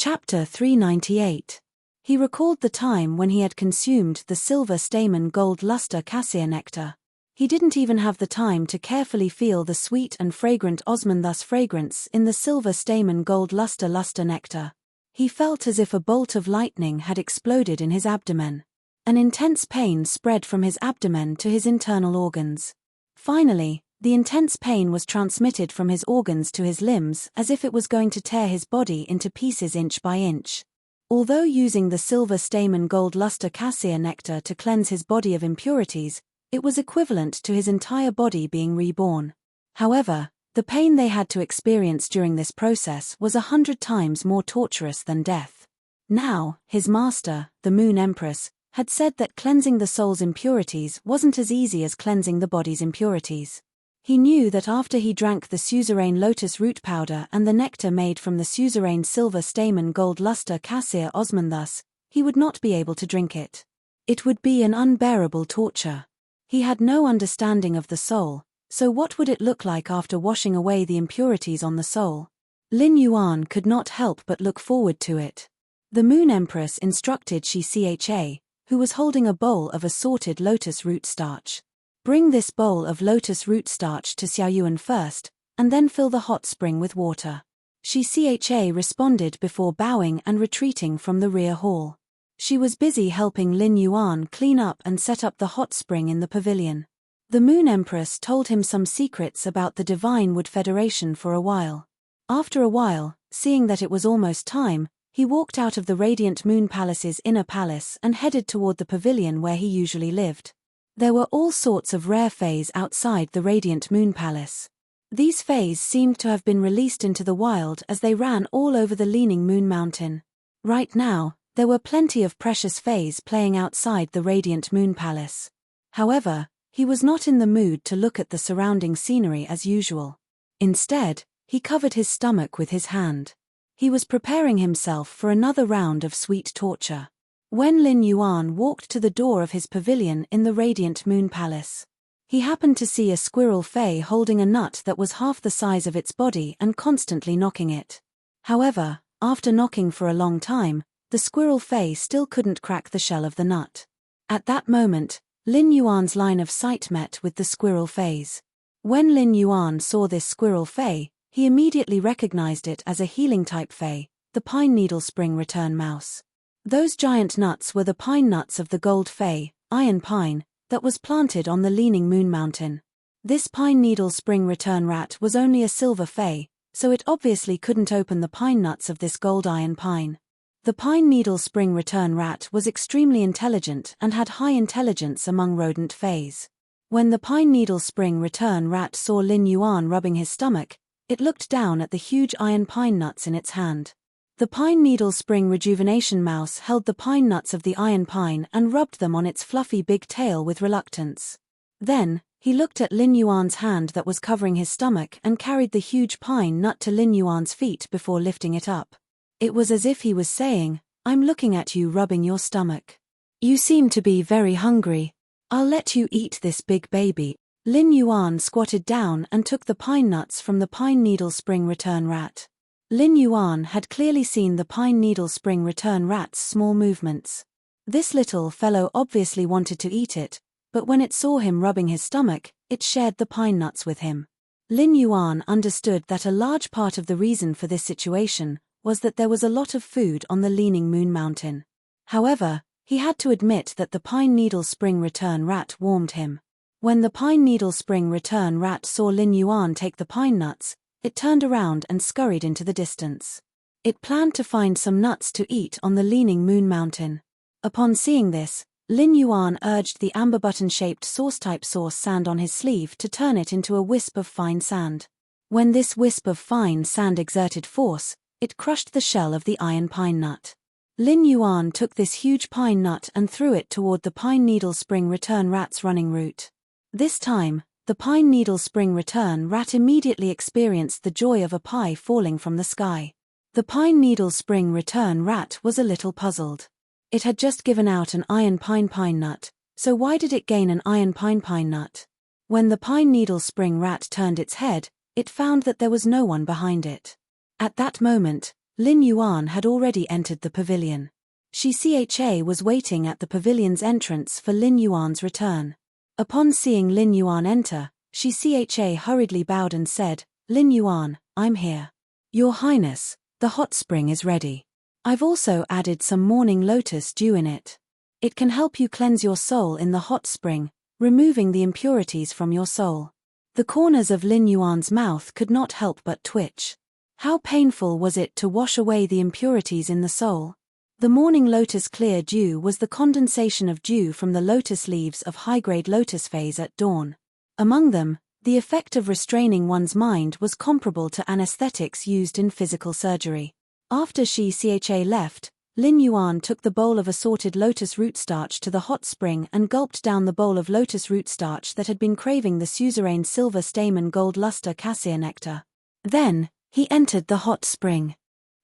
Chapter 398. He recalled the time when he had consumed the silver stamen gold luster cassia nectar. He didn't even have the time to carefully feel the sweet and fragrant osmanthus fragrance in the silver stamen gold luster nectar. He felt as if a bolt of lightning had exploded in his abdomen. An intense pain spread from his abdomen to his internal organs. Finally, the intense pain was transmitted from his organs to his limbs as if it was going to tear his body into pieces inch by inch. Although using the silver stamen gold luster cassia nectar to cleanse his body of impurities, it was equivalent to his entire body being reborn. However, the pain they had to experience during this process was 100 times more torturous than death. Now, his master, the Moon Empress, had said that cleansing the soul's impurities wasn't as easy as cleansing the body's impurities. He knew that after he drank the suzerain lotus root powder and the nectar made from the suzerain silver stamen gold luster cassia osmanthus, he would not be able to drink it. It would be an unbearable torture. He had no understanding of the soul, so what would it look like after washing away the impurities on the soul? Lin Yuan could not help but look forward to it. The Moon Empress instructed Shi Cha, who was holding a bowl of assorted lotus root starch. Bring this bowl of lotus root starch to Xiaoyuan first, and then fill the hot spring with water. Shi Cha responded before bowing and retreating from the rear hall. She was busy helping Lin Yuan clean up and set up the hot spring in the pavilion. The Moon Empress told him some secrets about the Divine Wood Federation for a while. After a while, seeing that it was almost time, he walked out of the Radiant Moon Palace's inner palace and headed toward the pavilion where he usually lived. There were all sorts of rare fays outside the Radiant Moon Palace. These fays seemed to have been released into the wild as they ran all over the Leaning Moon Mountain. Right now, there were plenty of precious fays playing outside the Radiant Moon Palace. However, he was not in the mood to look at the surrounding scenery as usual. Instead, he covered his stomach with his hand. He was preparing himself for another round of sweet torture. When Lin Yuan walked to the door of his pavilion in the Radiant Moon Palace, he happened to see a squirrel fay holding a nut that was half the size of its body and constantly knocking it. However, after knocking for a long time, the squirrel fay still couldn't crack the shell of the nut. At that moment, Lin Yuan's line of sight met with the squirrel fay's. When Lin Yuan saw this squirrel fay, he immediately recognized it as a healing-type fay, the pine needle spring return mouse. Those giant nuts were the pine nuts of the gold fay, iron pine, that was planted on the Leaning Moon Mountain. This pine needle spring return rat was only a silver fay, so it obviously couldn't open the pine nuts of this gold iron pine. The pine needle spring return rat was extremely intelligent and had high intelligence among rodent fays. When the pine needle spring return rat saw Lin Yuan rubbing his stomach, it looked down at the huge iron pine nuts in its hand. The pine needle spring rejuvenation mouse held the pine nuts of the iron pine and rubbed them on its fluffy big tail with reluctance. Then, he looked at Lin Yuan's hand that was covering his stomach and carried the huge pine nut to Lin Yuan's feet before lifting it up. It was as if he was saying, "I'm looking at you rubbing your stomach. You seem to be very hungry. I'll let you eat this big baby." Lin Yuan squatted down and took the pine nuts from the pine needle spring return rat. Lin Yuan had clearly seen the pine needle spring return rat's small movements. This little fellow obviously wanted to eat it, but when it saw him rubbing his stomach, it shared the pine nuts with him. Lin Yuan understood that a large part of the reason for this situation was that there was a lot of food on the Leaning Moon Mountain. However, he had to admit that the pine needle spring return rat warmed him. When the pine needle spring return rat saw Lin Yuan take the pine nuts, it turned around and scurried into the distance. It planned to find some nuts to eat on the Leaning Moon Mountain. Upon seeing this, Lin Yuan urged the amber button-shaped sauce-type sauce sand on his sleeve to turn it into a wisp of fine sand. When this wisp of fine sand exerted force, it crushed the shell of the iron pine nut. Lin Yuan took this huge pine nut and threw it toward the pine needle spring return rat's running route. This time, the pine needle spring return rat immediately experienced the joy of a pie falling from the sky. The pine needle spring return rat was a little puzzled. It had just given out an iron pine nut, so why did it gain an iron pine nut? When the pine needle spring rat turned its head, it found that there was no one behind it. At that moment, Lin Yuan had already entered the pavilion. Shi Cha was waiting at the pavilion's entrance for Lin Yuan's return. Upon seeing Lin Yuan enter, Shi Cha hurriedly bowed and said, "Lin Yuan, I'm here. Your Highness, the hot spring is ready. I've also added some morning lotus dew in it. It can help you cleanse your soul in the hot spring, removing the impurities from your soul." The corners of Lin Yuan's mouth could not help but twitch. How painful was it to wash away the impurities in the soul? The morning lotus clear dew was the condensation of dew from the lotus leaves of high-grade lotus phase at dawn. Among them, the effect of restraining one's mind was comparable to anesthetics used in physical surgery. After Shi Cha left, Lin Yuan took the bowl of assorted lotus root starch to the hot spring and gulped down the bowl of lotus root starch that had been craving the suzerain silver stamen gold luster cassia nectar. Then, he entered the hot spring.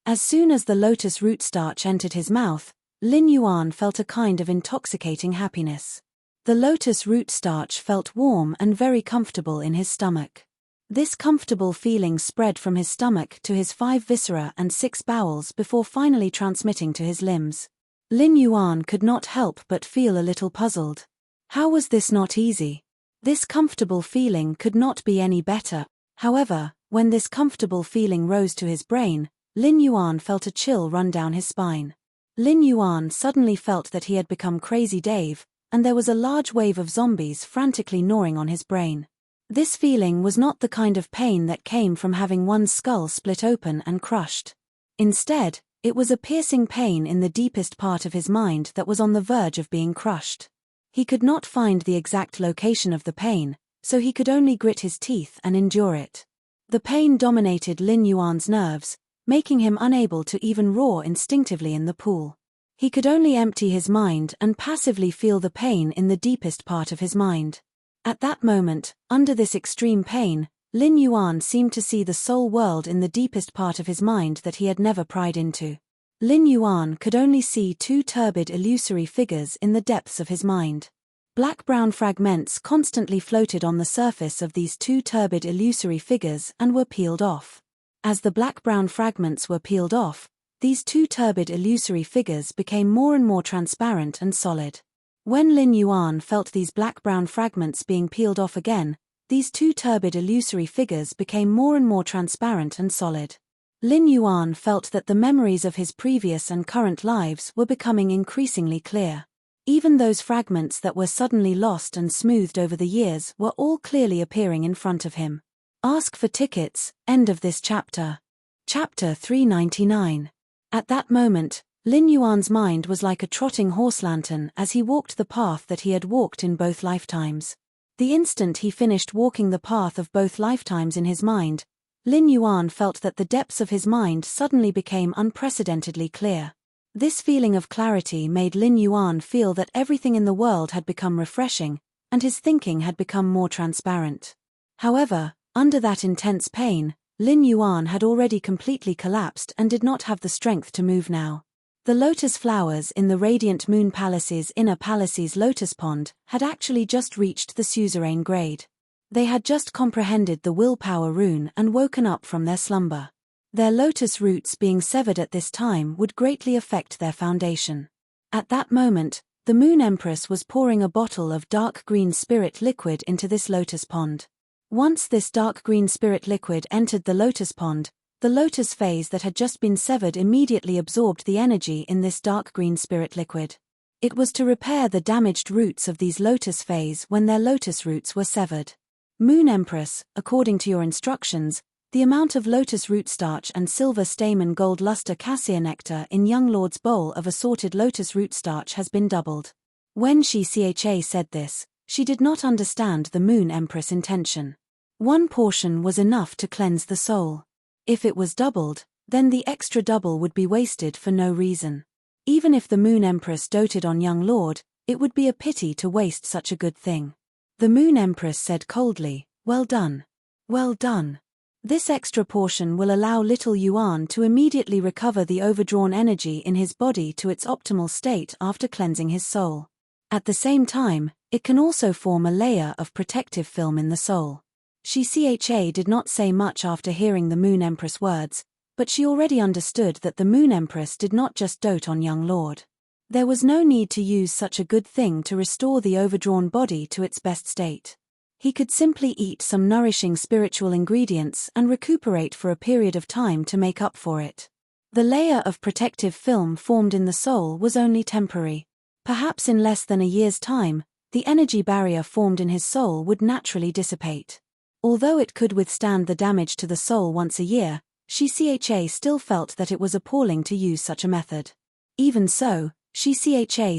As soon as the lotus root starch entered his mouth, Lin Yuan felt a kind of intoxicating happiness. The lotus root starch felt warm and very comfortable in his stomach. This comfortable feeling spread from his stomach to his 5 viscera and 6 bowels before finally transmitting to his limbs. Lin Yuan could not help but feel a little puzzled. How was this not easy? This comfortable feeling could not be any better. However, when this comfortable feeling rose to his brain, Lin Yuan felt a chill run down his spine. Lin Yuan suddenly felt that he had become Crazy Dave, and there was a large wave of zombies frantically gnawing on his brain. This feeling was not the kind of pain that came from having one's skull split open and crushed. Instead, it was a piercing pain in the deepest part of his mind that was on the verge of being crushed. He could not find the exact location of the pain, so he could only grit his teeth and endure it. The pain dominated Lin Yuan's nerves, making him unable to even roar instinctively in the pool. He could only empty his mind and passively feel the pain in the deepest part of his mind. At that moment, under this extreme pain, Lin Yuan seemed to see the soul world in the deepest part of his mind that he had never pried into. Lin Yuan could only see 2 turbid illusory figures in the depths of his mind. Black-brown fragments constantly floated on the surface of these 2 turbid illusory figures and were peeled off. As the black-brown fragments were peeled off, these 2 turbid illusory figures became more and more transparent and solid. When Lin Yuan felt these black-brown fragments being peeled off again, these 2 turbid illusory figures became more and more transparent and solid. Lin Yuan felt that the memories of his previous and current lives were becoming increasingly clear. Even those fragments that were suddenly lost and smoothed over the years were all clearly appearing in front of him. Ask for tickets, end of this chapter. Chapter 399. At that moment, Lin Yuan's mind was like a trotting horse lantern as he walked the path that he had walked in both lifetimes. The instant he finished walking the path of both lifetimes in his mind, Lin Yuan felt that the depths of his mind suddenly became unprecedentedly clear. This feeling of clarity made Lin Yuan feel that everything in the world had become refreshing, and his thinking had become more transparent. However, under that intense pain, Lin Yuan had already completely collapsed and did not have the strength to move now. The lotus flowers in the Radiant Moon Palace's inner palace's lotus pond had actually just reached the suzerain grade. They had just comprehended the willpower rune and woken up from their slumber. Their lotus roots being severed at this time would greatly affect their foundation. At that moment, the Moon Empress was pouring a bottle of dark green spirit liquid into this lotus pond. Once this dark green spirit liquid entered the lotus pond, the lotus phase that had just been severed immediately absorbed the energy in this dark green spirit liquid. It was to repair the damaged roots of these lotus phase when their lotus roots were severed. Moon Empress, according to your instructions, the amount of lotus root starch and silver stamen gold luster cassia nectar in young lord's bowl of assorted lotus root starch has been doubled. When Shi Cha said this, she did not understand the Moon Empress' intention. 1 portion was enough to cleanse the soul. If it was doubled, then the extra double would be wasted for no reason. Even if the Moon Empress doted on young lord, it would be a pity to waste such a good thing. The Moon Empress said coldly, "Well done. Well done. This extra portion will allow little Yuan to immediately recover the overdrawn energy in his body to its optimal state after cleansing his soul. At the same time, it can also form a layer of protective film in the soul." Shi Cha did not say much after hearing the Moon Empress words, But she already understood that the Moon Empress did not just dote on young Lord. There was no need to use such a good thing to restore the overdrawn body to its best state. He could simply eat some nourishing spiritual ingredients and recuperate for a period of time to make up for it. The layer of protective film formed in the soul was only temporary. Perhaps in less than a year's time, the energy barrier formed in his soul would naturally dissipate. Although it could withstand the damage to the soul once a year, She still felt that it was appalling to use such a method. Even so, She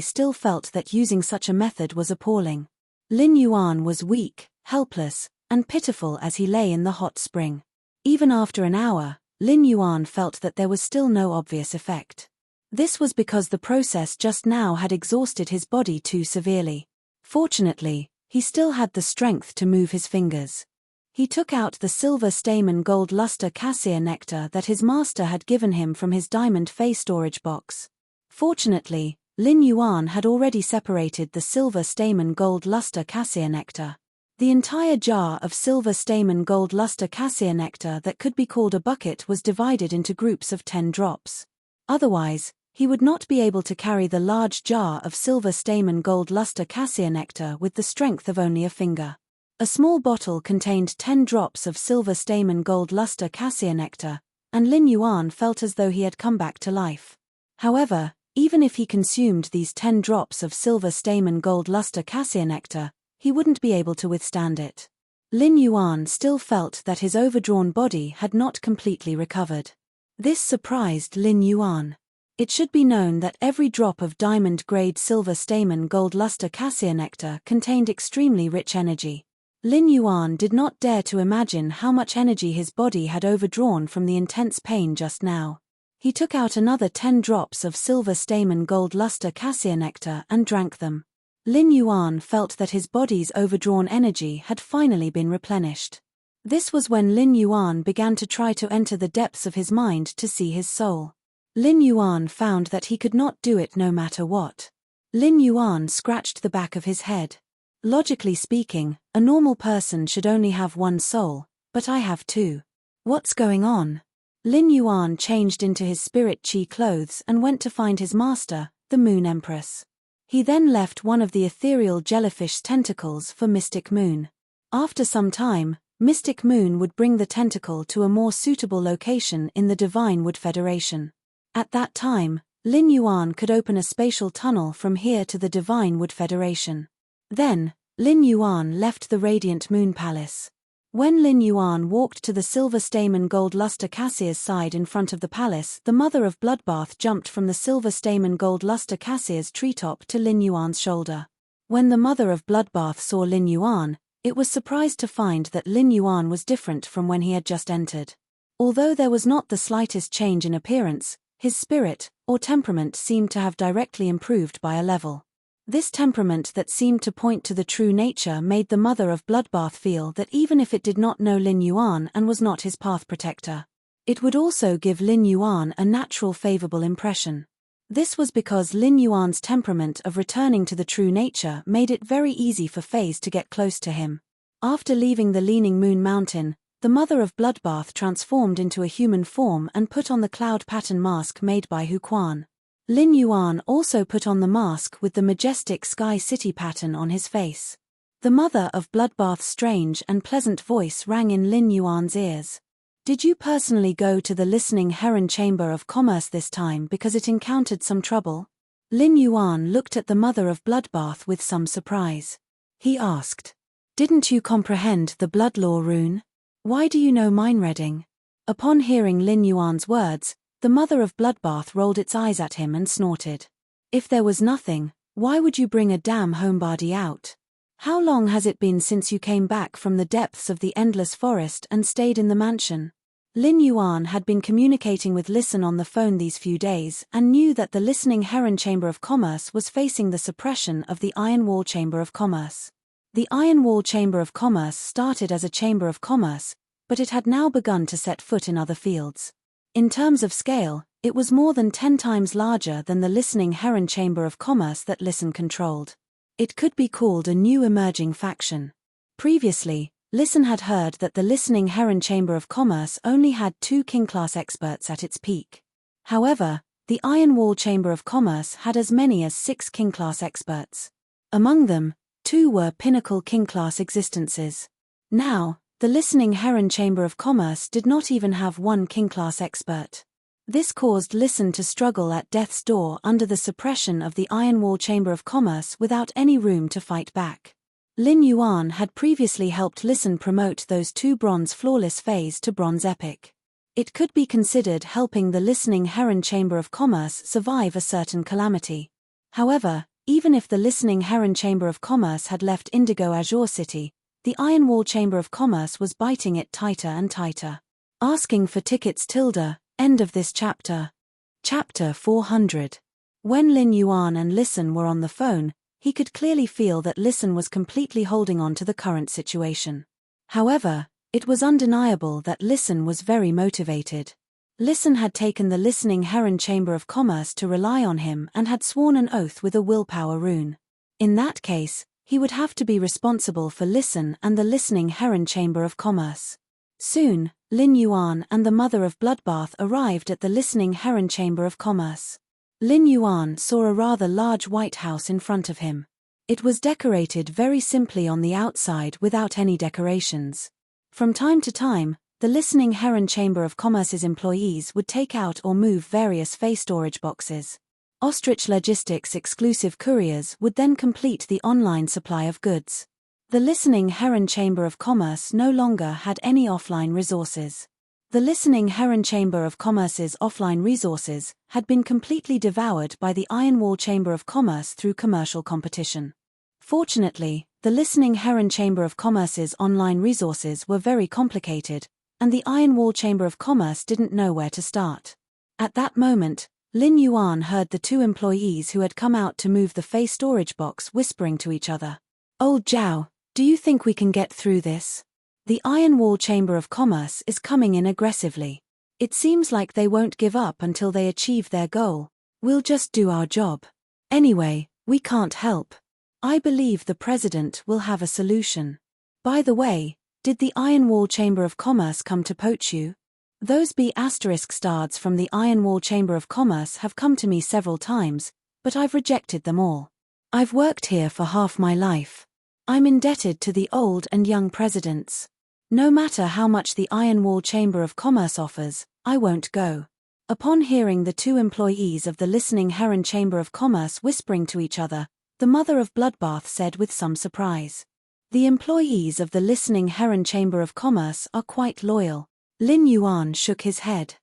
still felt that using such a method was appalling. Lin Yuan was weak, helpless, and pitiful as he lay in the hot spring. Even after an hour, Lin Yuan felt that there was still no obvious effect. This was because the process just now had exhausted his body too severely. Fortunately, he still had the strength to move his fingers. He took out the silver stamen gold luster cassia nectar that his master had given him from his diamond fey storage box. Fortunately, Lin Yuan had already separated the silver stamen gold luster cassia nectar. The entire jar of silver stamen gold luster cassia nectar that could be called a bucket was divided into groups of 10 drops. Otherwise, he would not be able to carry the large jar of silver stamen gold luster cassia nectar with the strength of only a finger. A small bottle contained 10 drops of silver stamen gold luster cassia nectar, and Lin Yuan felt as though he had come back to life. However, even if he consumed these 10 drops of silver stamen gold luster cassia nectar, he wouldn't be able to withstand it. Lin Yuan still felt that his overdrawn body had not completely recovered. This surprised Lin Yuan. It should be known that every drop of diamond-grade silver stamen gold luster cassia nectar contained extremely rich energy. Lin Yuan did not dare to imagine how much energy his body had overdrawn from the intense pain just now. He took out another 10 drops of silver stamen gold luster cassia nectar and drank them. Lin Yuan felt that his body's overdrawn energy had finally been replenished. This was when Lin Yuan began to try to enter the depths of his mind to see his soul. Lin Yuan found that he could not do it no matter what. Lin Yuan scratched the back of his head. Logically speaking, a normal person should only have one soul, but I have 2. What's going on? Lin Yuan changed into his spirit chi clothes and went to find his master, the Moon Empress. He then left one of the ethereal jellyfish tentacles for Mystic Moon. After some time, Mystic Moon would bring the tentacle to a more suitable location in the Divine Wood Federation. At that time, Lin Yuan could open a spatial tunnel from here to the Divine Wood Federation. Then, Lin Yuan left the Radiant Moon Palace. When Lin Yuan walked to the silver stamen gold luster cassia's side in front of the palace, the mother of Bloodbath jumped from the silver stamen gold luster cassia's treetop to Lin Yuan's shoulder. When the mother of Bloodbath saw Lin Yuan, it was surprised to find that Lin Yuan was different from when he had just entered. Although there was not the slightest change in appearance, his spirit, or temperament, seemed to have directly improved by a level. This temperament that seemed to point to the true nature made the mother of Bloodbath feel that even if it did not know Lin Yuan and was not his path protector, it would also give Lin Yuan a natural favorable impression. This was because Lin Yuan's temperament of returning to the true nature made it very easy for fays to get close to him. After leaving the Leaning Moon Mountain, the mother of Bloodbath transformed into a human form and put on the cloud pattern mask made by Hu Quan. Lin Yuan also put on the mask with the majestic sky city pattern on his face. The mother of Bloodbath's strange and pleasant voice rang in Lin Yuan's ears. Did you personally go to the Listening Heron Chamber of Commerce this time because it encountered some trouble? Lin Yuan looked at the mother of Bloodbath with some surprise. He asked, "Didn't you comprehend the blood law rune? Why do you know mind reading?" Upon hearing Lin Yuan's words, the mother of Bloodbath rolled its eyes at him and snorted. "If there was nothing, why would you bring a damn homebody out? How long has it been since you came back from the depths of the endless forest and stayed in the mansion?" Lin Yuan had been communicating with Listen on the phone these few days and knew that the Listening Heron Chamber of Commerce was facing the suppression of the Iron Wall Chamber of Commerce. The Iron Wall Chamber of Commerce started as a chamber of commerce, but it had now begun to set foot in other fields. In terms of scale, it was more than 10 times larger than the Listening Heron Chamber of Commerce that Listen controlled. It could be called a new emerging faction. Previously, Listen had heard that the Listening Heron Chamber of Commerce only had 2 king-class experts at its peak. However, the Iron Wall Chamber of Commerce had as many as 6 king-class experts. Among them, 2 were pinnacle king-class existences. Now, the Listening Heron Chamber of Commerce did not even have 1 king-class expert. This caused Listen to struggle at death's door under the suppression of the Iron Wall Chamber of Commerce without any room to fight back. Lin Yuan had previously helped Listen promote those 2 bronze flawless phase to bronze epic. It could be considered helping the Listening Heron Chamber of Commerce survive a certain calamity. However, even if the Listening Heron Chamber of Commerce had left Indigo Azure City, the Iron Wall Chamber of Commerce was biting it tighter and tighter. Asking for tickets. End of this chapter. Chapter 400. When Lin Yuan and Listen were on the phone, he could clearly feel that Listen was completely holding on to the current situation. However, it was undeniable that Listen was very motivated. Listen had taken the Listening Heron Chamber of Commerce to rely on him and had sworn an oath with a willpower rune. In that case, he would have to be responsible for Listen and the Listening Heron Chamber of Commerce. Soon, Lin Yuan and the mother of Bloodbath arrived at the Listening Heron Chamber of Commerce. Lin Yuan saw a rather large white house in front of him. It was decorated very simply on the outside without any decorations. From time to time, the Listening Heron Chamber of Commerce's employees would take out or move various face storage boxes. Ostrich Logistics exclusive couriers would then complete the online supply of goods. The Listening Heron Chamber of Commerce no longer had any offline resources. The Listening Heron Chamber of Commerce's offline resources had been completely devoured by the Iron Wall Chamber of Commerce through commercial competition. Fortunately, the Listening Heron Chamber of Commerce's online resources were very complicated, and the Iron Wall Chamber of Commerce didn't know where to start. At that moment, Lin Yuan heard the 2 employees who had come out to move the face storage box whispering to each other. "Old Zhao, do you think we can get through this? The Iron Wall Chamber of Commerce is coming in aggressively. It seems like they won't give up until they achieve their goal. We'll just do our job. Anyway, we can't help. I believe the president will have a solution. By the way, did the Iron Wall Chamber of Commerce come to poach you? Those B***stards from the Iron Wall Chamber of Commerce have come to me several times, but I've rejected them all. I've worked here for half my life. I'm indebted to the old and young presidents. No matter how much the Iron Wall Chamber of Commerce offers, I won't go." Upon hearing the 2 employees of the Listening Heron Chamber of Commerce whispering to each other, the mother of Bloodbath said with some surprise. "The employees of the Listening Heron Chamber of Commerce are quite loyal." Lin Yuan shook his head.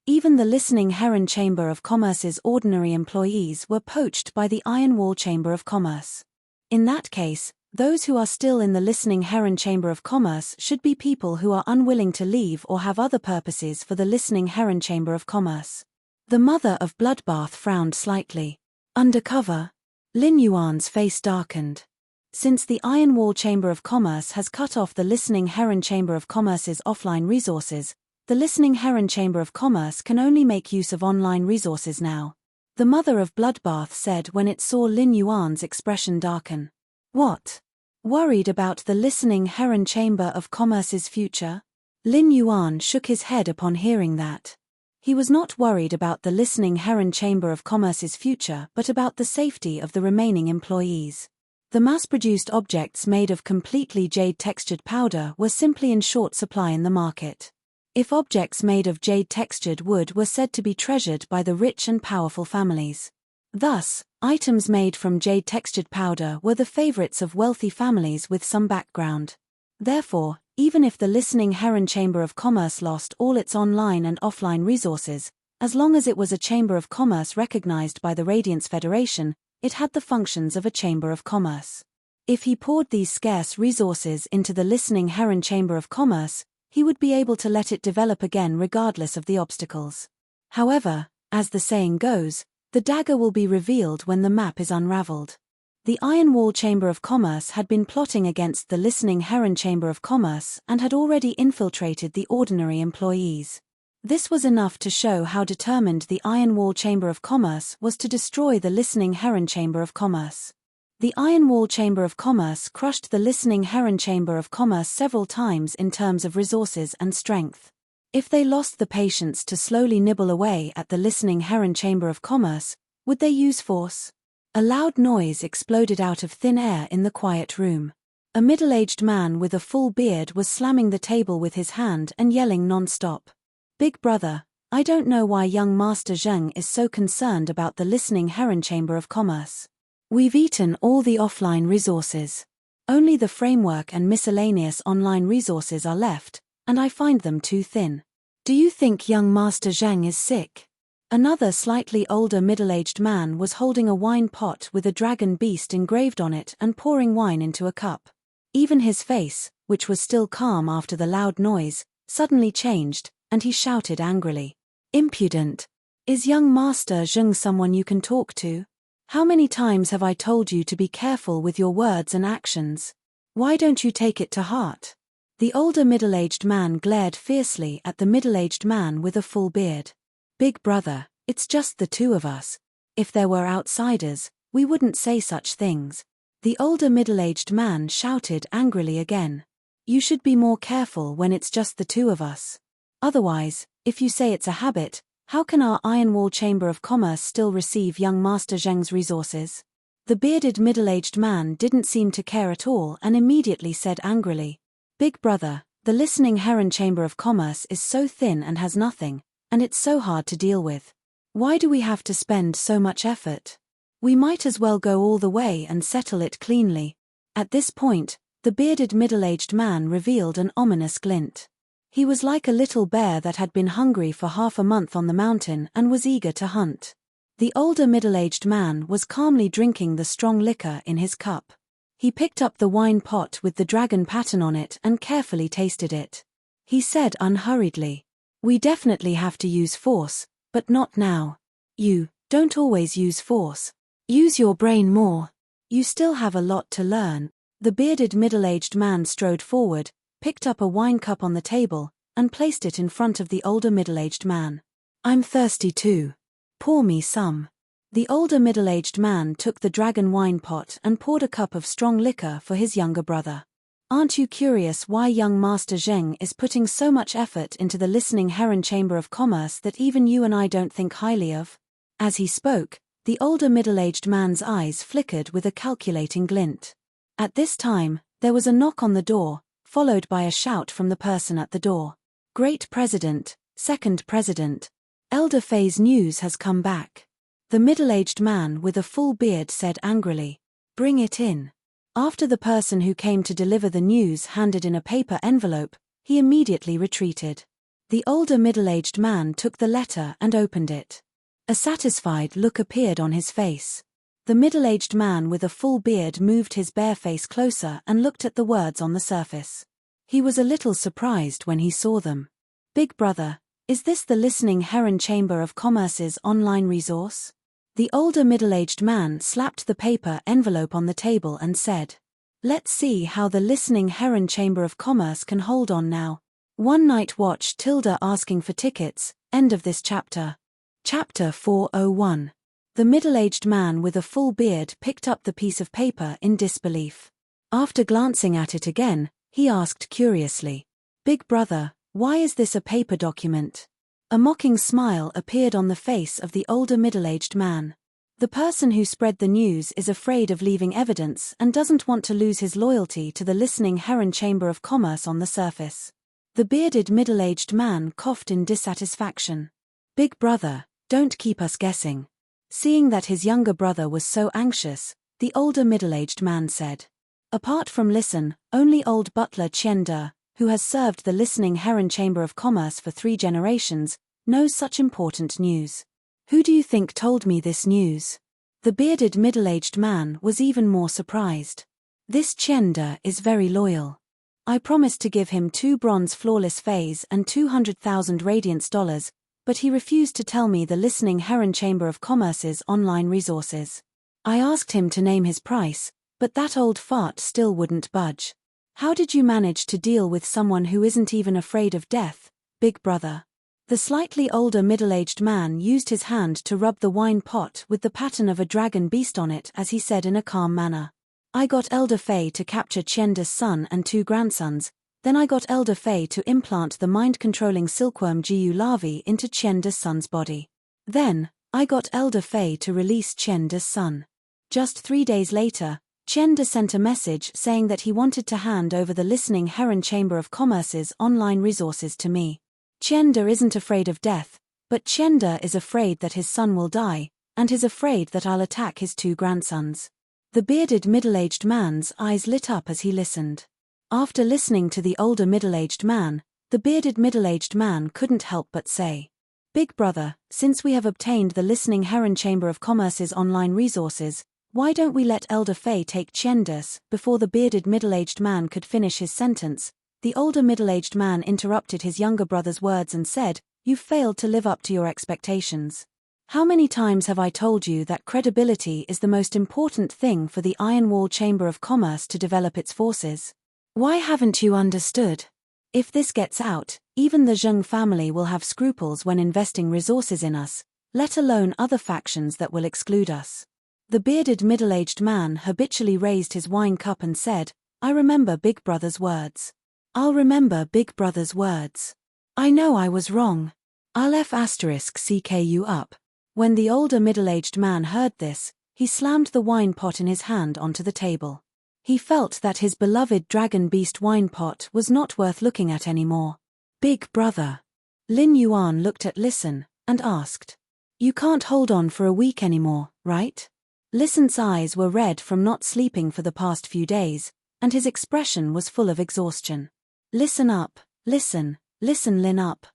Even the Listening Heron Chamber of Commerce's ordinary employees were poached by the Iron Wall Chamber of Commerce. In that case, those who are still in the Listening Heron Chamber of Commerce should be people who are unwilling to leave or have other purposes for the Listening Heron Chamber of Commerce. The mother of Bloodbath frowned slightly. "Undercover?" Lin Yuan's face darkened. Since the Iron Wall Chamber of Commerce has cut off the Listening Heron Chamber of Commerce's offline resources, the Listening Heron Chamber of Commerce can only make use of online resources now. The mother of Bloodbath said when it saw Lin Yuan's expression darken. "What? Worried about the Listening Heron Chamber of Commerce's future?" Lin Yuan shook his head upon hearing that. He was not worried about the Listening Heron Chamber of Commerce's future but about the safety of the remaining employees. The mass-produced objects made of completely jade-textured powder were simply in short supply in the market. If objects made of jade-textured wood were said to be treasured by the rich and powerful families. Thus, items made from jade-textured powder were the favorites of wealthy families with some background. Therefore, even if the Listening Heron Chamber of Commerce lost all its online and offline resources, as long as it was a Chamber of Commerce recognized by the Radiance Federation, it had the functions of a Chamber of Commerce. If he poured these scarce resources into the Listening Heron Chamber of Commerce, he would be able to let it develop again regardless of the obstacles. However, as the saying goes, the dagger will be revealed when the map is unraveled. The Iron Wall Chamber of Commerce had been plotting against the Listening Heron Chamber of Commerce and had already infiltrated the ordinary employees. This was enough to show how determined the Iron Wall Chamber of Commerce was to destroy the Listening Heron Chamber of Commerce. The Iron Wall Chamber of Commerce crushed the listening Heron Chamber of Commerce several times in terms of resources and strength. If they lost the patience to slowly nibble away at the listening Heron Chamber of Commerce, would they use force? A loud noise exploded out of thin air in the quiet room. A middle-aged man with a full beard was slamming the table with his hand and yelling non-stop. "Big brother, I don't know why young Master Zheng is so concerned about the listening Heron Chamber of Commerce. We've eaten all the offline resources. Only the framework and miscellaneous online resources are left, and I find them too thin. Do you think young Master Zheng is sick?" Another slightly older middle-aged man was holding a wine pot with a dragon beast engraved on it and pouring wine into a cup. Even his face, which was still calm after the loud noise, suddenly changed, and he shouted angrily, "Impudent! Is young Master Zheng someone you can talk to? How many times have I told you to be careful with your words and actions? Why don't you take it to heart?" The older middle-aged man glared fiercely at the middle-aged man with a full beard. "Big brother, it's just the two of us. If there were outsiders, we wouldn't say such things." The older middle-aged man shouted angrily again. "You should be more careful when it's just the two of us. Otherwise, if you say it's a habit, how can our Iron Wall Chamber of Commerce still receive young Master Zheng's resources?" The bearded middle-aged man didn't seem to care at all and immediately said angrily, "Big brother, the listening Heron Chamber of Commerce is so thin and has nothing, and it's so hard to deal with. Why do we have to spend so much effort? We might as well go all the way and settle it cleanly." At this point, the bearded middle-aged man revealed an ominous glint. He was like a little bear that had been hungry for half a month on the mountain and was eager to hunt. The older middle-aged man was calmly drinking the strong liquor in his cup. He picked up the wine pot with the dragon pattern on it and carefully tasted it. He said unhurriedly, "We definitely have to use force, but not now. You don't always use force. Use your brain more. You still have a lot to learn." The bearded middle-aged man strode forward, picked up a wine cup on the table, and placed it in front of the older middle-aged man. "I'm thirsty too. Pour me some." The older middle-aged man took the dragon wine pot and poured a cup of strong liquor for his younger brother. "Aren't you curious why young Master Zheng is putting so much effort into the listening Heron Chamber of Commerce that even you and I don't think highly of?" As he spoke, the older middle-aged man's eyes flickered with a calculating glint. At this time, there was a knock on the door, followed by a shout from the person at the door. "Great President, Second President, Elder Fei's news has come back." The middle-aged man with a full beard said angrily, "Bring it in." After the person who came to deliver the news handed in a paper envelope, he immediately retreated. The older middle-aged man took the letter and opened it. A satisfied look appeared on his face. The middle-aged man with a full beard moved his bare face closer and looked at the words on the surface. He was a little surprised when he saw them. "Big brother, is this the listening Heron Chamber of Commerce's online resource?" The older middle-aged man slapped the paper envelope on the table and said, "Let's see how the listening Heron Chamber of Commerce can hold on now. One Night Watch asking for tickets, end of this chapter." Chapter 401. The middle-aged man with a full beard picked up the piece of paper in disbelief. After glancing at it again, he asked curiously, "Big brother, why is this a paper document?" A mocking smile appeared on the face of the older middle-aged man. The person who spread the news is afraid of leaving evidence and doesn't want to lose his loyalty to the listening Heron Chamber of Commerce on the surface. The bearded middle-aged man coughed in dissatisfaction. "Big brother, don't keep us guessing." Seeing that his younger brother was so anxious, the older middle-aged man said, "Apart from Listen, only old butler Qian De, who has served the listening Heron Chamber of Commerce for 3 generations, knows such important news. Who do you think told me this news?" The bearded middle-aged man was even more surprised. "This Qian De is very loyal. I promised to give him 2 bronze flawless fays and 200,000 radiance dollars, but he refused to tell me the listening Heron Chamber of Commerce's online resources. I asked him to name his price, but that old fart still wouldn't budge. How did you manage to deal with someone who isn't even afraid of death, big brother?" The slightly older middle-aged man used his hand to rub the wine pot with the pattern of a dragon beast on it as he said in a calm manner. I got Elder Fei to capture Tienda's son and 2 grandsons, then I got Elder Fei to implant the mind-controlling silkworm Jiu larvae into Tienda's son's body. Then, I got Elder Fei to release Tienda's son. Just 3 days later, Tienda sent a message saying that he wanted to hand over the Listening Heron Chamber of Commerce's online resources to me. Tienda isn't afraid of death, but Tienda is afraid that his son will die, and is afraid that I'll attack his 2 grandsons. The bearded middle-aged man's eyes lit up as he listened. After listening to the older middle-aged man, the bearded middle-aged man couldn't help but say, "Big brother, since we have obtained the Listening Heron Chamber of Commerce's online resources, why don't we let Elder Fei take Tiendas?" Before the bearded middle-aged man could finish his sentence, the older middle-aged man interrupted his younger brother's words and said, "You've failed to live up to your expectations. How many times have I told you that credibility is the most important thing for the Iron Wall Chamber of Commerce to develop its forces? Why haven't you understood? If this gets out, even the Zheng family will have scruples when investing resources in us, let alone other factions that will exclude us." The bearded middle-aged man habitually raised his wine cup and said, "I remember Big Brother's words. I'll remember Big Brother's words. I know I was wrong. I'll *CK you up." When the older middle-aged man heard this, he slammed the wine pot in his hand onto the table. He felt that his beloved dragon beast wine pot was not worth looking at anymore. "Big brother." Lin Yuan looked at Listen, and asked, "You can't hold on for a week anymore, right?" Listen's eyes were red from not sleeping for the past few days, and his expression was full of exhaustion. "Listen up, listen Lin up.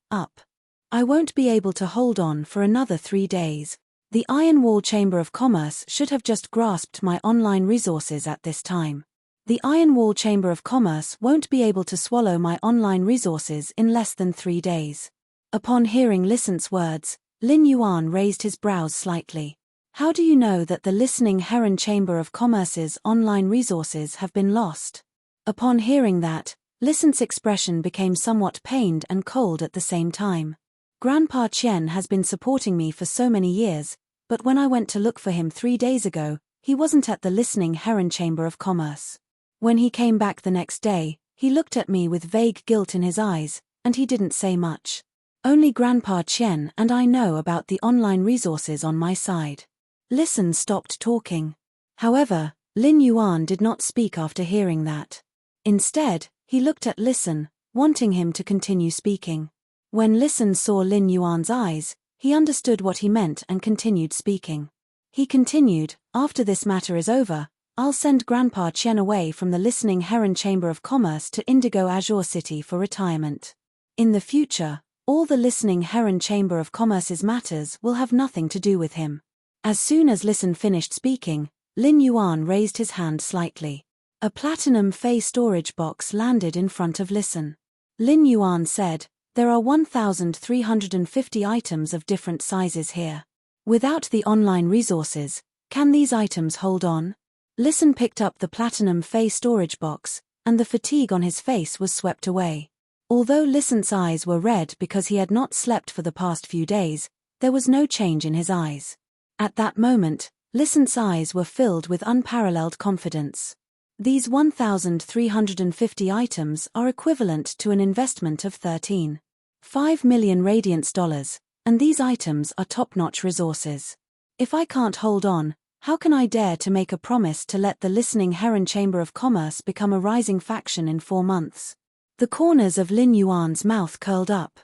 I won't be able to hold on for another 3 days. The Iron Wall Chamber of Commerce should have just grasped my online resources at this time. The Iron Wall Chamber of Commerce won't be able to swallow my online resources in less than 3 days." Upon hearing Listen's words, Lin Yuan raised his brows slightly. "How do you know that the Listening Heron Chamber of Commerce's online resources have been lost?" Upon hearing that, Listen's expression became somewhat pained and cold at the same time. "Grandpa Chen has been supporting me for so many years, but when I went to look for him 3 days ago, he wasn't at the Listening Heron Chamber of Commerce. When he came back the next day, he looked at me with vague guilt in his eyes, and he didn't say much. Only Grandpa Chen and I know about the online resources on my side." Listen stopped talking. However, Lin Yuan did not speak after hearing that. Instead, he looked at Listen, wanting him to continue speaking. When Listen saw Lin Yuan's eyes, he understood what he meant and continued speaking. He continued, "After this matter is over, I'll send Grandpa Chen away from the Listening Heron Chamber of Commerce to Indigo Azure City for retirement. In the future, all the Listening Heron Chamber of Commerce's matters will have nothing to do with him." As soon as Listen finished speaking, Lin Yuan raised his hand slightly. A platinum Fei storage box landed in front of Listen. Lin Yuan said, "There are 1,350 items of different sizes here. Without the online resources, can these items hold on?" Listen picked up the platinum Fei storage box, and the fatigue on his face was swept away. Although Listen's eyes were red because he had not slept for the past few days, there was no change in his eyes. At that moment, Listen's eyes were filled with unparalleled confidence. These 1,350 items are equivalent to an investment of 13.5 million radiance dollars, and these items are top-notch resources. If I can't hold on, how can I dare to make a promise to let the Listening Heron Chamber of Commerce become a rising faction in 4 months? The corners of Lin Yuan's mouth curled up.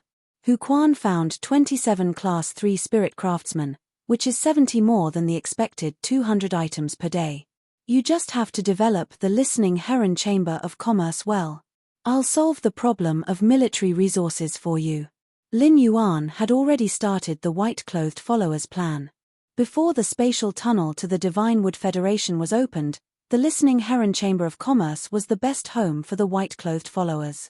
Hu Quan found 27 Class 3 Spirit Craftsmen, which is 70 more than the expected 200 items per day. You just have to develop the Listening Heron Chamber of Commerce well. I'll solve the problem of military resources for you. Lin Yuan had already started the white-clothed followers plan. Before the spatial tunnel to the Divine Wood Federation was opened, the Listening Heron Chamber of Commerce was the best home for the white-clothed followers.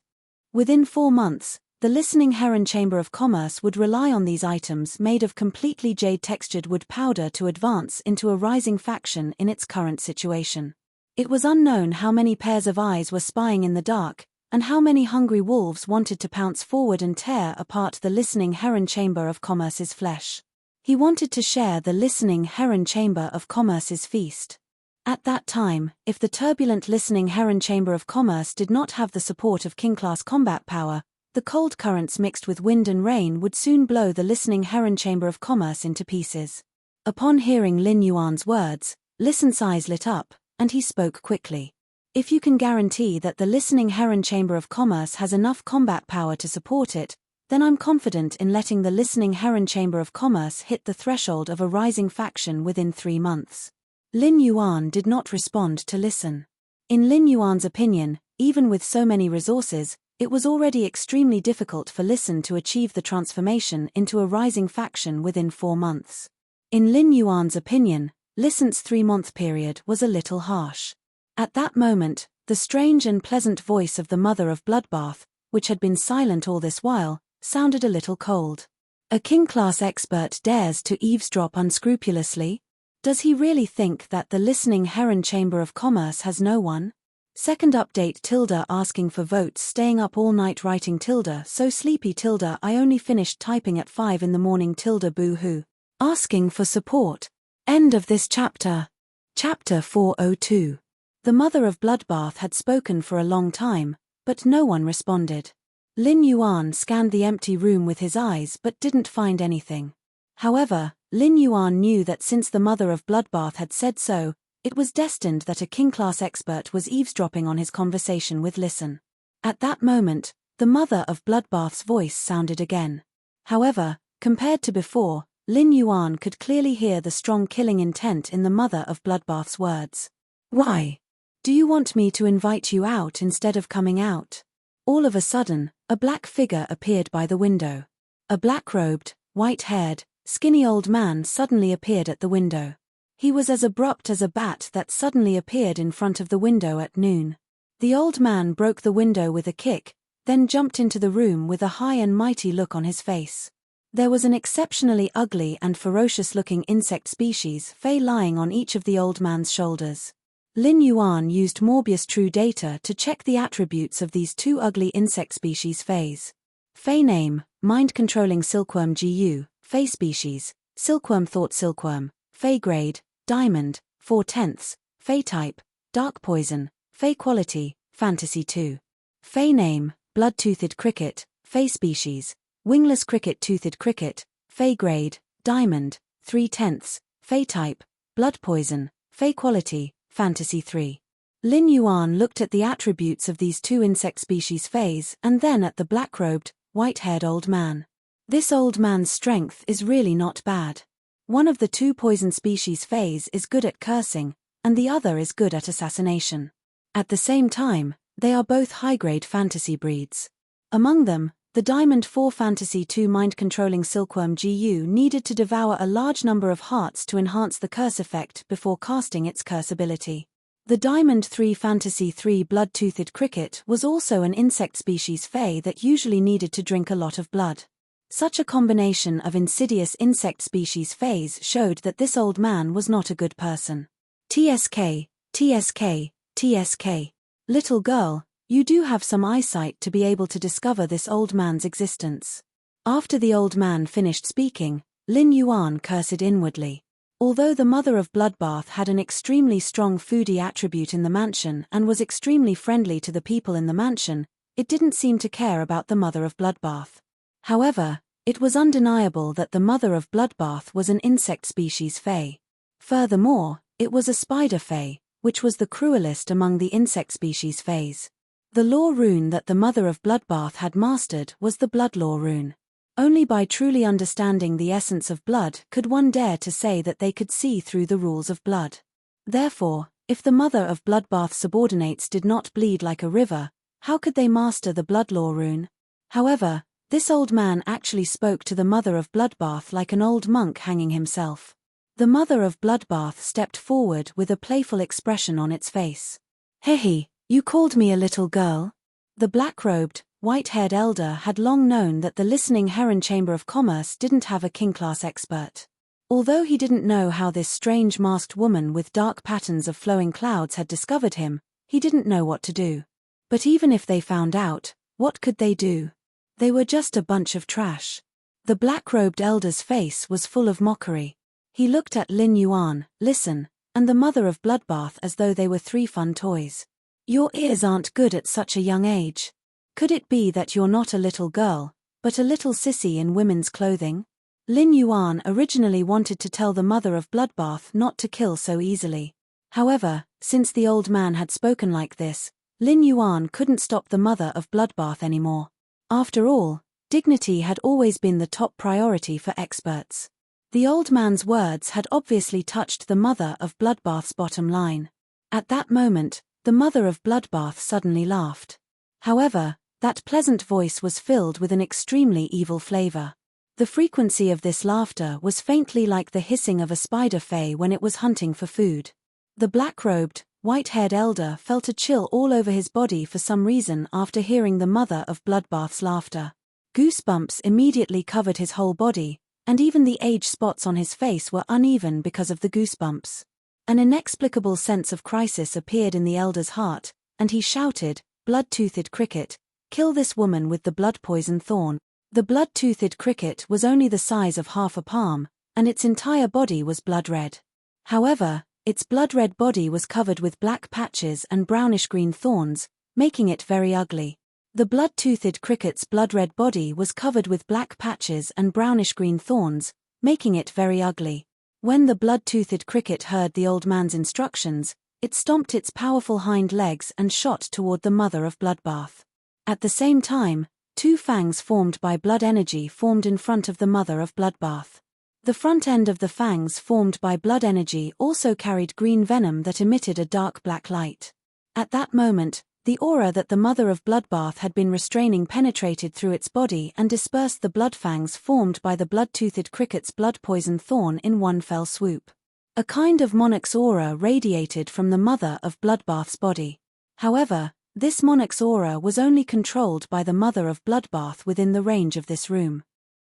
Within 4 months, the Listening Heron Chamber of Commerce would rely on these items made of completely jade-textured wood powder to advance into a rising faction in its current situation. It was unknown how many pairs of eyes were spying in the dark, and how many hungry wolves wanted to pounce forward and tear apart the listening heron chamber of commerce's flesh. He wanted to share the listening heron chamber of commerce's feast. At that time, if the turbulent listening heron chamber of commerce did not have the support of king-class combat power, the cold currents mixed with wind and rain would soon blow the listening heron chamber of commerce into pieces. Upon hearing Lin Yuan's words, Lisan's eyes lit up, and he spoke quickly. If you can guarantee that the listening heron chamber of commerce has enough combat power to support it, then I'm confident in letting the listening heron chamber of commerce hit the threshold of a rising faction within 3 months. Lin Yuan did not respond to Lisan. In Lin Yuan's opinion, even with so many resources, it was already extremely difficult for Lisan to achieve the transformation into a rising faction within 4 months. In Lin Yuan's opinion, Lisan's 3-month period was a little harsh. At that moment, the strange and pleasant voice of the mother of Bloodbath, which had been silent all this while, sounded a little cold. A king-class expert dares to eavesdrop unscrupulously? Does he really think that the listening heron chamber of commerce has no one? Second update tilde asking for votes staying up all night writing tilde so sleepy tilde I only finished typing at 5 in the morning tilde boo-hoo. Asking for support. End of this chapter. Chapter 402. The mother of Bloodbath had spoken for a long time, but no one responded. Lin Yuan scanned the empty room with his eyes but didn't find anything. However, Lin Yuan knew that since the mother of Bloodbath had said so, it was destined that a king-class expert was eavesdropping on his conversation with Lisan. At that moment, the mother of Bloodbath's voice sounded again. However, compared to before, Lin Yuan could clearly hear the strong killing intent in the mother of Bloodbath's words. Why? Do you want me to invite you out instead of coming out? All of a sudden, a black figure appeared by the window. A black-robed, white-haired, skinny old man suddenly appeared at the window. He was as abrupt as a bat that suddenly appeared in front of the window at noon. The old man broke the window with a kick, then jumped into the room with a high and mighty look on his face. There was an exceptionally ugly and ferocious-looking insect species Fey lying on each of the old man's shoulders. Lin Yuan used Morbius True Data to check the attributes of these 2 ugly insect species Feys. Fey name, Mind-Controlling Silkworm GU, Fey species, Silkworm Thought Silkworm, Fey grade, Diamond, 4/10, Fey type, Dark Poison, Fey quality, Fantasy 2. Fey name, Blood-Toothed Cricket, Fey species, Wingless Cricket-Toothed Cricket, Fey grade, Diamond, 3/10, Fey type, Blood Poison, Fey quality, Fantasy 3. Lin Yuan looked at the attributes of these 2 insect species Feys and then at the black-robed, white-haired old man. This old man's strength is really not bad. One of the 2 poison species Feys is good at cursing, and the other is good at assassination. At the same time, they are both high-grade fantasy breeds. Among them, the Diamond 4 Fantasy 2 Mind-Controlling Silkworm GU needed to devour a large number of hearts to enhance the curse effect before casting its curse ability. The Diamond 3 Fantasy 3 Blood-Toothed Cricket was also an insect species Fey that usually needed to drink a lot of blood. Such a combination of insidious insect species Feys showed that this old man was not a good person. TSK, TSK, TSK. Little girl, you do have some eyesight to be able to discover this old man's existence. After the old man finished speaking, Lin Yuan cursed inwardly. Although the mother of Bloodbath had an extremely strong foodie attribute in the mansion and was extremely friendly to the people in the mansion, it didn't seem to care about the mother of Bloodbath. However, it was undeniable that the mother of Bloodbath was an insect species Fey. Furthermore, it was a spider Fey, which was the cruelest among the insect species Feys. The law rune that the mother of Bloodbath had mastered was the blood law rune. Only by truly understanding the essence of blood could one dare to say that they could see through the rules of blood. Therefore, if the mother of Bloodbath's subordinates did not bleed like a river, how could they master the blood law rune? However, this old man actually spoke to the mother of Bloodbath like an old monk hanging himself. The mother of Bloodbath stepped forward with a playful expression on its face. "Hehe, you called me a little girl?" The black-robed, white-haired elder had long known that the listening heron chamber of commerce didn't have a king-class expert. Although he didn't know how this strange masked woman with dark patterns of flowing clouds had discovered him, he didn't know what to do. But even if they found out, what could they do? They were just a bunch of trash. The black-robed elder's face was full of mockery. He looked at Lin Yuan, Listen, and the mother of Bloodbath as though they were three fun toys. Your ears aren't good at such a young age. Could it be that you're not a little girl, but a little sissy in women's clothing? Lin Yuan originally wanted to tell the mother of Bloodbath not to kill so easily. However, since the old man had spoken like this, Lin Yuan couldn't stop the mother of Bloodbath anymore. After all, dignity had always been the top priority for experts. The old man's words had obviously touched the mother of Bloodbath's bottom line. At that moment, the mother of Bloodbath suddenly laughed. However, that pleasant voice was filled with an extremely evil flavor. The frequency of this laughter was faintly like the hissing of a spider fae when it was hunting for food. The black-robed, white-haired elder felt a chill all over his body for some reason after hearing the mother of Bloodbath's laughter. Goosebumps immediately covered his whole body, and even the age spots on his face were uneven because of the goosebumps. An inexplicable sense of crisis appeared in the elder's heart, and he shouted, "Blood-toothed cricket, kill this woman with the blood-poison thorn." The blood-toothed cricket was only the size of half a palm, and its entire body was blood-red. However, its blood-red body was covered with black patches and brownish-green thorns, making it very ugly. The blood-toothed cricket's blood-red body was covered with black patches and brownish-green thorns, making it very ugly. When the blood-toothed cricket heard the old man's instructions, it stomped its powerful hind legs and shot toward the mother of Bloodbath. At the same time, two fangs formed by blood energy formed in front of the mother of Bloodbath. The front end of the fangs formed by blood energy also carried green venom that emitted a dark black light. At that moment, the aura that the mother of Bloodbath had been restraining penetrated through its body and dispersed the blood fangs formed by the blood-toothed cricket's blood-poison thorn in one fell swoop. A kind of monarch's aura radiated from the mother of Bloodbath's body. However, this monarch's aura was only controlled by the mother of Bloodbath within the range of this room.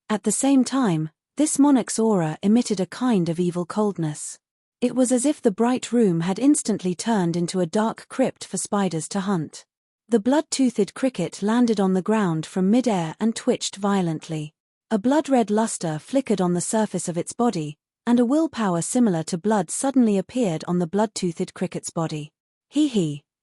At the same time, this monarch's aura emitted a kind of evil coldness. It was as if the bright room had instantly turned into a dark crypt for spiders to hunt. The blood-toothed cricket landed on the ground from mid-air and twitched violently. A blood-red luster flickered on the surface of its body, and a willpower similar to blood suddenly appeared on the blood-toothed cricket's body.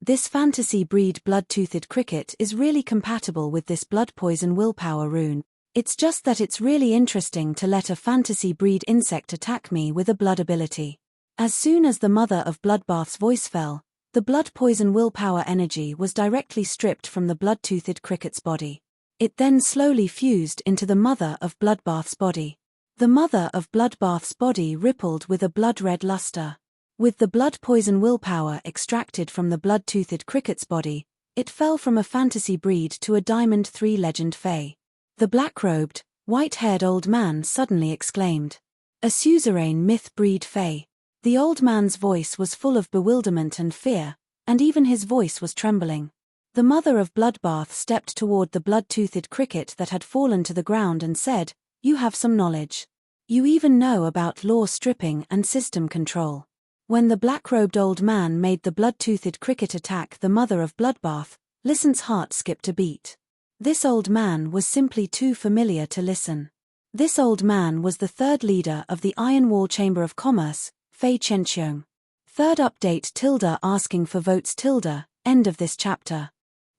This fantasy breed blood-toothed cricket is really compatible with this blood poison willpower rune. It's just that it's really interesting to let a fantasy breed insect attack me with a blood ability. As soon as the mother of Bloodbath's voice fell, the blood poison willpower energy was directly stripped from the blood-toothed cricket's body. It then slowly fused into the mother of Bloodbath's body. The mother of Bloodbath's body rippled with a blood-red luster. With the blood poison willpower extracted from the blood-toothed cricket's body, it fell from a fantasy breed to a Diamond 3 legend fae. The black-robed, white-haired old man suddenly exclaimed, "A suzerain myth breed fae." The old man's voice was full of bewilderment and fear, and even his voice was trembling. The mother of Bloodbath stepped toward the blood-toothed cricket that had fallen to the ground and said, "You have some knowledge. You even know about law stripping and system control." When the black-robed old man made the blood-toothed cricket attack the mother of Bloodbath, Listen's heart skipped a beat. This old man was simply too familiar to listen. This old man was the third leader of the Iron Wall Chamber of Commerce, Fei Chenxiong. Third update asking for votes end of this chapter.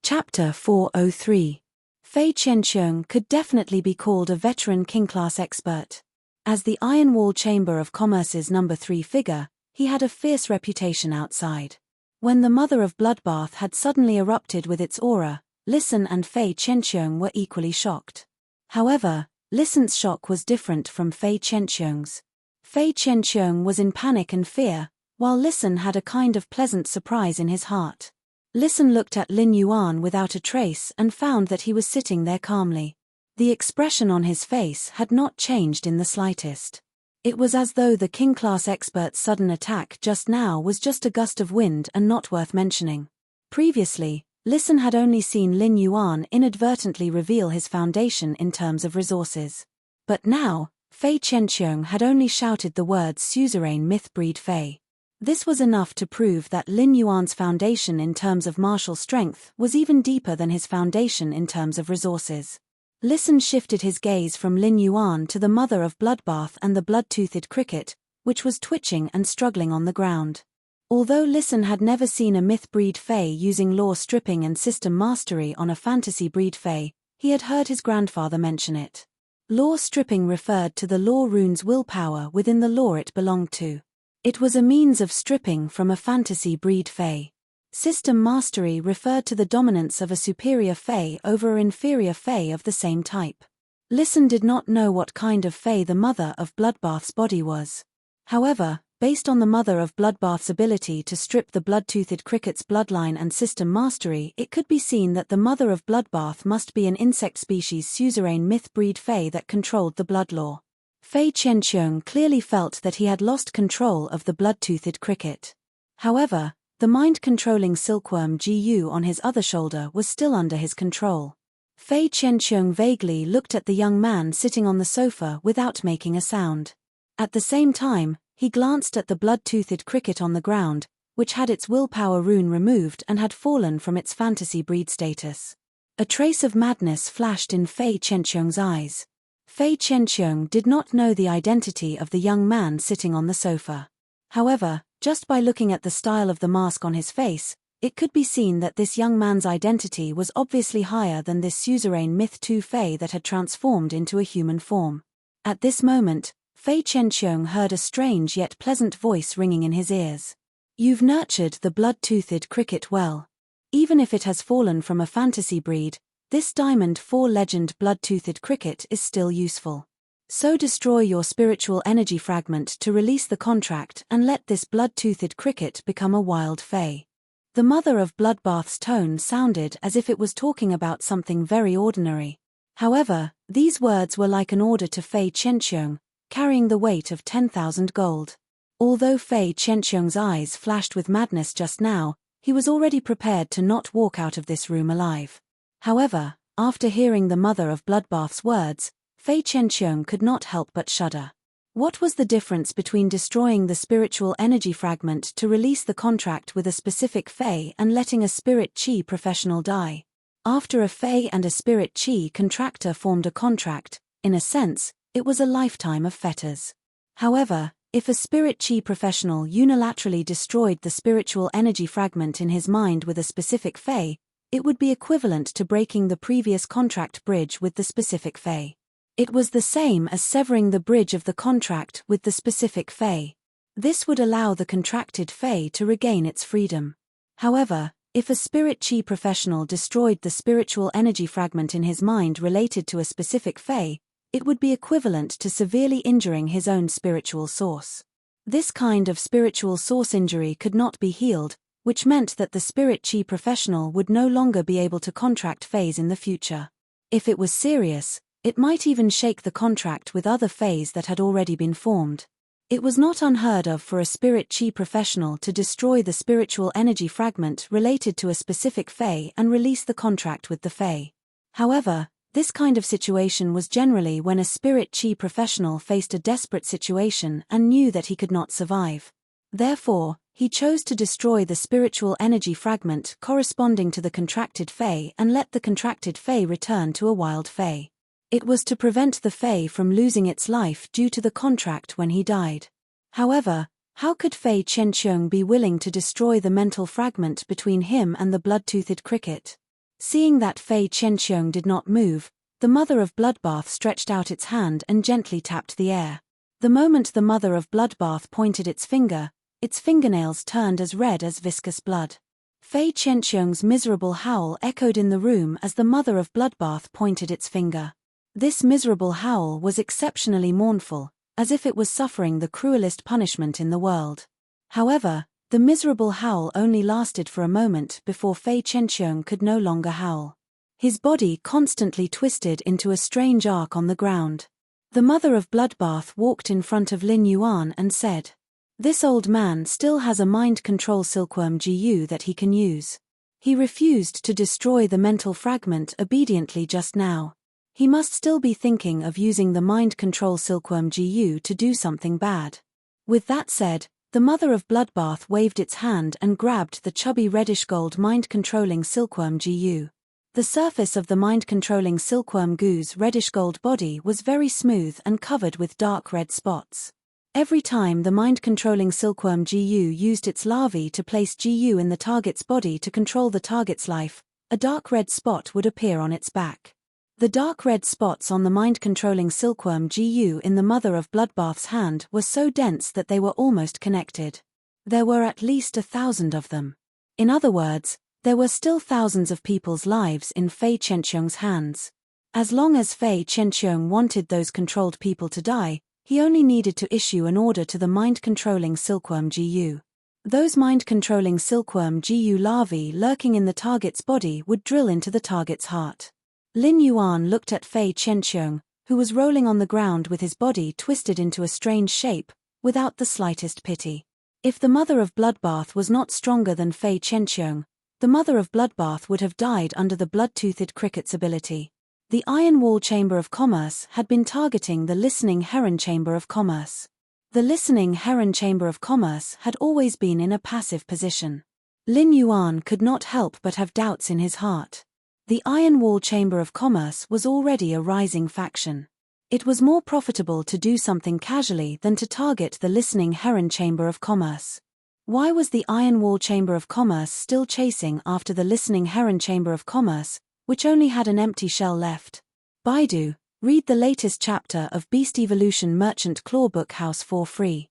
Chapter 403. Fei Chenxiong could definitely be called a veteran king-class expert. As the Iron Wall Chamber of Commerce's number 3 figure, he had a fierce reputation outside. When the mother of Bloodbath had suddenly erupted with its aura, Listen and Fei Chenxiong were equally shocked. However, Listen's shock was different from Fei Chenxiong's. Fei Chenxiong was in panic and fear, while Listen had a kind of pleasant surprise in his heart. Listen looked at Lin Yuan without a trace and found that he was sitting there calmly. The expression on his face had not changed in the slightest. It was as though the king-class expert's sudden attack just now was just a gust of wind and not worth mentioning. Previously, Listen had only seen Lin Yuan inadvertently reveal his foundation in terms of resources. But now, Fei Chenxiong had only shouted the words suzerain myth breed Fei. This was enough to prove that Lin Yuan's foundation in terms of martial strength was even deeper than his foundation in terms of resources. Listen shifted his gaze from Lin Yuan to the mother of Bloodbath and the blood-toothed cricket, which was twitching and struggling on the ground. Although Listen had never seen a myth breed Fae using law stripping and system mastery on a fantasy breed Fae, he had heard his grandfather mention it. Law stripping referred to the law rune's willpower within the law it belonged to. It was a means of stripping from a fantasy breed Fae. System mastery referred to the dominance of a superior Fae over an inferior Fae of the same type. Listen did not know what kind of Fae the mother of Bloodbath's body was. However, based on the mother of Bloodbath's ability to strip the blood-toothed cricket's bloodline and system mastery, it could be seen that the mother of Bloodbath must be an insect species suzerain myth breed Fae that controlled the blood law. Fei Qianqiong clearly felt that he had lost control of the blood-toothed cricket. However, the mind-controlling silkworm Gu on his other shoulder was still under his control. Fei Qianqiong vaguely looked at the young man sitting on the sofa without making a sound. At the same time, he glanced at the blood-toothed cricket on the ground, which had its willpower rune removed and had fallen from its fantasy breed status. A trace of madness flashed in Fei Qianqiong's eyes. Fei Qianqiong did not know the identity of the young man sitting on the sofa. However, just by looking at the style of the mask on his face, it could be seen that this young man's identity was obviously higher than this suzerain myth 2 Fae that had transformed into a human form. At this moment, Fei Qianqiong heard a strange yet pleasant voice ringing in his ears. "You've nurtured the blood-toothed cricket well. Even if it has fallen from a fantasy breed, this Diamond 4 legend blood-toothed cricket is still useful. So destroy your spiritual energy fragment to release the contract and let this blood-toothed cricket become a wild Fae." The mother of Bloodbath's tone sounded as if it was talking about something very ordinary. However, these words were like an order to Fei Qianqiong, carrying the weight of 10,000 gold. Although Fei Qianqiong's eyes flashed with madness just now, he was already prepared to not walk out of this room alive. However, after hearing the mother of Bloodbath's words, Fei Qianqiong could not help but shudder. What was the difference between destroying the spiritual energy fragment to release the contract with a specific Fae and letting a spirit chi professional die? After a Fae and a spirit chi contractor formed a contract, in a sense, it was a lifetime of fetters. However, if a spirit chi professional unilaterally destroyed the spiritual energy fragment in his mind with a specific Fae, it would be equivalent to breaking the previous contract bridge with the specific Fae. It was the same as severing the bridge of the contract with the specific Fae. This would allow the contracted Fae to regain its freedom. However, if a spirit chi professional destroyed the spiritual energy fragment in his mind related to a specific Fae, it would be equivalent to severely injuring his own spiritual source. This kind of spiritual source injury could not be healed, which meant that the spirit chi professional would no longer be able to contract Faes in the future. If it was serious, it might even shake the contract with other Faes that had already been formed. It was not unheard of for a spirit chi professional to destroy the spiritual energy fragment related to a specific Fae and release the contract with the Fae. However, this kind of situation was generally when a spirit chi professional faced a desperate situation and knew that he could not survive. Therefore, he chose to destroy the spiritual energy fragment corresponding to the contracted Fae and let the contracted Fae return to a wild Fae. It was to prevent the Fae from losing its life due to the contract when he died. However, how could Fei Qianqiong be willing to destroy the mental fragment between him and the blood-toothed cricket? Seeing that Fei Qianqiong did not move, the mother of Bloodbath stretched out its hand and gently tapped the air. The moment the mother of Bloodbath pointed its finger, its fingernails turned as red as viscous blood. Fei Qianqiong's miserable howl echoed in the room as the mother of Bloodbath pointed its finger. This miserable howl was exceptionally mournful, as if it was suffering the cruelest punishment in the world. However, the miserable howl only lasted for a moment before Fei Qianqiong could no longer howl. His body constantly twisted into a strange arc on the ground. The mother of Bloodbath walked in front of Lin Yuan and said, "This old man still has a mind control silkworm Gu that he can use. He refused to destroy the mental fragment obediently just now. He must still be thinking of using the mind control silkworm Gu to do something bad." With that said, The mother of Bloodbath waved its hand and grabbed the chubby reddish-gold mind-controlling silkworm Gu. The surface of the mind-controlling silkworm Gu's reddish-gold body was very smooth and covered with dark red spots. Every time the mind-controlling silkworm Gu used its larvae to place Gu in the target's body to control the target's life, a dark red spot would appear on its back. The dark red spots on the mind-controlling silkworm Gu in the mother of Bloodbath's hand were so dense that they were almost connected. There were at least 1,000 of them. In other words, there were still thousands of people's lives in Fei Qianqiong's hands. As long as Fei Qianqiong wanted those controlled people to die, he only needed to issue an order to the mind-controlling silkworm Gu. Those mind-controlling silkworm Gu larvae lurking in the target's body would drill into the target's heart. Lin Yuan looked at Fei Qianqiong, who was rolling on the ground with his body twisted into a strange shape, without the slightest pity. If the mother of Bloodbath was not stronger than Fei Qianqiong, the mother of Bloodbath would have died under the blood-toothed cricket's ability. The Iron Wall Chamber of Commerce had been targeting the Listening Heron Chamber of Commerce. The Listening Heron Chamber of Commerce had always been in a passive position. Lin Yuan could not help but have doubts in his heart. The Iron Wall Chamber of Commerce was already a rising faction. It was more profitable to do something casually than to target the Listening Heron Chamber of Commerce. Why was the Iron Wall Chamber of Commerce still chasing after the Listening Heron Chamber of Commerce, which only had an empty shell left? Baidu, read the latest chapter of Beast Evolution Merchant Claw Book House for free.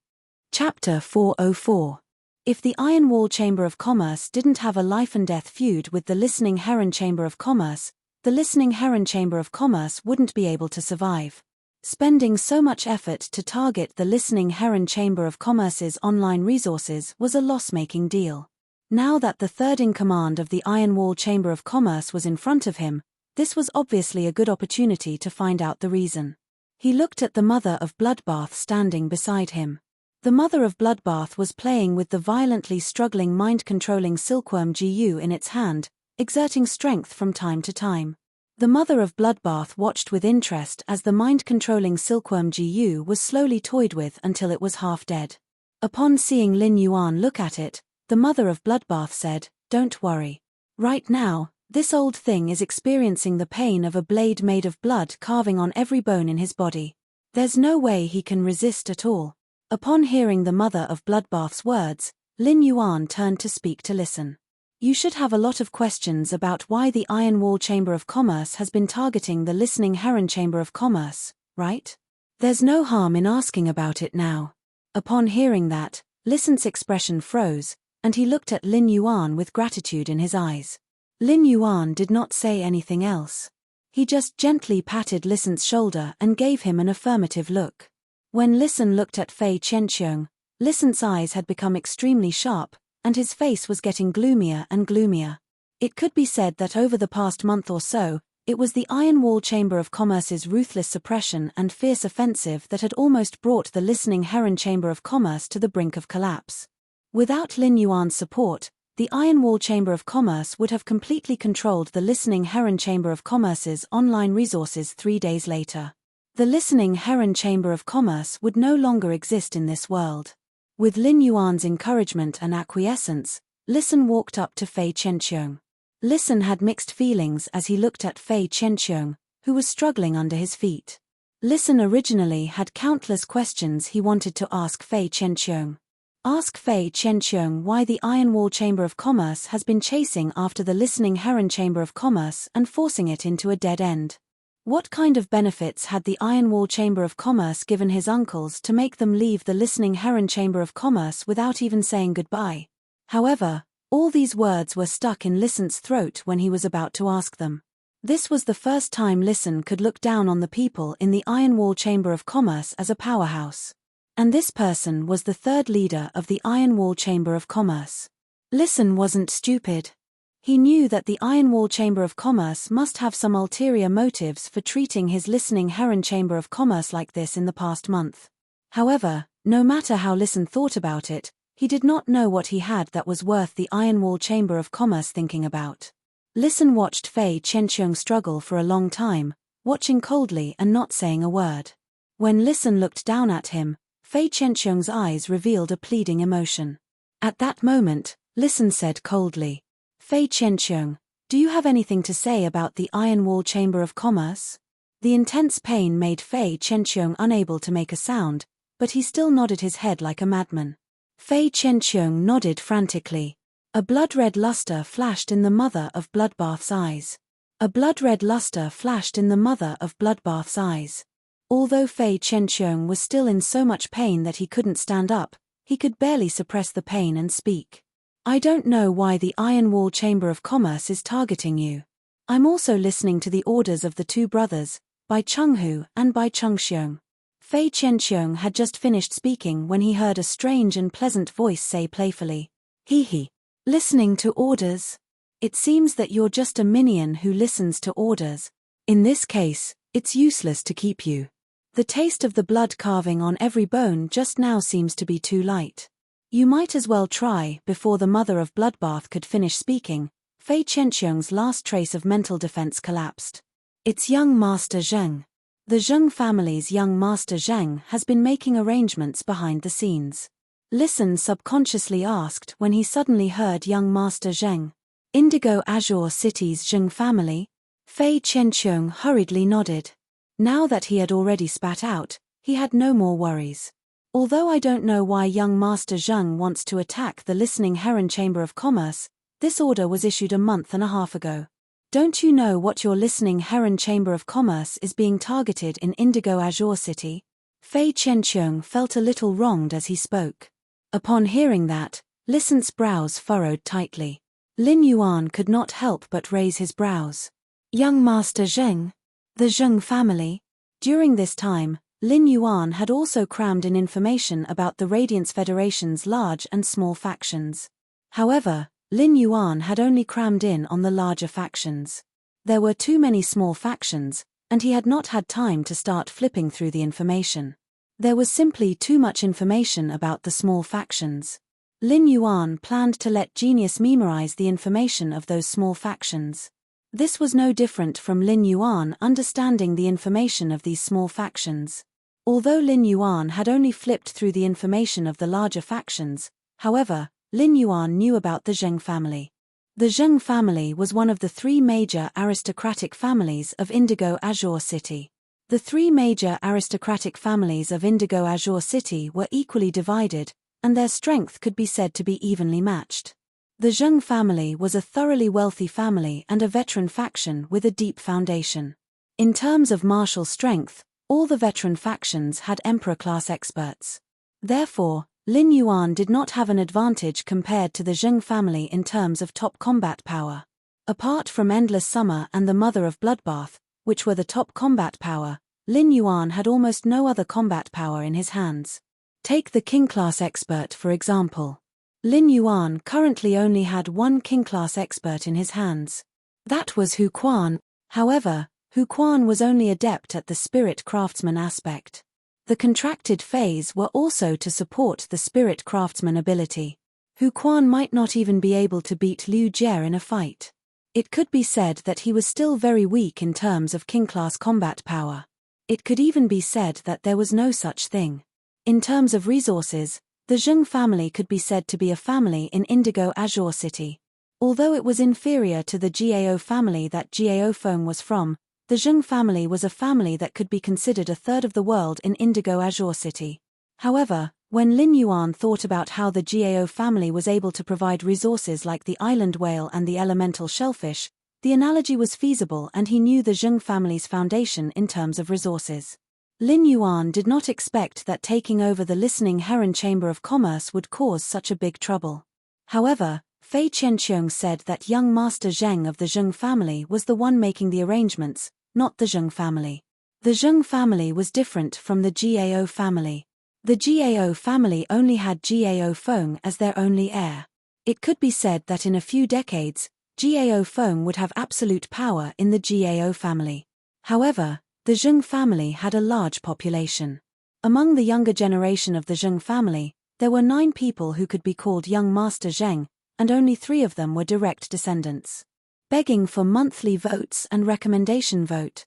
Chapter 404. If the Iron Wall Chamber of Commerce didn't have a life-and-death feud with the Listening Heron Chamber of Commerce, the Listening Heron Chamber of Commerce wouldn't be able to survive. Spending so much effort to target the Listening Heron Chamber of Commerce's online resources was a loss-making deal. Now that the third-in-command of the Iron Wall Chamber of Commerce was in front of him, this was obviously a good opportunity to find out the reason. He looked at the mother of Bloodbath standing beside him. The mother of Bloodbath was playing with the violently struggling mind-controlling silkworm Gu in its hand, exerting strength from time to time. The mother of Bloodbath watched with interest as the mind-controlling silkworm Gu was slowly toyed with until it was half dead. Upon seeing Lin Yuan look at it, the mother of Bloodbath said, "Don't worry. Right now, this old thing is experiencing the pain of a blade made of blood carving on every bone in his body. There's no way he can resist at all." Upon hearing the mother of Bloodbath's words, Lin Yuan turned to speak to Listen. "You should have a lot of questions about why the Iron Wall Chamber of Commerce has been targeting the Listening Heron Chamber of Commerce, right? There's no harm in asking about it now." Upon hearing that, Listen's expression froze, and he looked at Lin Yuan with gratitude in his eyes. Lin Yuan did not say anything else. He just gently patted Listen's shoulder and gave him an affirmative look. When Listen looked at Fei Qianqiong, Listen's eyes had become extremely sharp, and his face was getting gloomier and gloomier. It could be said that over the past month or so, it was the Iron Wall Chamber of Commerce's ruthless suppression and fierce offensive that had almost brought the Listening Heron Chamber of Commerce to the brink of collapse. Without Lin Yuan's support, the Iron Wall Chamber of Commerce would have completely controlled the Listening Heron Chamber of Commerce's online resources 3 days later. The Listening Heron Chamber of Commerce would no longer exist in this world. With Lin Yuan's encouragement and acquiescence, Listen walked up to Fei Qianqiong. Listen had mixed feelings as he looked at Fei Qianqiong, who was struggling under his feet. Listen originally had countless questions he wanted to ask Fei Qianqiong. Ask Fei Qianqiong why the Iron Wall Chamber of Commerce has been chasing after the Listening Heron Chamber of Commerce and forcing it into a dead end. What kind of benefits had the Iron Wall Chamber of Commerce given his uncles to make them leave the Listening Heron Chamber of Commerce without even saying goodbye? However, all these words were stuck in Listen's throat when he was about to ask them. This was the first time Listen could look down on the people in the Iron Wall Chamber of Commerce as a powerhouse. And this person was the third leader of the Iron Wall Chamber of Commerce. Listen wasn't stupid. He knew that the Iron Wall Chamber of Commerce must have some ulterior motives for treating his Listening Heron Chamber of Commerce like this in the past month. However, no matter how Listen thought about it, he did not know what he had that was worth the Iron Wall Chamber of Commerce thinking about. Listen watched Fei Qianqiong struggle for a long time, watching coldly and not saying a word. When Listen looked down at him, Fei Qianqiong's eyes revealed a pleading emotion. At that moment, Listen said coldly, Fei Qianqiong, do you have anything to say about the Iron Wall Chamber of Commerce? The intense pain made Fei Qianqiong unable to make a sound, but he still nodded his head like a madman. Fei Qianqiong nodded frantically. A blood-red luster flashed in the mother of Bloodbath's eyes. A blood-red luster flashed in the mother of Bloodbath's eyes. Although Fei Qianqiong was still in so much pain that he couldn't stand up, he could barely suppress the pain and speak. I don't know why the Iron Wall Chamber of Commerce is targeting you. I'm also listening to the orders of the two brothers, by Chenghu and by Chengxiong. Fei Qianqiong had just finished speaking when he heard a strange and pleasant voice say playfully, He. Listening to orders? It seems that you're just a minion who listens to orders. In this case, it's useless to keep you. The taste of the blood carving on every bone just now seems to be too light. You might as well try. Before the mother of Bloodbath could finish speaking, Fei Qianqiong's last trace of mental defense collapsed. It's young Master Zheng. The Zheng family's young Master Zheng has been making arrangements behind the scenes. Listen subconsciously asked when he suddenly heard young Master Zheng. Indigo Azure City's Zheng family? Fei Qianqiong hurriedly nodded. Now that he had already spat out, he had no more worries. Although I don't know why young Master Zheng wants to attack the Listening Heron Chamber of Commerce, this order was issued a month and a half ago. Don't you know what your Listening Heron Chamber of Commerce is being targeted in Indigo Azure City? Fei Qianqiong felt a little wronged as he spoke. Upon hearing that, Listen's brows furrowed tightly. Lin Yuan could not help but raise his brows. Young Master Zheng? The Zheng family? During this time, Lin Yuan had also crammed in information about the Radiance Federation's large and small factions. However, Lin Yuan had only crammed in on the larger factions. There were too many small factions, and he had not had time to start flipping through the information. There was simply too much information about the small factions. Lin Yuan planned to let Genius memorize the information of those small factions. This was no different from Lin Yuan understanding the information of these small factions. Although Lin Yuan had only flipped through the information of the larger factions, however, Lin Yuan knew about the Zheng family. The Zheng family was one of the three major aristocratic families of Indigo Azure City. The three major aristocratic families of Indigo Azure City were equally divided, and their strength could be said to be evenly matched. The Zheng family was a thoroughly wealthy family and a veteran faction with a deep foundation. In terms of martial strength, all the veteran factions had emperor-class experts. Therefore, Lin Yuan did not have an advantage compared to the Zheng family in terms of top combat power. Apart from Endless Summer and the Mother of Bloodbath, which were the top combat power, Lin Yuan had almost no other combat power in his hands. Take the King-class expert for example. Lin Yuan currently only had one King-class expert in his hands. That was Hu Quan. However, Hu Quan was only adept at the spirit craftsman aspect. The contracted phase were also to support the spirit craftsman ability. Hu Quan might not even be able to beat Liu Jie in a fight. It could be said that he was still very weak in terms of King-class combat power. It could even be said that there was no such thing. In terms of resources, the Zheng family could be said to be a family in Indigo Azure City. Although it was inferior to the Gao family that Gao Feng was from, the Zheng family was a family that could be considered a third of the world in Indigo Azure City. However, when Lin Yuan thought about how the Gao family was able to provide resources like the island whale and the elemental shellfish, the analogy was feasible and he knew the Zheng family's foundation in terms of resources. Lin Yuan did not expect that taking over the Listening Heron Chamber of Commerce would cause such a big trouble. However, Fei Qianqiong said that young Master Zheng of the Zheng family was the one making the arrangements, not the Zheng family. The Zheng family was different from the Gao family. The Gao family only had Gao Feng as their only heir. It could be said that in a few decades, Gao Feng would have absolute power in the Gao family. However, the Zheng family had a large population. Among the younger generation of the Zheng family, there were 9 people who could be called young Master Zheng, and only 3 of them were direct descendants. Begging for monthly votes and recommendation vote.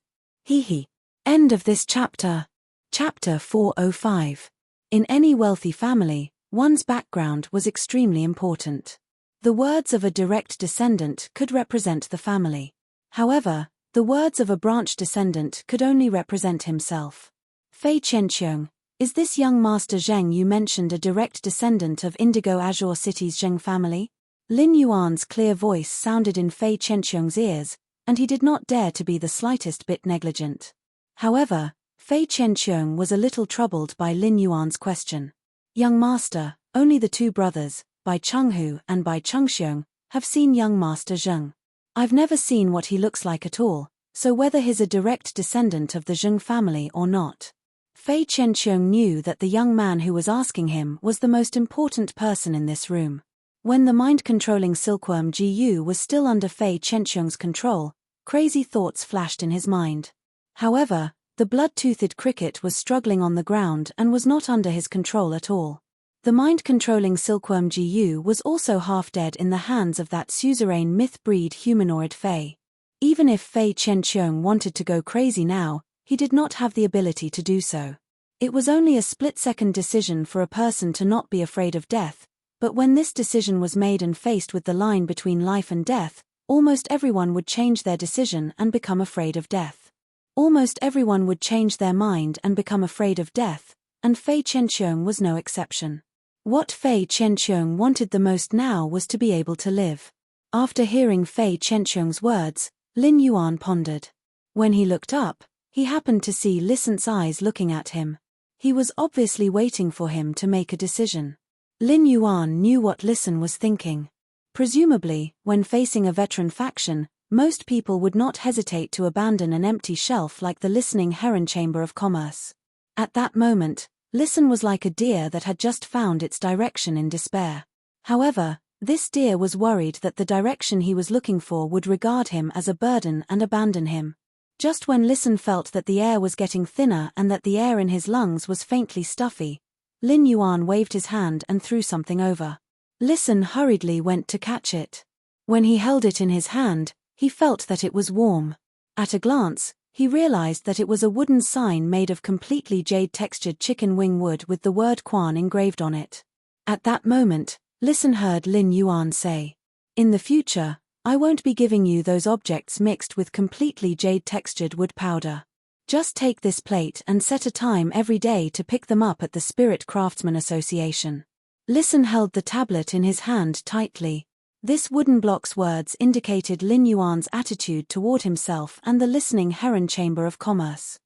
End of this chapter. Chapter 405. In any wealthy family, one's background was extremely important. The words of a direct descendant could represent the family. However, the words of a branch descendant could only represent himself. Fei Qianqiong, is this young Master Zheng you mentioned a direct descendant of Indigo Azure City's Zheng family? Lin Yuan's clear voice sounded in Fei Qianqiong's ears, and he did not dare to be the slightest bit negligent. However, Fei Qianqiong was a little troubled by Lin Yuan's question. Young Master, only the two brothers, Bai Chenghu and Bai Chengxiong, have seen young Master Zheng. I've never seen what he looks like at all, so whether he's a direct descendant of the Zheng family or not. Fei Qianqiong knew that the young man who was asking him was the most important person in this room. When the mind-controlling silkworm Gu was still under Fei Qianqiong's control, crazy thoughts flashed in his mind. However, the blood-toothed cricket was struggling on the ground and was not under his control at all. The mind-controlling silkworm Gu was also half dead in the hands of that suzerain myth-breed humanoid Fei. Even if Fei Qianqiong wanted to go crazy now, he did not have the ability to do so. It was only a split-second decision for a person to not be afraid of death, but when this decision was made and faced with the line between life and death, almost everyone would change their decision and become afraid of death. Almost everyone would change their mind and become afraid of death, and Fei Qianqiong was no exception. What Fei Qianqiong wanted the most now was to be able to live. After hearing Fei Qianqiong's words, Lin Yuan pondered. When he looked up, he happened to see Lisan's eyes looking at him. He was obviously waiting for him to make a decision. Lin Yuan knew what Lisan was thinking. Presumably, when facing a veteran faction, most people would not hesitate to abandon an empty shelf like the listening heron chamber of commerce. At that moment, Lisan was like a deer that had just found its direction in despair. However, this deer was worried that the direction he was looking for would regard him as a burden and abandon him. Just when Lisan felt that the air was getting thinner and that the air in his lungs was faintly stuffy, Lin Yuan waved his hand and threw something over. Lisan hurriedly went to catch it. When he held it in his hand, he felt that it was warm. At a glance, he realized that it was a wooden sign made of completely jade-textured chicken wing wood with the word Quan engraved on it. At that moment, Lisan heard Lin Yuan say, "In the future, I won't be giving you those objects mixed with completely jade-textured wood powder. Just take this plate and set a time every day to pick them up at the Spirit Craftsman Association." Lisan held the tablet in his hand tightly. This wooden block's words indicated Lin Yuan's attitude toward himself and the listening heron chamber of commerce.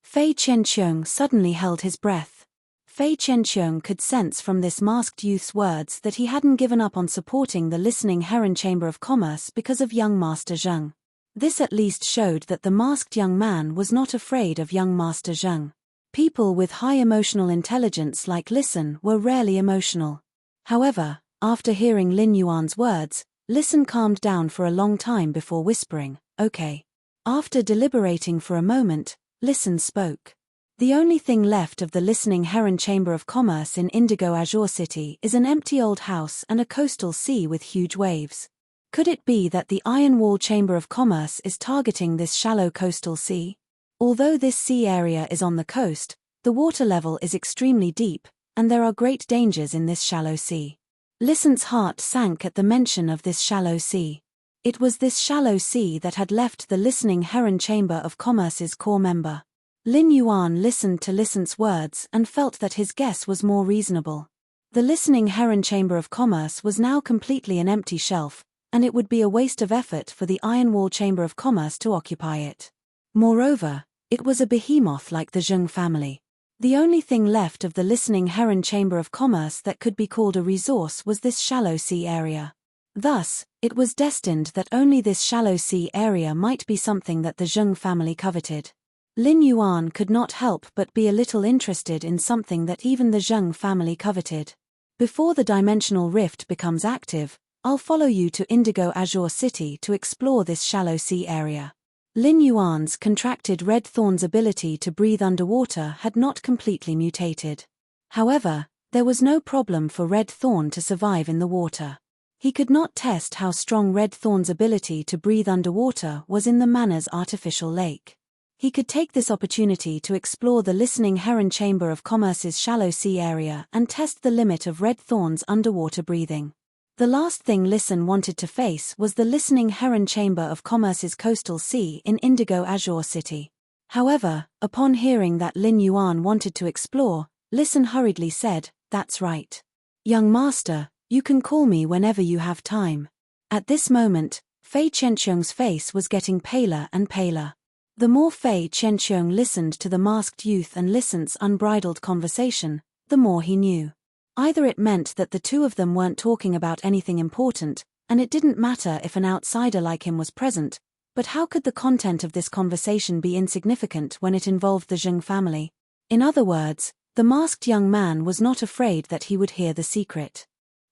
Fei Qianqiong suddenly held his breath. Fei Qianqiong could sense from this masked youth's words that he hadn't given up on supporting the listening heron chamber of commerce because of young Master Zheng. This at least showed that the masked young man was not afraid of young Master Zheng. People with high emotional intelligence like Lisan were rarely emotional. However, after hearing Lin Yuan's words, Lisan calmed down for a long time before whispering, "Okay." After deliberating for a moment, Lisan spoke. "The only thing left of the listening heron chamber of commerce in Indigo Azure City is an empty old house and a coastal sea with huge waves. Could it be that the Iron Wall Chamber of Commerce is targeting this shallow coastal sea? Although this sea area is on the coast, the water level is extremely deep, and there are great dangers in this shallow sea." Lisan's heart sank at the mention of this shallow sea. It was this shallow sea that had left the listening heron chamber of commerce's core member. Lin Yuan listened to Lisan's words and felt that his guess was more reasonable. The listening heron chamber of commerce was now completely an empty shelf, and it would be a waste of effort for the Iron Wall Chamber of Commerce to occupy it. Moreover, it was a behemoth like the Zheng family. The only thing left of the listening heron chamber of commerce that could be called a resource was this shallow sea area. Thus, it was destined that only this shallow sea area might be something that the Zheng family coveted. Lin Yuan could not help but be a little interested in something that even the Zheng family coveted. Before the dimensional rift becomes active, I'll follow you to Indigo Azure City to explore this shallow sea area. Lin Yuan's contracted red thorn's ability to breathe underwater had not completely mutated. However, there was no problem for Red Thorn to survive in the water. He could not test how strong Red Thorn's ability to breathe underwater was in the Manor's artificial lake. He could take this opportunity to explore the listening heron chamber of commerce's shallow sea area and test the limit of Red Thorn's underwater breathing. The last thing Listen wanted to face was the listening heron chamber of commerce's coastal sea in Indigo Azure City. However, upon hearing that Lin Yuan wanted to explore, Listen hurriedly said, "That's right. Young master, you can call me whenever you have time." At this moment, Fei Qianqiong's face was getting paler and paler. The more Fei Qianqiong listened to the masked youth and Listen's unbridled conversation, the more he knew. Either it meant that the two of them weren't talking about anything important, and it didn't matter if an outsider like him was present, but how could the content of this conversation be insignificant when it involved the Zheng family? In other words, the masked young man was not afraid that he would hear the secret.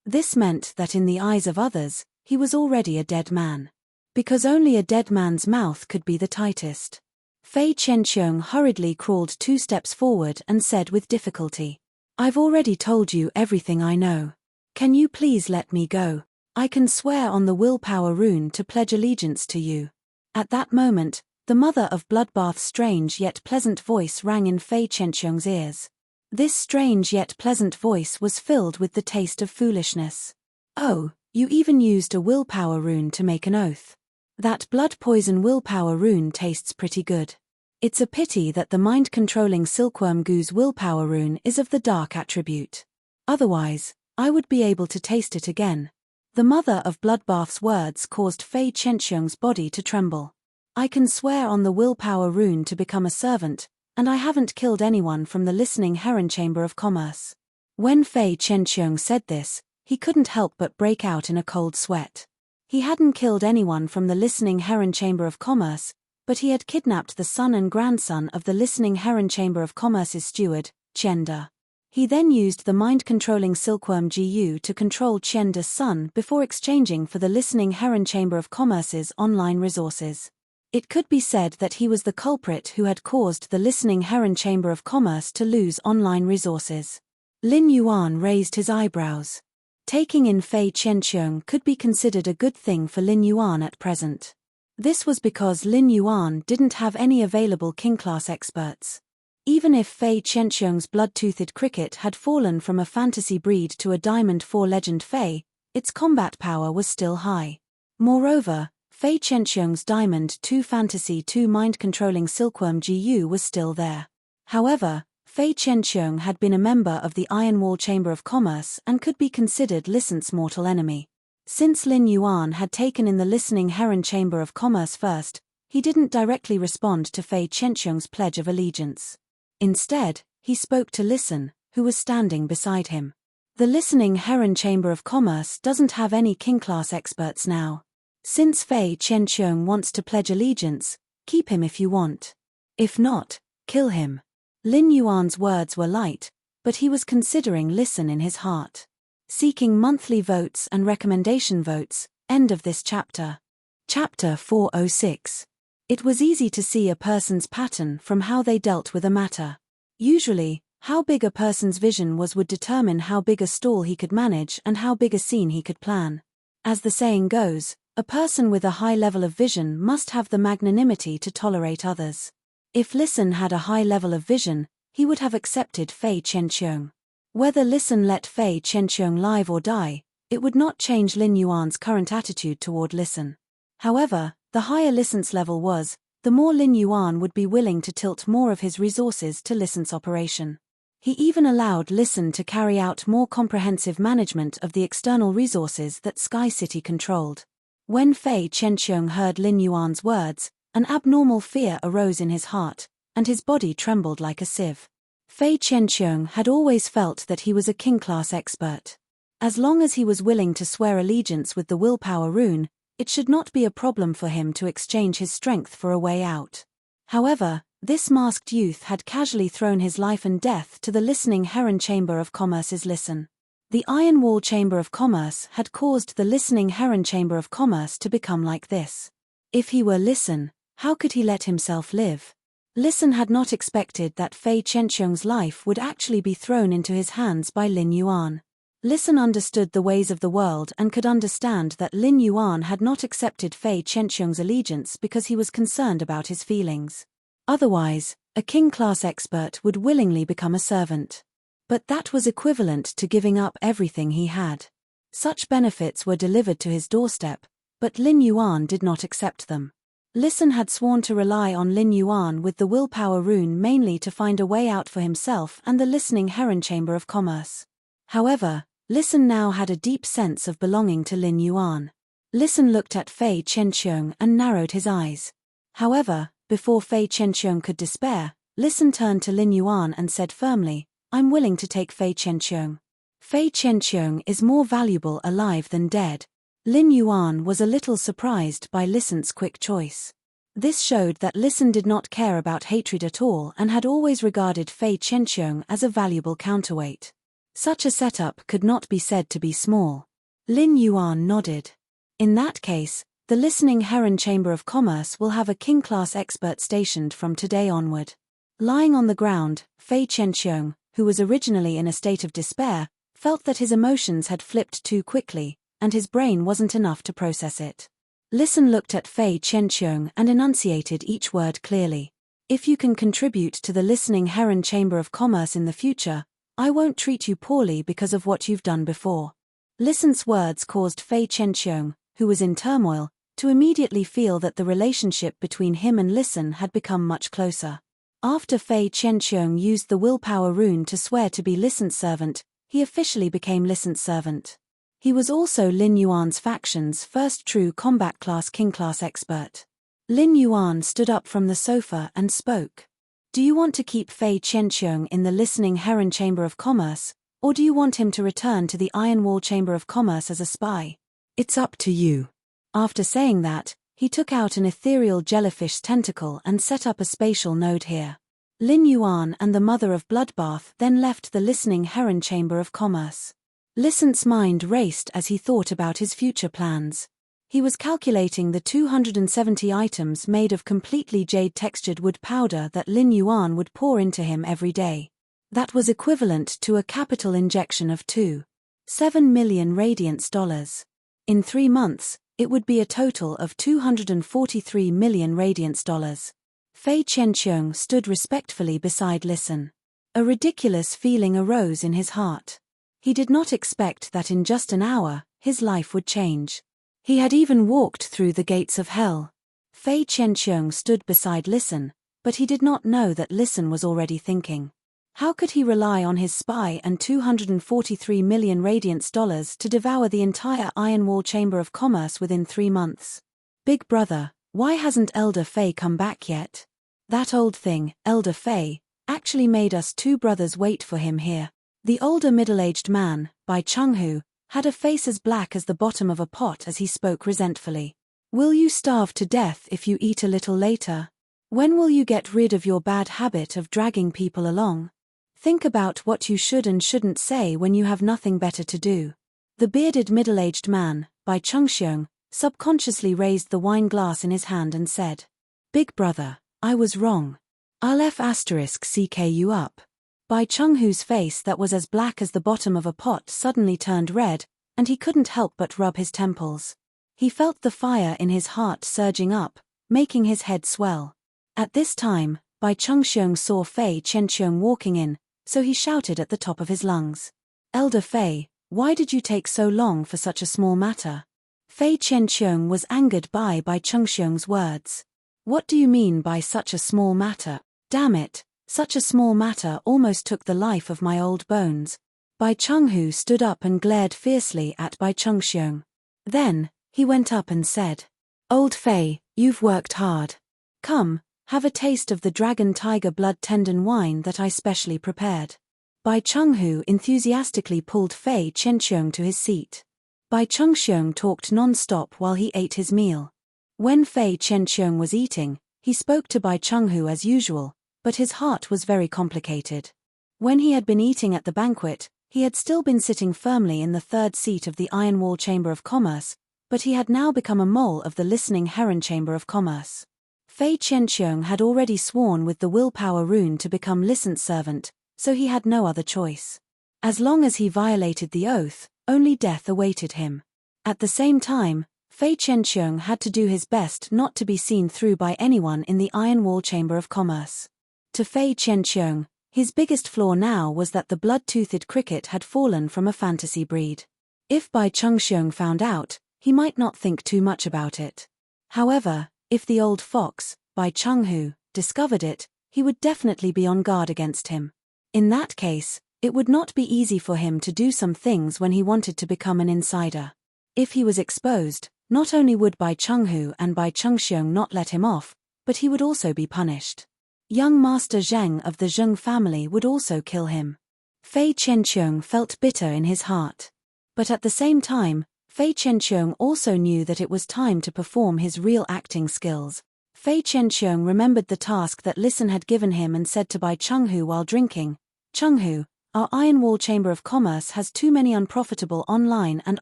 This meant that in the eyes of others, he was already a dead man. Because only a dead man's mouth could be the tightest. Fei Qianqiong hurriedly crawled 2 steps forward and said with difficulty, "I've already told you everything I know. Can you please let me go? I can swear on the willpower rune to pledge allegiance to you." At that moment, the mother of Bloodbath's strange yet pleasant voice rang in Fei Qianqiong's ears. This strange yet pleasant voice was filled with the taste of foolishness. "Oh, you even used a willpower rune to make an oath. That blood poison willpower rune tastes pretty good. It's a pity that the mind-controlling silkworm goo's willpower rune is of the dark attribute. Otherwise, I would be able to taste it again." The mother of Bloodbath's words caused Fei Qianqiong's body to tremble. "I can swear on the willpower rune to become a servant, and I haven't killed anyone from the listening heron chamber of commerce." When Fei Qianqiong said this, he couldn't help but break out in a cold sweat. He hadn't killed anyone from the listening heron chamber of commerce, but he had kidnapped the son and grandson of the listening heron chamber of commerce's steward, Qianda. He then used the mind-controlling silkworm GU to control Qianda's son before exchanging for the listening heron chamber of commerce's online resources. It could be said that he was the culprit who had caused the listening heron chamber of commerce to lose online resources. Lin Yuan raised his eyebrows. Taking in Fei Qianqiong could be considered a good thing for Lin Yuan at present. This was because Lin Yuan didn't have any available king-class experts. Even if Fei Qianqiong's blood-toothed cricket had fallen from a fantasy breed to a Diamond 4 legend Fei, its combat power was still high. Moreover, Fei Qianqiong's Diamond 2 Fantasy 2 mind-controlling silkworm GU was still there. However, Fei Qianqiong had been a member of the Iron Wall Chamber of Commerce and could be considered Lisan's mortal enemy. Since Lin Yuan had taken in the listening heron chamber of commerce first, he didn't directly respond to Fei Qianqiong's pledge of allegiance. Instead, he spoke to Lisan, who was standing beside him. "The listening heron chamber of commerce doesn't have any king-class experts now. Since Fei Qianqiong wants to pledge allegiance, keep him if you want. If not, kill him." Lin Yuan's words were light, but he was considering Lisan in his heart. Seeking monthly votes and recommendation votes. End of this chapter. Chapter 406. It was easy to see a person's pattern from how they dealt with a matter. Usually, how big a person's vision was would determine how big a stall he could manage and how big a scene he could plan. As the saying goes, a person with a high level of vision must have the magnanimity to tolerate others. If Lisan had a high level of vision, he would have accepted Fei Qianqiong. Whether Lisan let Fei Qianqiong live or die, it would not change Lin Yuan's current attitude toward Lisan. However, the higher Lisan's level was, the more Lin Yuan would be willing to tilt more of his resources to Lisan's operation. He even allowed Lisan to carry out more comprehensive management of the external resources that Sky City controlled. When Fei Qianqiong heard Lin Yuan's words, an abnormal fear arose in his heart, and his body trembled like a sieve. Fei Qianqiong had always felt that he was a king-class expert. As long as he was willing to swear allegiance with the willpower rune, it should not be a problem for him to exchange his strength for a way out. However, this masked youth had casually thrown his life and death to the listening heron chamber of commerce's Lisan. The Iron Wall Chamber of Commerce had caused the listening heron chamber of commerce to become like this. If he were Lisan, how could he let himself live? Lisan had not expected that Fei Qianqiong's life would actually be thrown into his hands by Lin Yuan. Lisan understood the ways of the world and could understand that Lin Yuan had not accepted Fei Qianqiong's allegiance because he was concerned about his feelings. Otherwise, a king-class expert would willingly become a servant. But that was equivalent to giving up everything he had. Such benefits were delivered to his doorstep, but Lin Yuan did not accept them. Listen had sworn to rely on Lin Yuan with the willpower rune mainly to find a way out for himself and the listening heron chamber of commerce. However, Listen now had a deep sense of belonging to Lin Yuan. Listen looked at Fei Chenxiong and narrowed his eyes. However, before Fei Chenxiong could despair, Listen turned to Lin Yuan and said firmly, "I'm willing to take Fei Chenxiong. Fei Chenxiong is more valuable alive than dead." Lin Yuan was a little surprised by Listen's quick choice. This showed that Listen did not care about hatred at all and had always regarded Fei Chenxiong as a valuable counterweight. Such a setup could not be said to be small. Lin Yuan nodded. In that case, the listening heron chamber of commerce will have a king-class expert stationed from today onward. Lying on the ground, Fei Chenxiong, who was originally in a state of despair, felt that his emotions had flipped too quickly, and his brain wasn't enough to process it. Listen looked at Fei Chenxiong and enunciated each word clearly. "If you can contribute to the listening heron chamber of commerce in the future, I won't treat you poorly because of what you've done before." Listen's words caused Fei Chenxiong, who was in turmoil, to immediately feel that the relationship between him and Listen had become much closer. After Fei Chenxiong used the willpower rune to swear to be Listen's servant, he officially became Listen's servant. He was also Lin Yuan's faction's first true combat class king-class expert. Lin Yuan stood up from the sofa and spoke. "Do you want to keep Fei Chenxiong in the listening heron chamber of commerce, or do you want him to return to the Iron Wall chamber of commerce as a spy? It's up to you." After saying that, he took out an ethereal jellyfish tentacle and set up a spatial node here. Lin Yuan and the Mother of Bloodbath then left the listening heron chamber of commerce. Listen's mind raced as he thought about his future plans. He was calculating the 270 items made of completely jade-textured wood powder that Lin Yuan would pour into him every day. That was equivalent to a capital injection of 2.7 million radiance dollars. In 3 months, it would be a total of 243 million radiance dollars. Fei Chenxiong stood respectfully beside Listen. A ridiculous feeling arose in his heart. He did not expect that in just an hour, his life would change. He had even walked through the gates of hell. Fei Chenxiong stood beside Listen, but he did not know that Listen was already thinking. How could he rely on his spy and 243 million radiance dollars to devour the entire Iron Wall Chamber of Commerce within 3 months? "Big brother, why hasn't Elder Fei come back yet?" "That old thing, Elder Fei, actually made us 2 brothers wait for him here." The older middle-aged man, Bai Chenghu, had a face as black as the bottom of a pot as he spoke resentfully. "Will you starve to death if you eat a little later? When will you get rid of your bad habit of dragging people along? Think about what you should and shouldn't say when you have nothing better to do." The bearded middle-aged man, Bai Chengxiong, subconsciously raised the wine glass in his hand and said, "Big brother, I was wrong. I'll *CK you up." Bai Chenghu's face that was as black as the bottom of a pot suddenly turned red, and he couldn't help but rub his temples. He felt the fire in his heart surging up, making his head swell. At this time, Bai Chengxiong saw Fei Chenxiong walking in, so he shouted at the top of his lungs. "Elder Fei, why did you take so long for such a small matter?" Fei Chenxiong was angered by Bai Chengxiong's words. "What do you mean by such a small matter? Damn it, such a small matter almost took the life of my old bones." Bai Chenghu stood up and glared fiercely at Bai Chengxiong. Then, he went up and said, "Old Fei, you've worked hard. Come, have a taste of the Dragon Tiger Blood Tendon wine that I specially prepared." Bai Chenghu enthusiastically pulled Fei Chenxiong to his seat. Bai Chengxiong talked non-stop while he ate his meal. When Fei Chenxiong was eating, he spoke to Bai Chenghu as usual, but his heart was very complicated. When he had been eating at the banquet, he had still been sitting firmly in the 3rd seat of the Iron Wall Chamber of Commerce, but he had now become a mole of the listening heron chamber of commerce. Fei Chenxiong had already sworn with the willpower rune to become Listen's servant, so he had no other choice. As long as he violated the oath, only death awaited him. At the same time, Fei Qianqiong had to do his best not to be seen through by anyone in the Iron Wall Chamber of Commerce. To Fei Qianqiong, his biggest flaw now was that the blood-toothed cricket had fallen from a fantasy breed. If Bai Chengxiong found out, he might not think too much about it. However, if the old fox, Bai Chenghu, discovered it, he would definitely be on guard against him. In that case, it would not be easy for him to do some things when he wanted to become an insider. If he was exposed, not only would Bai Chenghu and Bai Chengxiong not let him off, but he would also be punished. Young Master Zheng of the Zheng family would also kill him. Fei Qianqiong felt bitter in his heart. But at the same time, Fei Qianqiong also knew that it was time to perform his real acting skills. Fei Qianqiong remembered the task that Listen had given him and said to Bai Chenghu while drinking, "Chenghu, our Iron Wall Chamber of Commerce has too many unprofitable online and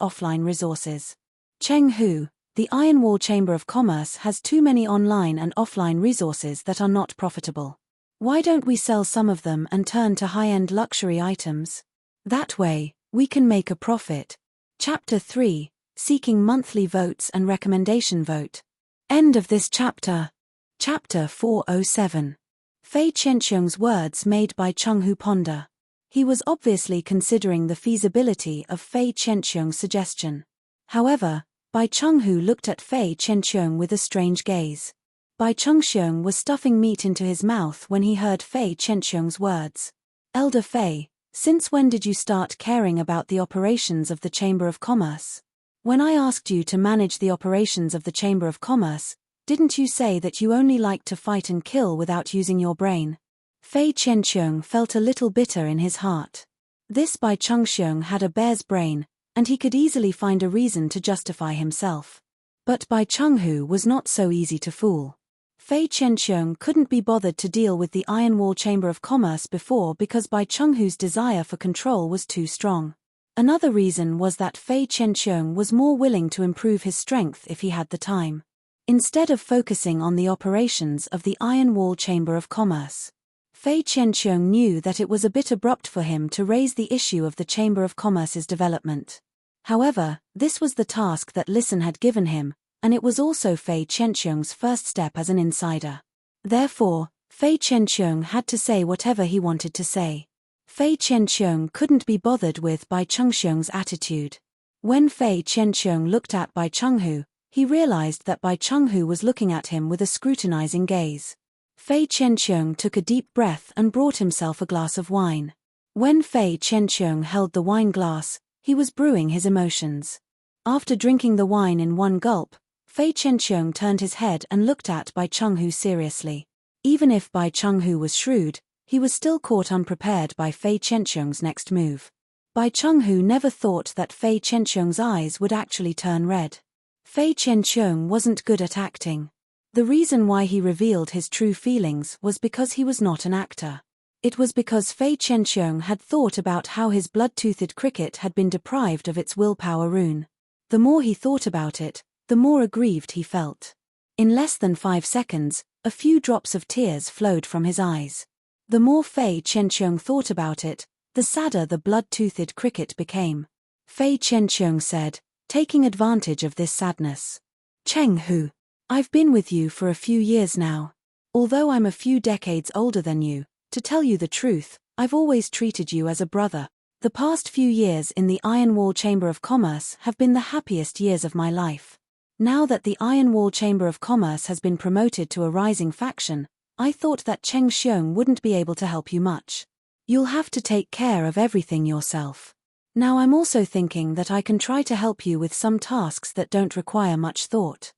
offline resources." Chenghu, the Iron Wall Chamber of Commerce has too many online and offline resources that are not profitable. Why don't we sell some of them and turn to high-end luxury items? That way, we can make a profit. Chapter 3, Seeking Monthly Votes and Recommendation Vote. End of this chapter. Chapter 407. Fei Qianqiong's words made Bai Chenghu ponder. He was obviously considering the feasibility of Fei Qianqiong's suggestion. However, Bai Chenghu looked at Fei Qianqiong with a strange gaze. Bai Chengxiong was stuffing meat into his mouth when he heard Fei Qianqiong's words. "Elder Fei, since when did you start caring about the operations of the Chamber of Commerce? When I asked you to manage the operations of the Chamber of Commerce, didn't you say that you only liked to fight and kill without using your brain?" Fei Qianqiong felt a little bitter in his heart. This Bai Chengxiong had a bear's brain, and he could easily find a reason to justify himself. But Bai Chenghu was not so easy to fool. Fei Qianqiong couldn't be bothered to deal with the Iron Wall Chamber of Commerce before because Bai Chenghu's desire for control was too strong. Another reason was that Fei Qianqiong was more willing to improve his strength if he had the time. Instead of focusing on the operations of the Iron Wall Chamber of Commerce, Fei Qianqiong knew that it was a bit abrupt for him to raise the issue of the Chamber of Commerce's development. However, this was the task that Listen had given him, and it was also Fei Qianqiong's first step as an insider. Therefore, Fei Qianqiong had to say whatever he wanted to say. Fei Qianqiong couldn't be bothered with Bai Chengxiong's attitude. When Fei Qianqiong looked at Bai Chenghu, he realized that Bai Chenghu was looking at him with a scrutinizing gaze. Fei Qianqiong took a deep breath and brought himself a glass of wine. When Fei Qianqiong held the wine glass, he was brewing his emotions. After drinking the wine in one gulp, Fei Qianqiong turned his head and looked at Bai Chenghu seriously. Even if Bai Chenghu was shrewd, he was still caught unprepared by Fei Qianqiong's next move. Bai Chenghu never thought that Fei Qianqiong's eyes would actually turn red. Fei Qianqiong wasn't good at acting. The reason why he revealed his true feelings was because he was not an actor. It was because Fei Qianqiong had thought about how his blood-toothed cricket had been deprived of its willpower rune. The more he thought about it, the more aggrieved he felt. In less than 5 seconds, a few drops of tears flowed from his eyes. The more Fei Qianqiong thought about it, the sadder the blood-toothed cricket became. Fei Qianqiong said, taking advantage of this sadness, "Chenghu, I've been with you for a few years now. Although I'm a few decades older than you, to tell you the truth, I've always treated you as a brother. The past few years in the Iron Wall Chamber of Commerce have been the happiest years of my life. Now that the Iron Wall Chamber of Commerce has been promoted to a rising faction, I thought that Cheng Xiong wouldn't be able to help you much. You'll have to take care of everything yourself. Now I'm also thinking that I can try to help you with some tasks that don't require much thought."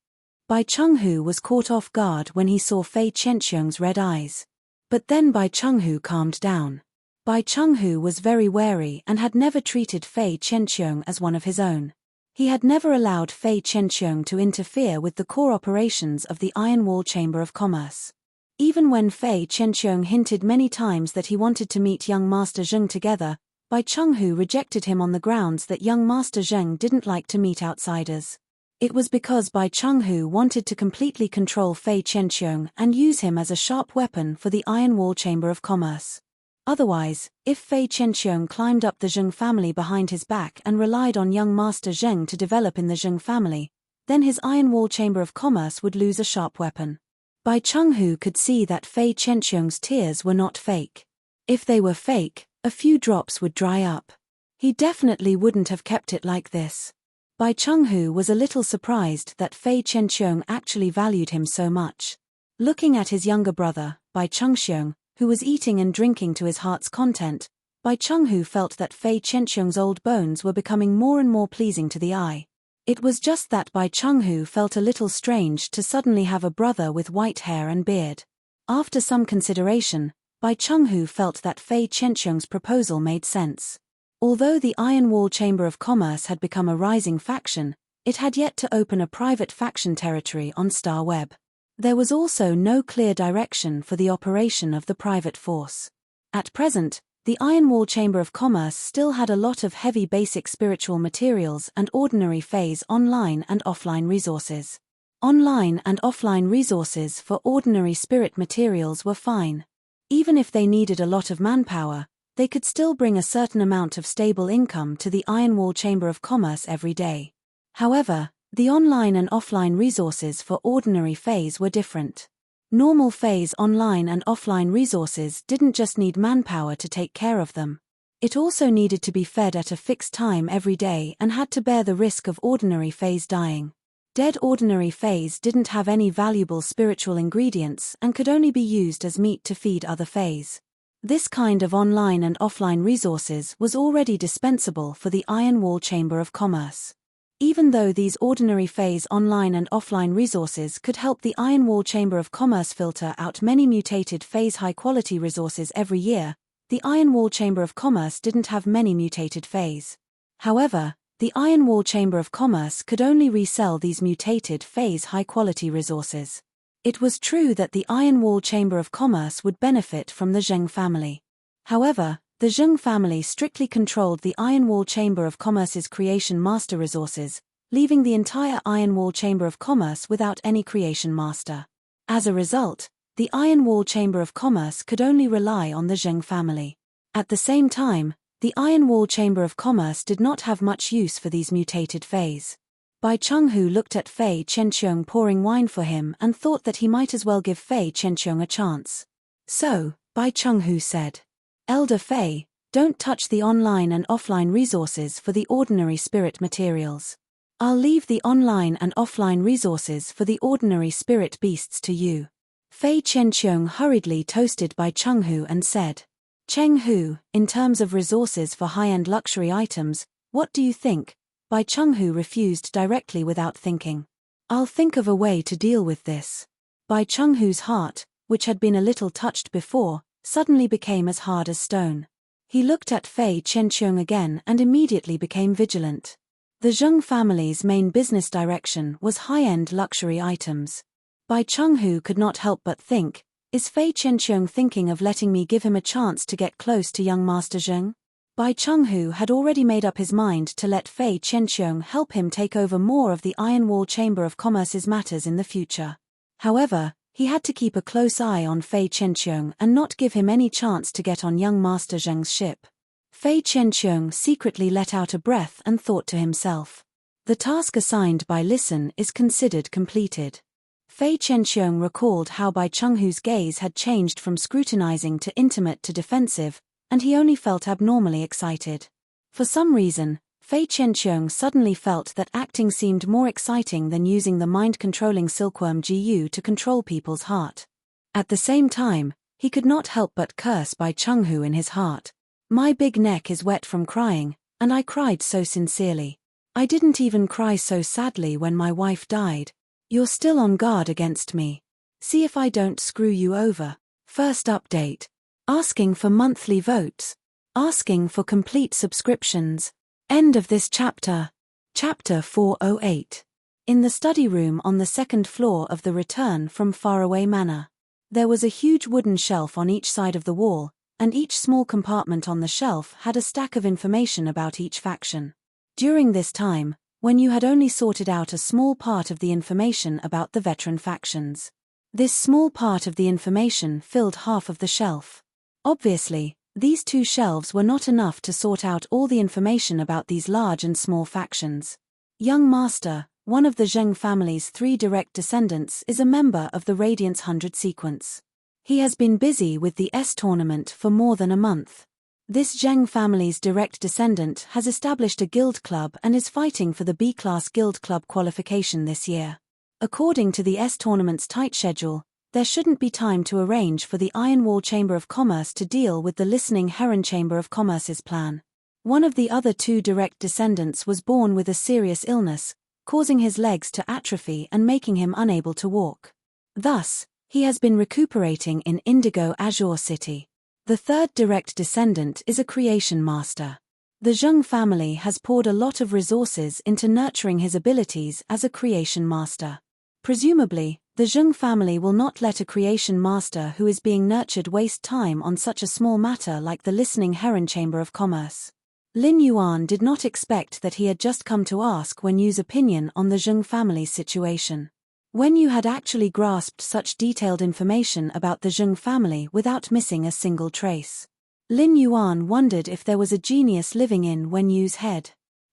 Bai Chenghu was caught off guard when he saw Fei Qianqiong's red eyes. But then Bai Chenghu calmed down. Bai Chenghu was very wary and had never treated Fei Qianqiong as one of his own. He had never allowed Fei Qianqiong to interfere with the core operations of the Iron Wall Chamber of Commerce. Even when Fei Qianqiong hinted many times that he wanted to meet young Master Zheng together, Bai Chenghu rejected him on the grounds that young Master Zheng didn't like to meet outsiders. It was because Bai Chenghu wanted to completely control Fei Qianqiong and use him as a sharp weapon for the Iron Wall Chamber of Commerce. Otherwise, if Fei Qianqiong climbed up the Zheng family behind his back and relied on young Master Zheng to develop in the Zheng family, then his Iron Wall Chamber of Commerce would lose a sharp weapon. Bai Chenghu could see that Fei Qianqiong's tears were not fake. If they were fake, a few drops would dry up. He definitely wouldn't have kept it like this. Bai Chenghu was a little surprised that Fei Qianqiong actually valued him so much. Looking at his younger brother, Bai Chengxiong, who was eating and drinking to his heart's content, Bai Chenghu felt that Fei Qianqiong's old bones were becoming more and more pleasing to the eye. It was just that Bai Chenghu felt a little strange to suddenly have a brother with white hair and beard. After some consideration, Bai Chenghu felt that Fei Qianqiong's proposal made sense. Although the Iron Wall Chamber of Commerce had become a rising faction, it had yet to open a private faction territory on Star Web. There was also no clear direction for the operation of the private force. At present, the Iron Wall Chamber of Commerce still had a lot of heavy basic spiritual materials and ordinary phase online and offline resources. Online and offline resources for ordinary spirit materials were fine. Even if they needed a lot of manpower, they could still bring a certain amount of stable income to the Iron Wall Chamber of Commerce every day. However, the online and offline resources for ordinary phase were different. Normal phase online and offline resources didn't just need manpower to take care of them. It also needed to be fed at a fixed time every day and had to bear the risk of ordinary phase dying. Dead ordinary phase didn't have any valuable spiritual ingredients and could only be used as meat to feed other phase. This kind of online and offline resources was already dispensable for the Iron Wall Chamber of Commerce. Even though these ordinary phase online and offline resources could help the Iron Wall Chamber of Commerce filter out many mutated phase high-quality resources every year, the Iron Wall Chamber of Commerce didn't have many mutated phase. However, the Iron Wall Chamber of Commerce could only resell these mutated phase high-quality resources. It was true that the Iron Wall Chamber of Commerce would benefit from the Zheng family. However, the Zheng family strictly controlled the Iron Wall Chamber of Commerce's creation master resources, leaving the entire Iron Wall Chamber of Commerce without any creation master. As a result, the Iron Wall Chamber of Commerce could only rely on the Zheng family. At the same time, the Iron Wall Chamber of Commerce did not have much use for these mutated phase. Bai Chenghu looked at Fei Qianqiong pouring wine for him and thought that he might as well give Fei Qianqiong a chance. So, Bai Chenghu said, "Elder Fei, don't touch the online and offline resources for the ordinary spirit materials. I'll leave the online and offline resources for the ordinary spirit beasts to you." Fei Qianqiong hurriedly toasted Bai Chenghu and said, "Chenghu, in terms of resources for high-end luxury items, what do you think?" Bai Chenghu refused directly without thinking. "I'll think of a way to deal with this." Bai Chenghu's heart, which had been a little touched before, suddenly became as hard as stone. He looked at Fei Qianqiong again and immediately became vigilant. The Zheng family's main business direction was high-end luxury items. Bai Chenghu could not help but think, is Fei Qianqiong thinking of letting me give him a chance to get close to young Master Zheng? Bai Chenghu had already made up his mind to let Fei Qianqiong help him take over more of the Iron Wall Chamber of Commerce's matters in the future. However, he had to keep a close eye on Fei Qianqiong and not give him any chance to get on young Master Zheng's ship. Fei Qianqiong secretly let out a breath and thought to himself, "The task assigned by Listen is considered completed." Fei Qianqiong recalled how Bai Chenghu's gaze had changed from scrutinizing to intimate to defensive, and he only felt abnormally excited. For some reason, Fei Qianqiong suddenly felt that acting seemed more exciting than using the mind-controlling silkworm GU to control people's heart. At the same time, he could not help but curse Bai Chenghu in his heart. "My big neck is wet from crying, and I cried so sincerely. I didn't even cry so sadly when my wife died. You're still on guard against me. See if I don't screw you over." First update. Asking for monthly votes. Asking for complete subscriptions. End of this chapter. Chapter 408. In the study room on the second floor of the Return from Faraway Manor. There was a huge wooden shelf on each side of the wall, and each small compartment on the shelf had a stack of information about each faction. During this time, when you had only sorted out a small part of the information about the veteran factions. This small part of the information filled half of the shelf. Obviously, these two shelves were not enough to sort out all the information about these large and small factions. "Young Master, one of the Zheng family's 3 direct descendants, is a member of the Radiance 100 sequence. He has been busy with the S tournament for more than a month. This Zheng family's direct descendant has established a guild club and is fighting for the B-class guild club qualification this year. According to the S tournament's tight schedule, there shouldn't be time to arrange for the Iron Wall Chamber of Commerce to deal with the Listening Heron Chamber of Commerce's plan. One of the other 2 direct descendants was born with a serious illness, causing his legs to atrophy and making him unable to walk. Thus, he has been recuperating in Indigo Azure City. The 3rd direct descendant is a creation master. The Zheng family has poured a lot of resources into nurturing his abilities as a creation master. Presumably, the Zheng family will not let a creation master who is being nurtured waste time on such a small matter like the Listening Heron Chamber of Commerce. Lin Yuan did not expect that he had just come to ask Wen Yu's opinion on the Zheng family's situation. Wen Yu had actually grasped such detailed information about the Zheng family without missing a single trace. Lin Yuan wondered if there was a genius living in Wen Yu's head.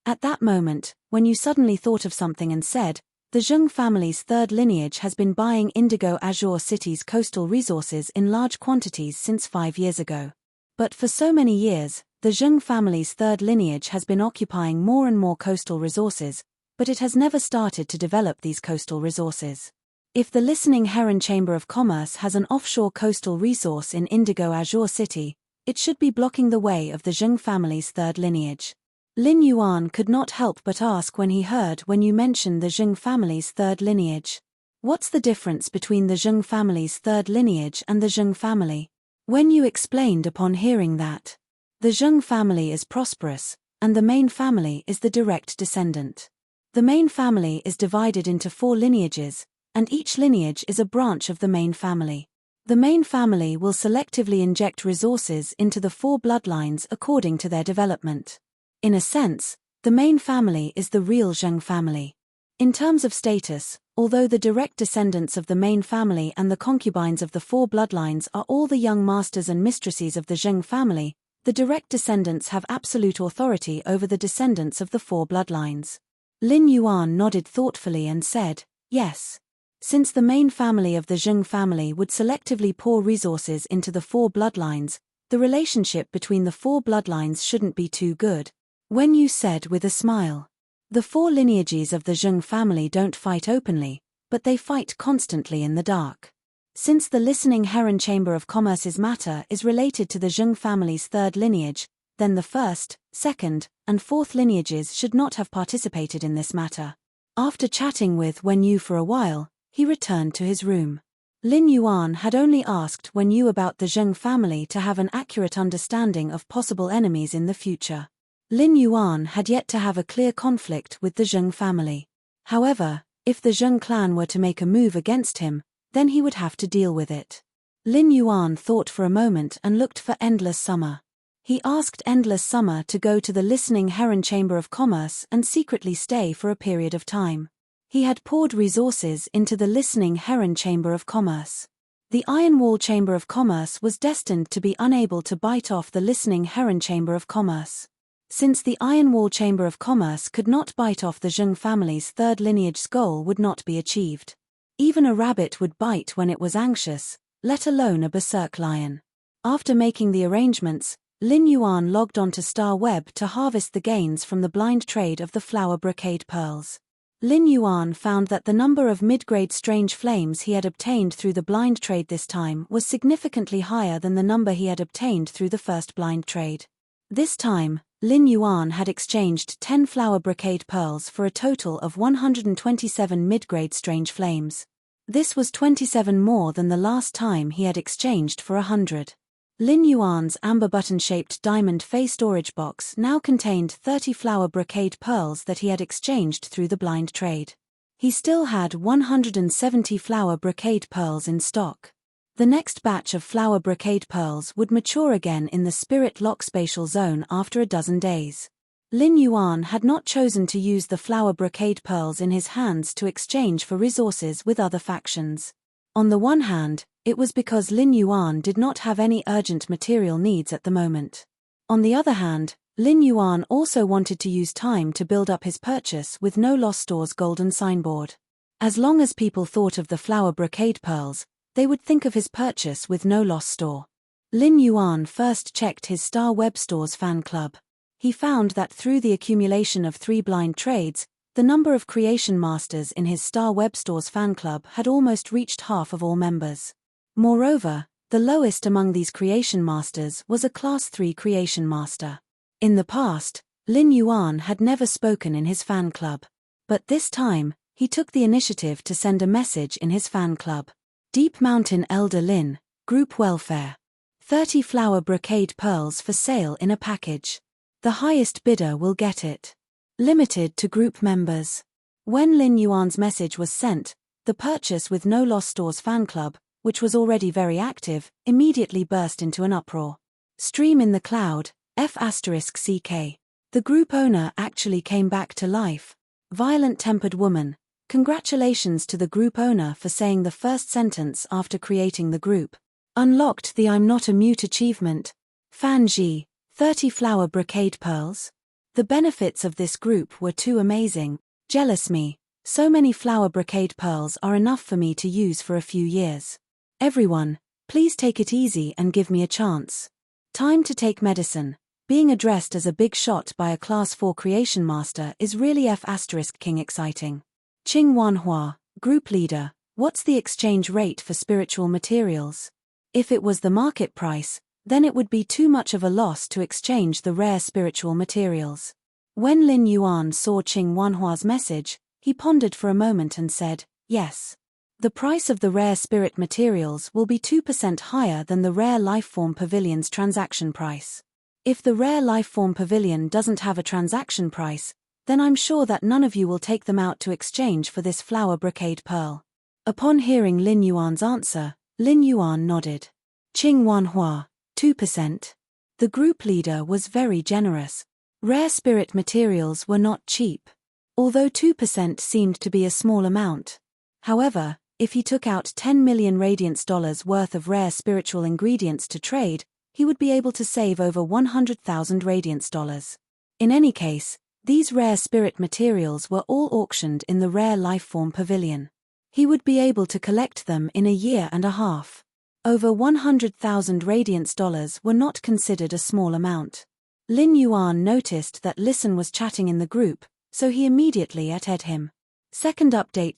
At that moment, Wen Yu suddenly thought of something and said, "The Zheng family's 3rd lineage has been buying Indigo Azure City's coastal resources in large quantities since 5 years ago. But for so many years, the Zheng family's 3rd lineage has been occupying more and more coastal resources, but it has never started to develop these coastal resources. If the Listening Heron Chamber of Commerce has an offshore coastal resource in Indigo Azure City, it should be blocking the way of the Zheng family's 3rd lineage." Lin Yuan could not help but ask when he heard Wen Yu mention the Zheng family's 3rd lineage. What's the difference between the Zheng family's 3rd lineage and the Zheng family? Wen Yu explained upon hearing that. The Zheng family is prosperous, and the main family is the direct descendant. The main family is divided into 4 lineages, and each lineage is a branch of the main family. The main family will selectively inject resources into the 4 bloodlines according to their development. In a sense, the main family is the real Zheng family. In terms of status, although the direct descendants of the main family and the concubines of the 4 bloodlines are all the young masters and mistresses of the Zheng family, the direct descendants have absolute authority over the descendants of the 4 bloodlines. Lin Yuan nodded thoughtfully and said, "Yes. Since the main family of the Zheng family would selectively pour resources into the 4 bloodlines, the relationship between the 4 bloodlines shouldn't be too good." Wen Yu said with a smile. The 4 lineages of the Zheng family don't fight openly, but they fight constantly in the dark. Since the Listening Heron Chamber of Commerce's matter is related to the Zheng family's 3rd lineage, then the 1st, 2nd, and 4th lineages should not have participated in this matter. After chatting with Wen Yu for a while, he returned to his room. Lin Yuan had only asked Wen Yu about the Zheng family to have an accurate understanding of possible enemies in the future. Lin Yuan had yet to have a clear conflict with the Zheng family. However, if the Zheng clan were to make a move against him, then he would have to deal with it. Lin Yuan thought for a moment and looked for Endless Summer. He asked Endless Summer to go to the Listening Heron Chamber of Commerce and secretly stay for a period of time. He had poured resources into the Listening Heron Chamber of Commerce. The Iron Wall Chamber of Commerce was destined to be unable to bite off the Listening Heron Chamber of Commerce. Since the Iron Wall Chamber of Commerce could not bite off the Zheng family's 3rd lineage's goal would not be achieved. Even a rabbit would bite when it was anxious, let alone a berserk lion. After making the arrangements, Lin Yuan logged onto Star Web to harvest the gains from the blind trade of the flower brocade pearls. Lin Yuan found that the number of mid-grade strange flames he had obtained through the blind trade this time was significantly higher than the number he had obtained through the first blind trade. This time, Lin Yuan had exchanged 10 flower brocade pearls for a total of 127 mid-grade strange flames. This was 27 more than the last time he had exchanged for 100. Lin Yuan's amber button-shaped diamond Fey storage box now contained 30 flower brocade pearls that he had exchanged through the blind trade. He still had 170 flower brocade pearls in stock. The next batch of flower brocade pearls would mature again in the Spirit Lock spatial zone after a dozen days. Lin Yuan had not chosen to use the flower brocade pearls in his hands to exchange for resources with other factions. On the one hand, it was because Lin Yuan did not have any urgent material needs at the moment. On the other hand, Lin Yuan also wanted to use time to build up his purchase with No Loss Store's golden signboard. As long as people thought of the flower brocade pearls, they would think of his purchase with No Loss Store. Lin Yuan first checked his Star Web Store's fan club. He found that through the accumulation of 3 blind trades, the number of creation masters in his Star Web Store's fan club had almost reached half of all members. Moreover, the lowest among these creation masters was a Class 3 creation master. In the past, Lin Yuan had never spoken in his fan club. But this time, he took the initiative to send a message in his fan club. Deep Mountain Elder Lin, Group Welfare. 30 flower brocade pearls for sale in a package. The highest bidder will get it. Limited to group members. When Lin Yuan's message was sent, the purchase with No Loss Store's fan club, which was already very active, immediately burst into an uproar. Stream in the cloud, F***CK. The group owner actually came back to life. Violent-tempered woman. Congratulations to the group owner for saying the first sentence after creating the group. Unlocked the I'm Not a Mute achievement. Fan Ji, 30 flower brocade pearls. The benefits of this group were too amazing. Jealous me. So many flower brocade pearls are enough for me to use for a few years. Everyone, please take it easy and give me a chance. Time to take medicine. Being addressed as a big shot by a Class 4 creation master is really F***king exciting. Qing Wanhua, Group Leader, what's the exchange rate for spiritual materials? If it was the market price, then it would be too much of a loss to exchange the rare spiritual materials. When Lin Yuan saw Qing Wanhua's message, he pondered for a moment and said, yes. The price of the rare spirit materials will be 2% higher than the Rare Lifeform Pavilion's transaction price. If the Rare Lifeform Pavilion doesn't have a transaction price, then I'm sure that none of you will take them out to exchange for this flower brocade pearl. Upon hearing Lin Yuan's answer, Lin Yuan nodded. Qing Wanhua, 2%. The group leader was very generous. Rare spirit materials were not cheap. Although 2% seemed to be a small amount. However, if he took out 10 million radiance dollars worth of rare spiritual ingredients to trade, he would be able to save over 100,000 radiance dollars. In any case, these rare spirit materials were all auctioned in the Rare Lifeform Pavilion. He would be able to collect them in a year and a half. Over 100,000 radiance dollars were not considered a small amount. Lin Yuan noticed that Listen was chatting in the group, so he immediately added him. Second update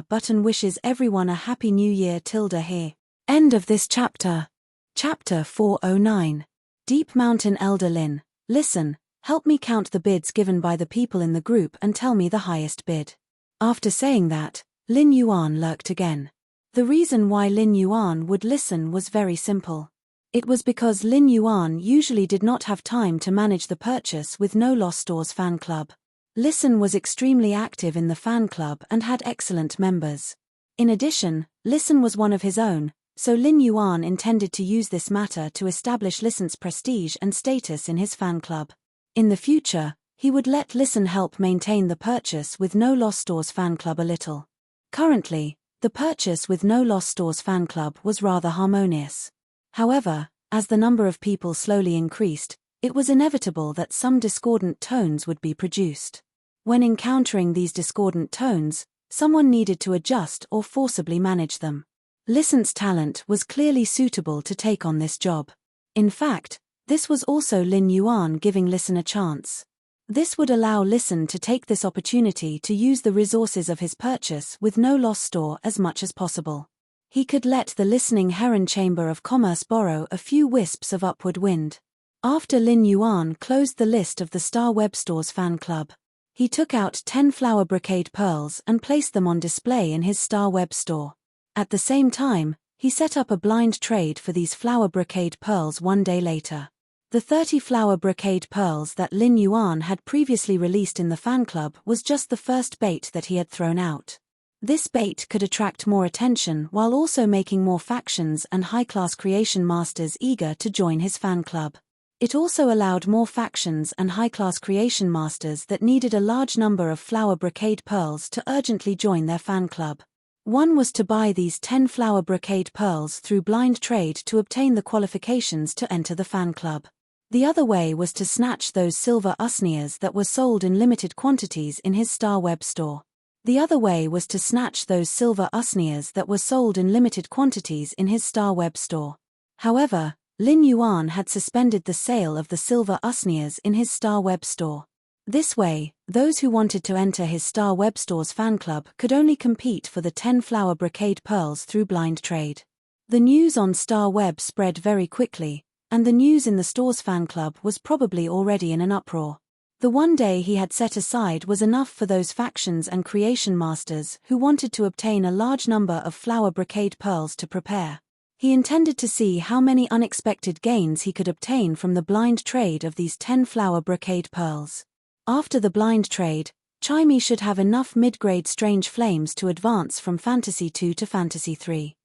button wishes everyone a happy new year here. End of this chapter. Chapter 409. Deep Mountain Elder Lin, listen, help me count the bids given by the people in the group and tell me the highest bid. After saying that, Lin Yuan lurked again. The reason why Lin Yuan would listen was very simple. It was because Lin Yuan usually did not have time to manage the purchase with No Loss Store's fan club. Listen was extremely active in the fan club and had excellent members. In addition, Listen was one of his own, so Lin Yuan intended to use this matter to establish Listen's prestige and status in his fan club. In the future, he would let Listen help maintain the purchase with No Loss Store's fan club a little. Currently, the purchase with No Loss Store's fan club was rather harmonious. However, as the number of people slowly increased, it was inevitable that some discordant tones would be produced. When encountering these discordant tones, someone needed to adjust or forcibly manage them. Listen's talent was clearly suitable to take on this job. In fact, this was also Lin Yuan giving Listen a chance. This would allow Listen to take this opportunity to use the resources of his purchase with No Loss Store as much as possible. He could let the listening Heron Chamber of Commerce borrow a few wisps of upward wind. After Lin Yuan closed the list of the Star Web Store's fan club, he took out 10 flower brocade pearls and placed them on display in his Star Web Store. At the same time, he set up a blind trade for these flower brocade pearls one day later. The 30 flower brocade pearls that Lin Yuan had previously released in the fan club was just the first bait that he had thrown out. This bait could attract more attention while also making more factions and high-class creation masters eager to join his fan club. It also allowed more factions and high-class creation masters that needed a large number of flower brocade pearls to urgently join their fan club. One was to buy these 10 flower brocade pearls through blind trade to obtain the qualifications to enter the fan club. The other way was to snatch those silver usnias that were sold in limited quantities in his Star Web store. The other way was to snatch those silver usnias that were sold in limited quantities in his Star Web store. However, Lin Yuan had suspended the sale of the silver usnias in his Star Web store. This way, those who wanted to enter his Star Web store's fan club could only compete for the 10 flower brocade pearls through blind trade. The news on Star Web spread very quickly, and the news in the store's fan club was probably already in an uproar. The one day he had set aside was enough for those factions and creation masters who wanted to obtain a large number of flower brocade pearls to prepare. He intended to see how many unexpected gains he could obtain from the blind trade of these 10 flower brocade pearls. After the blind trade, Chimey should have enough mid-grade strange flames to advance from Fantasy 2 to Fantasy 3.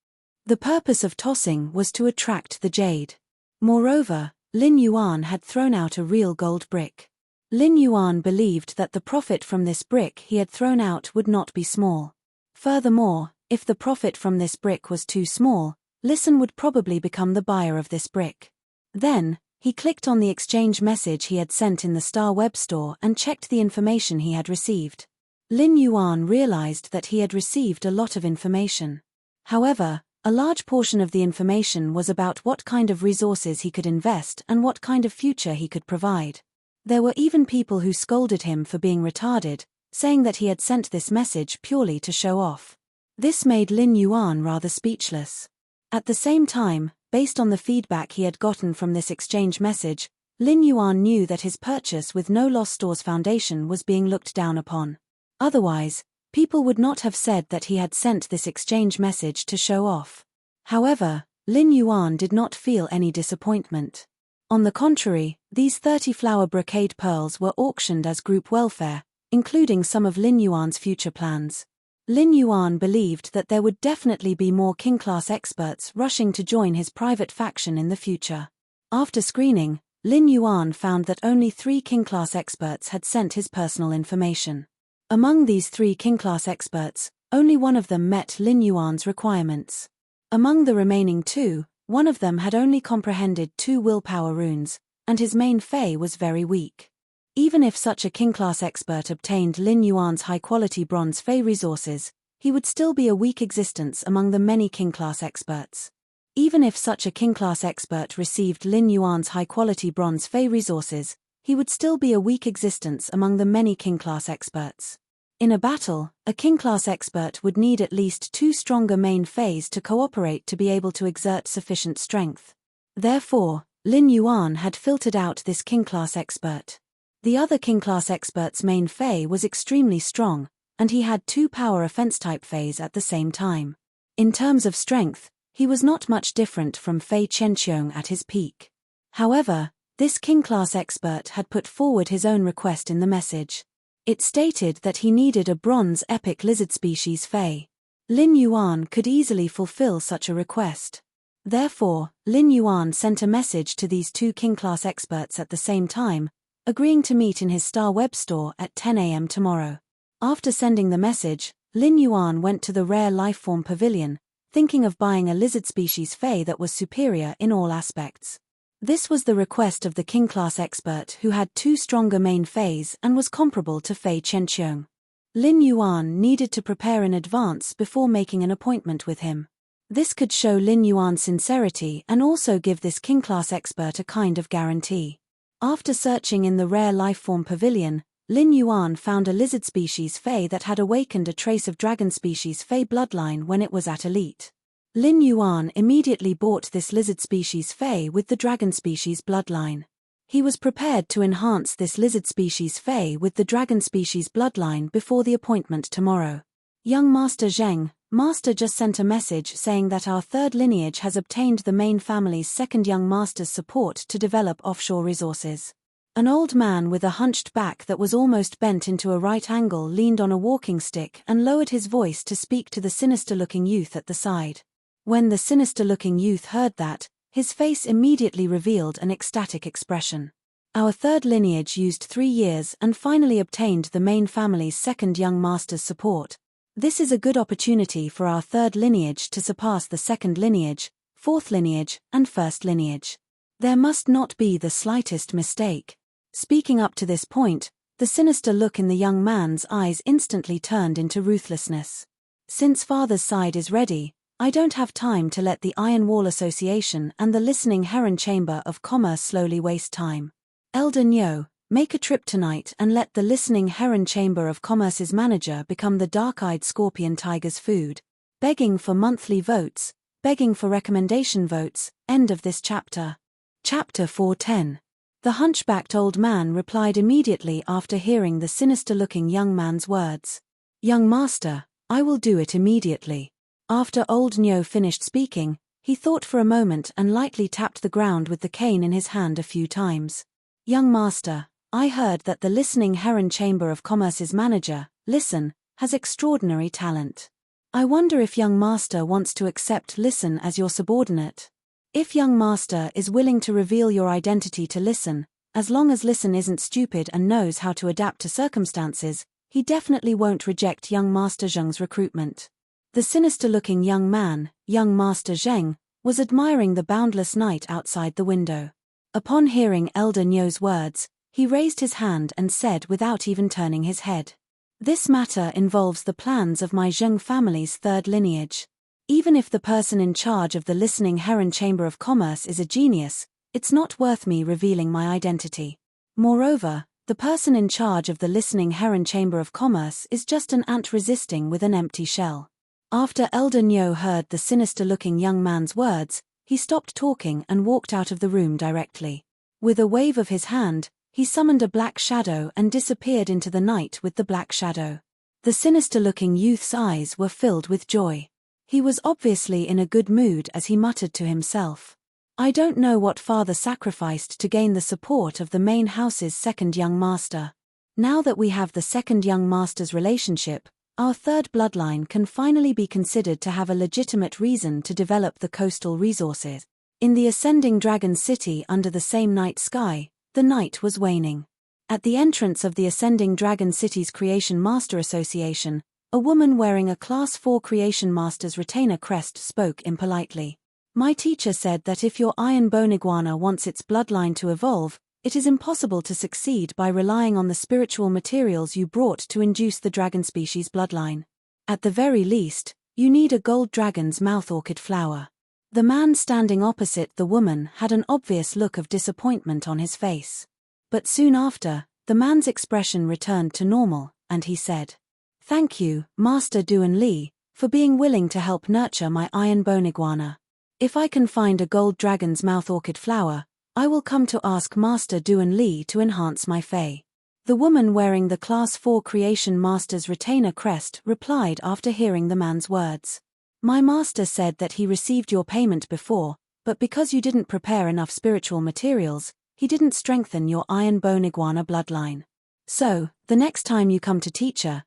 The purpose of tossing was to attract the jade. Moreover, Lin Yuan had thrown out a real gold brick. Lin Yuan believed that the profit from this brick he had thrown out would not be small. Furthermore, if the profit from this brick was too small, Listen would probably become the buyer of this brick. Then, he clicked on the exchange message he had sent in the Star Web store and checked the information he had received. Lin Yuan realized that he had received a lot of information. However, a large portion of the information was about what kind of resources he could invest and what kind of future he could provide. There were even people who scolded him for being retarded, saying that he had sent this message purely to show off. This made Lin Yuan rather speechless. At the same time, based on the feedback he had gotten from this exchange message, Lin Yuan knew that his purchase with No Loss Stores Foundation was being looked down upon. Otherwise, people would not have said that he had sent this exchange message to show off. However, Lin Yuan did not feel any disappointment. On the contrary, these 30 flower brocade pearls were auctioned as group welfare, including some of Lin Yuan's future plans. Lin Yuan believed that there would definitely be more king-class experts rushing to join his private faction in the future. After screening, Lin Yuan found that only 3 king-class experts had sent his personal information. Among these 3 king-class experts, only one of them met Lin Yuan's requirements. Among the remaining 2, one of them had only comprehended 2 willpower runes, and his main fey was very weak. Even if such a king-class expert obtained Lin Yuan's high-quality bronze fey resources, he would still be a weak existence among the many king-class experts. Even if such a king-class expert received Lin Yuan's high-quality bronze fey resources, he would still be a weak existence among the many king-class experts. In a battle, a king-class expert would need at least 2 stronger main feys to cooperate to be able to exert sufficient strength. Therefore, Lin Yuan had filtered out this king-class expert. The other king-class expert's main fey was extremely strong, and he had 2 power offense-type feys at the same time. In terms of strength, he was not much different from Fei Qianqiong at his peak. However, this king-class expert had put forward his own request in the message. It stated that he needed a bronze epic lizard species fey. Lin Yuan could easily fulfill such a request. Therefore, Lin Yuan sent a message to these 2 king-class experts at the same time, agreeing to meet in his Star Web store at 10 a.m. tomorrow. After sending the message, Lin Yuan went to the Rare Lifeform Pavilion, thinking of buying a lizard species fey that was superior in all aspects. This was the request of the king-class expert who had 2 stronger main feys and was comparable to Fei Qianqiong. Lin Yuan needed to prepare in advance before making an appointment with him. This could show Lin Yuan's sincerity and also give this king-class expert a kind of guarantee. After searching in the Rare Lifeform Pavilion, Lin Yuan found a lizard species fey that had awakened a trace of dragon species fey bloodline when it was at elite. Lin Yuan immediately bought this lizard species fey with the dragon species bloodline. He was prepared to enhance this lizard species fey with the dragon species bloodline before the appointment tomorrow. Young Master Zheng, Master just sent a message saying that our 3rd lineage has obtained the main family's 2nd young master's support to develop offshore resources. An old man with a hunched back that was almost bent into a right angle leaned on a walking stick and lowered his voice to speak to the sinister-looking youth at the side. When the sinister-looking youth heard that, his face immediately revealed an ecstatic expression. Our 3rd lineage used 3 years and finally obtained the main family's 2nd young master's support. This is a good opportunity for our 3rd lineage to surpass the 2nd lineage, 4th lineage, and 1st lineage. There must not be the slightest mistake. Speaking up to this point, the sinister look in the young man's eyes instantly turned into ruthlessness. Since father's side is ready, I don't have time to let the Iron Wall Association and the Listening Heron Chamber of Commerce slowly waste time. Elder Nyo, make a trip tonight and let the Listening Heron Chamber of Commerce's manager become the dark-eyed scorpion tiger's food. Begging for monthly votes, begging for recommendation votes, end of this chapter. Chapter 410. The hunchbacked old man replied immediately after hearing the sinister-looking young man's words. Young master, I will do it immediately. After old Nyo finished speaking, he thought for a moment and lightly tapped the ground with the cane in his hand a few times. Young master, I heard that the Listening Heron Chamber of Commerce's manager, Listen, has extraordinary talent. I wonder if young master wants to accept Listen as your subordinate. If young master is willing to reveal your identity to Listen, as long as Listen isn't stupid and knows how to adapt to circumstances, he definitely won't reject young master Zheng's recruitment. The sinister-looking young man, young master Zheng, was admiring the boundless night outside the window. Upon hearing Elder Nyo's words, he raised his hand and said without even turning his head. This matter involves the plans of my Zheng family's third lineage. Even if the person in charge of the Listening Heron Chamber of Commerce is a genius, it's not worth me revealing my identity. Moreover, the person in charge of the Listening Heron Chamber of Commerce is just an ant resisting with an empty shell. After Elder Nyo heard the sinister-looking young man's words, he stopped talking and walked out of the room directly. With a wave of his hand, he summoned a black shadow and disappeared into the night with the black shadow. The sinister-looking youth's eyes were filled with joy. He was obviously in a good mood as he muttered to himself. I don't know what father sacrificed to gain the support of the main house's second young master. Now that we have the second young master's relationship, our third bloodline can finally be considered to have a legitimate reason to develop the coastal resources. In the ascending dragon city under the same night sky, the night was waning. At the entrance of the ascending dragon city's Creation Master Association, a woman wearing a Class 4 Creation Master's retainer crest spoke impolitely. My teacher said that if your iron bone iguana wants its bloodline to evolve, it is impossible to succeed by relying on the spiritual materials you brought to induce the dragon species bloodline. At the very least, you need a gold dragon's mouth orchid flower. The man standing opposite the woman had an obvious look of disappointment on his face. But soon after, the man's expression returned to normal, and he said, Thank you, Master Duan Li, for being willing to help nurture my iron bone iguana. If I can find a gold dragon's mouth orchid flower, I will come to ask Master Duan Li to enhance my fei. The woman wearing the Class 4 Creation Master's retainer crest replied after hearing the man's words. My master said that he received your payment before, but because you didn't prepare enough spiritual materials, he didn't strengthen your iron bone iguana bloodline. So, the next time you come to teacher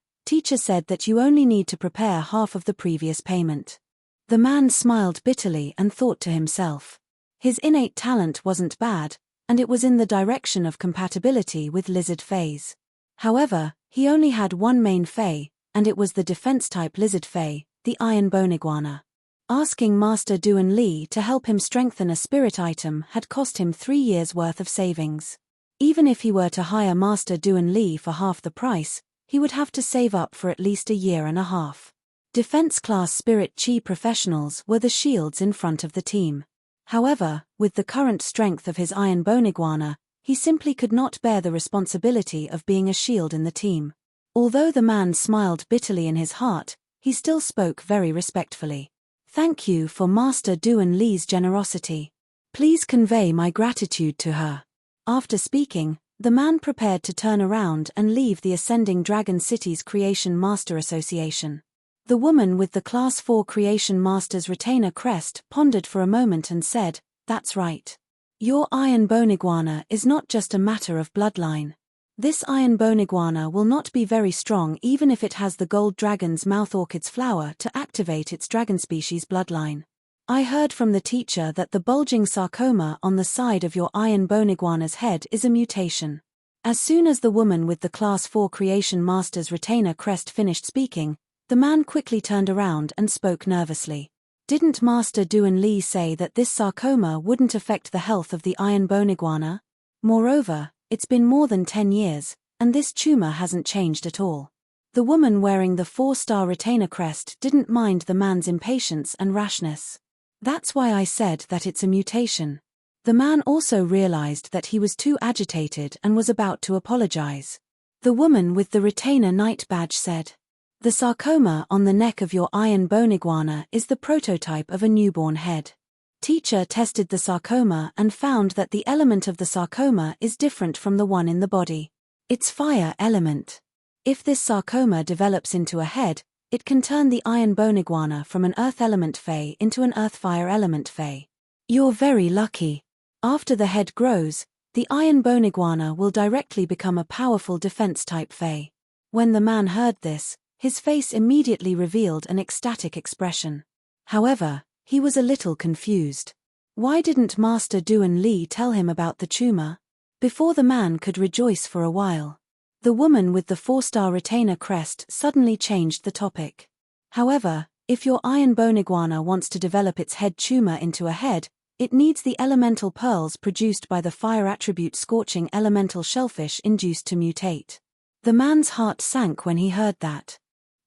said that you only need to prepare half of the previous payment. The man smiled bitterly and thought to himself. His innate talent wasn't bad, and it was in the direction of compatibility with lizard feis. However, he only had one main fei, and it was the defense-type lizard fei, the iron bone iguana. Asking Master Duan Li to help him strengthen a spirit item had cost him 3 years' worth of savings. Even if he were to hire Master Duan Li for half the price, he would have to save up for at least a year and a half. Defense-class spirit chi professionals were the shields in front of the team. However, with the current strength of his iron bone iguana, he simply could not bear the responsibility of being a shield in the team. Although the man smiled bitterly in his heart, he still spoke very respectfully. Thank you for Master Duan Li's generosity. Please convey my gratitude to her. After speaking, the man prepared to turn around and leave the Ascending Dragon City's Creation Master Association. The woman with the Class 4 Creation Master's retainer crest pondered for a moment and said, That's right. Your iron bone iguana is not just a matter of bloodline. This iron bone iguana will not be very strong even if it has the gold dragon's mouth orchid's flower to activate its dragon species bloodline. I heard from the teacher that the bulging sarcoma on the side of your iron bone iguana's head is a mutation. As soon as the woman with the Class 4 Creation Master's retainer crest finished speaking, the man quickly turned around and spoke nervously. Didn't Master Duan Li say that this sarcoma wouldn't affect the health of the iron bone iguana? Moreover, it's been more than 10 years, and this tumor hasn't changed at all. The woman wearing the 4-star retainer crest didn't mind the man's impatience and rashness. That's why I said that it's a mutation. The man also realized that he was too agitated and was about to apologize. The woman with the retainer knight badge said, "The sarcoma on the neck of your iron bone iguana is the prototype of a newborn head. Teacher tested the sarcoma and found that the element of the sarcoma is different from the one in the body. It's fire element. If this sarcoma develops into a head, it can turn the iron bone iguana from an earth element fae into an earth fire element fae. You're very lucky. After the head grows, the iron bone iguana will directly become a powerful defense type fae." When the man heard this, his face immediately revealed an ecstatic expression. However, he was a little confused. Why didn't Master Duan Li tell him about the tumor? Before the man could rejoice for a while, the woman with the 4-star retainer crest suddenly changed the topic. "However, if your iron bone iguana wants to develop its head tumor into a head, it needs the elemental pearls produced by the fire attribute scorching elemental shellfish induced to mutate." The man's heart sank when he heard that.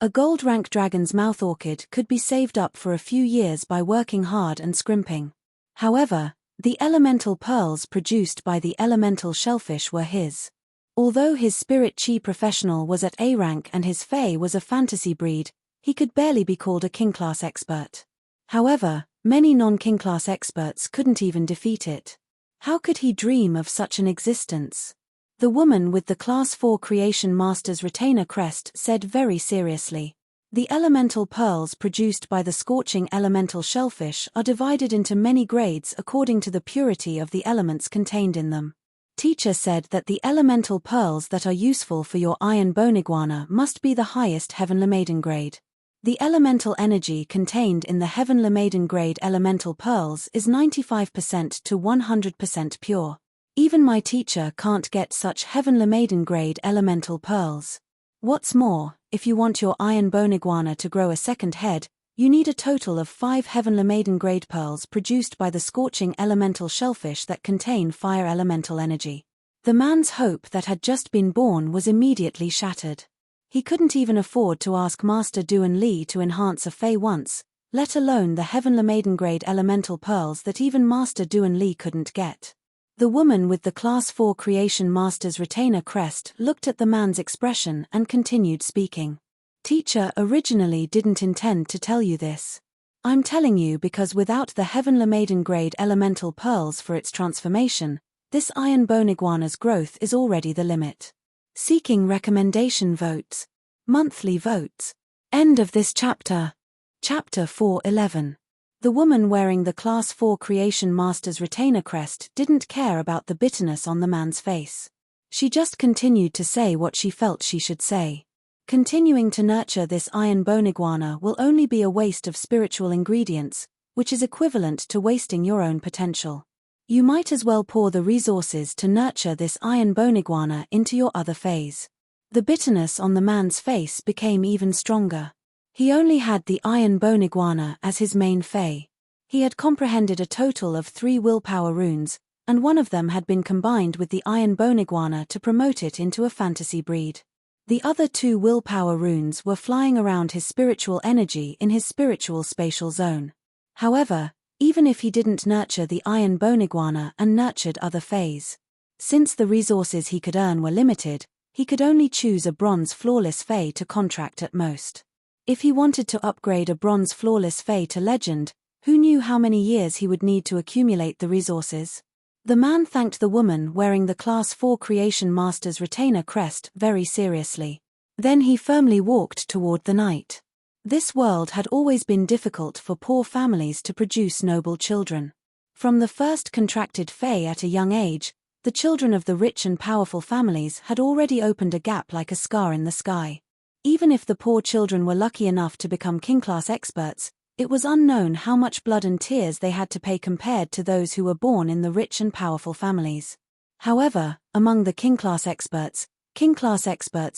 A gold rank dragon's mouth orchid could be saved up for a few years by working hard and scrimping. However, the elemental pearls produced by the elemental shellfish were his. Although his spirit chi professional was at A rank and his fae was a fantasy breed, he could barely be called a king class expert. However, many non-king class experts couldn't even defeat it. How could he dream of such an existence? The woman with the Class 4 Creation Master's retainer crest said very seriously, "The elemental pearls produced by the scorching elemental shellfish are divided into many grades according to the purity of the elements contained in them. Teacher said that the elemental pearls that are useful for your iron bone iguana must be the highest Heavenly Maiden grade. The elemental energy contained in the Heavenly Maiden grade elemental pearls is 95% to 100% pure. Even my teacher can't get such Heavenly Maiden grade elemental pearls. What's more, if you want your iron bone iguana to grow a second head, you need a total of 5 Heavenly Maiden grade pearls produced by the scorching elemental shellfish that contain fire elemental energy." The man's hope that had just been born was immediately shattered. He couldn't even afford to ask Master Duan Li to enhance a fae once, let alone the Heavenly Maiden grade elemental pearls that even Master Duan Li couldn't get. The woman with the Class 4 Creation Master's retainer crest looked at the man's expression and continued speaking. "Teacher originally didn't intend to tell you this. I'm telling you because without the Heavenly Maiden grade elemental pearls for its transformation, this iron bone iguana's growth is already the limit." Seeking recommendation votes. Monthly votes. End of this chapter. Chapter 411. The woman wearing the Class 4 Creation Master's retainer crest didn't care about the bitterness on the man's face. She just continued to say what she felt she should say. Continuing to nurture this iron bone iguana will only be a waste of spiritual ingredients, which is equivalent to wasting your own potential. You might as well pour the resources to nurture this iron bone iguana into your other phase. The bitterness on the man's face became even stronger. He only had the iron bone iguana as his main fae. He had comprehended a total of 3 willpower runes, and one of them had been combined with the iron bone iguana to promote it into a fantasy breed. The other 2 willpower runes were flying around his spiritual energy in his spiritual spatial zone. However, even if he didn't nurture the iron bone iguana and nurtured other faes, since the resources he could earn were limited, he could only choose a bronze flawless fae to contract at most. If he wanted to upgrade a bronze flawless fae to legend, who knew how many years he would need to accumulate the resources? The man thanked the woman wearing the Class 4 Creation Master's retainer crest very seriously. Then he firmly walked toward the night. This world had always been difficult for poor families to produce noble children. From the first contracted fae at a young age, the children of the rich and powerful families had already opened a gap like a scar in the sky. Even if the poor children were lucky enough to become king-class experts, it was unknown how much blood and tears they had to pay compared to those who were born in the rich and powerful families. However, among the king-class experts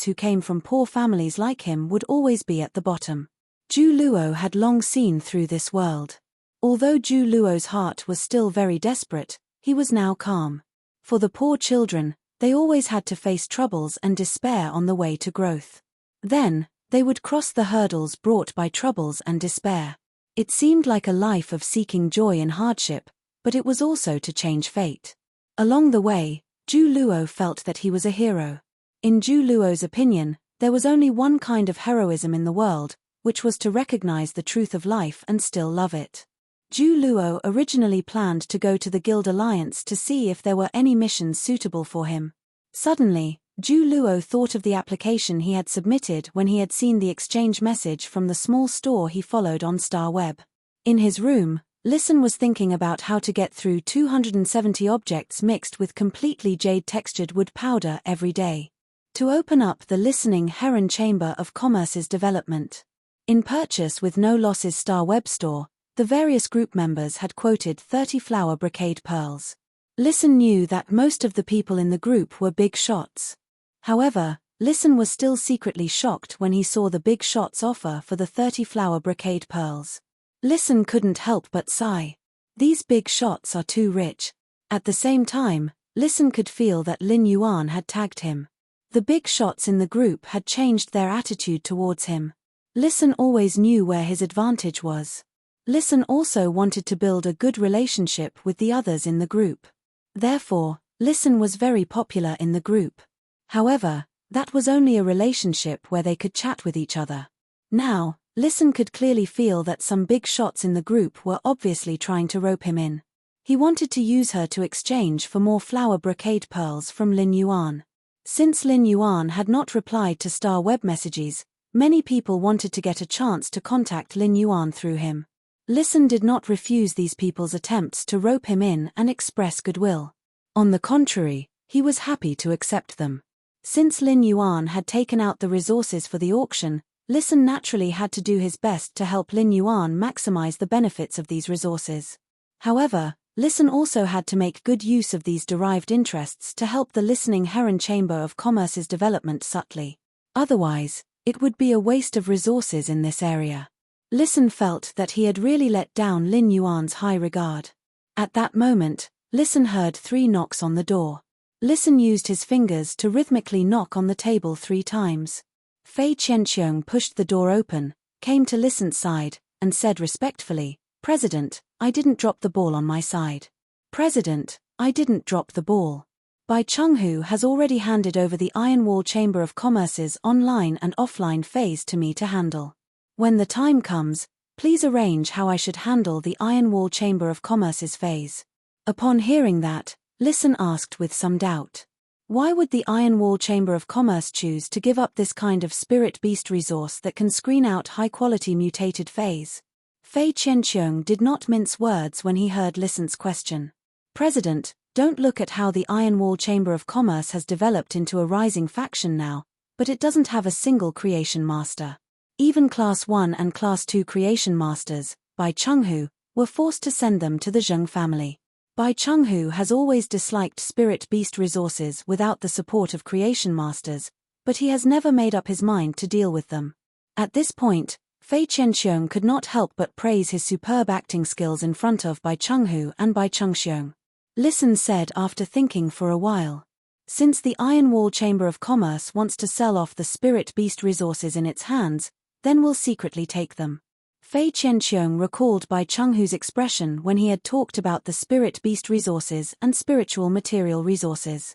who came from poor families like him would always be at the bottom. Zhu Luo had long seen through this world. Although Zhu Luo's heart was still very desperate, he was now calm. For the poor children, they always had to face troubles and despair on the way to growth. Then, they would cross the hurdles brought by troubles and despair. It seemed like a life of seeking joy in hardship, but it was also to change fate. Along the way, Zhu Luo felt that he was a hero. In Zhu Luo's opinion, there was only one kind of heroism in the world, which was to recognize the truth of life and still love it. Zhu Luo originally planned to go to the Guild Alliance to see if there were any missions suitable for him. Suddenly, Zhu Luo thought of the application he had submitted when he had seen the exchange message from the small store he followed on Star Web. In his room, Listen was thinking about how to get through 270 objects mixed with completely jade-textured wood powder every day. To open up the listening Heron Chamber of Commerce's development. In Purchase with No Losses Star Web Store, the various group members had quoted 30 flower brocade pearls. Listen knew that most of the people in the group were big shots. However, Listen was still secretly shocked when he saw the big shots offer for the 30 flower brocade pearls. Listen couldn't help but sigh. These big shots are too rich. At the same time, Listen could feel that Lin Yuan had tagged him. The big shots in the group had changed their attitude towards him. Listen always knew where his advantage was. Listen also wanted to build a good relationship with the others in the group. Therefore, Listen was very popular in the group. However, that was only a relationship where they could chat with each other. Now, Listen could clearly feel that some big shots in the group were obviously trying to rope him in. He wanted to use her to exchange for more flower brocade pearls from Lin Yuan. Since Lin Yuan had not replied to Star Web messages, many people wanted to get a chance to contact Lin Yuan through him. Listen did not refuse these people's attempts to rope him in and express goodwill. On the contrary, he was happy to accept them. Since Lin Yuan had taken out the resources for the auction, Listen naturally had to do his best to help Lin Yuan maximize the benefits of these resources. However, Listen also had to make good use of these derived interests to help the listening Heron Chamber of Commerce's development subtly. Otherwise, it would be a waste of resources in this area. Listen felt that he had really let down Lin Yuan's high regard. At that moment, Listen heard 3 knocks on the door. Listen used his fingers to rhythmically knock on the table 3 times. Fei Qianqiong pushed the door open, came to Listen's side, and said respectfully, "President, I didn't drop the ball on my side." "President, I didn't drop the ball. Bai Chenghu has already handed over the Iron Wall Chamber of Commerce's online and offline phase to me to handle. When the time comes, please arrange how I should handle the Iron Wall Chamber of Commerce's phase." Upon hearing that, Listen asked with some doubt. Why would the Iron Wall Chamber of Commerce choose to give up this kind of spirit beast resource that can screen out high-quality mutated phase? Fei Qianqiong did not mince words when he heard Listen's question. "President, don't look at how the Iron Wall Chamber of Commerce has developed into a rising faction now, but it doesn't have a single creation master. Even Class 1 and Class 2 creation masters, Bai Chenghu, were forced to send them to the Zheng family. Bai Chenghu has always disliked spirit beast resources without the support of creation masters, but he has never made up his mind to deal with them." At this point, Fei Qianqiong could not help but praise his superb acting skills in front of Bai Chenghu and Bai Chengxiong. Listen said after thinking for a while. Since the Iron Wall Chamber of Commerce wants to sell off the spirit beast resources in its hands, then we'll secretly take them. Fei Qianqiong recalled Bai Chenghu's expression when he had talked about the spirit beast resources and spiritual material resources.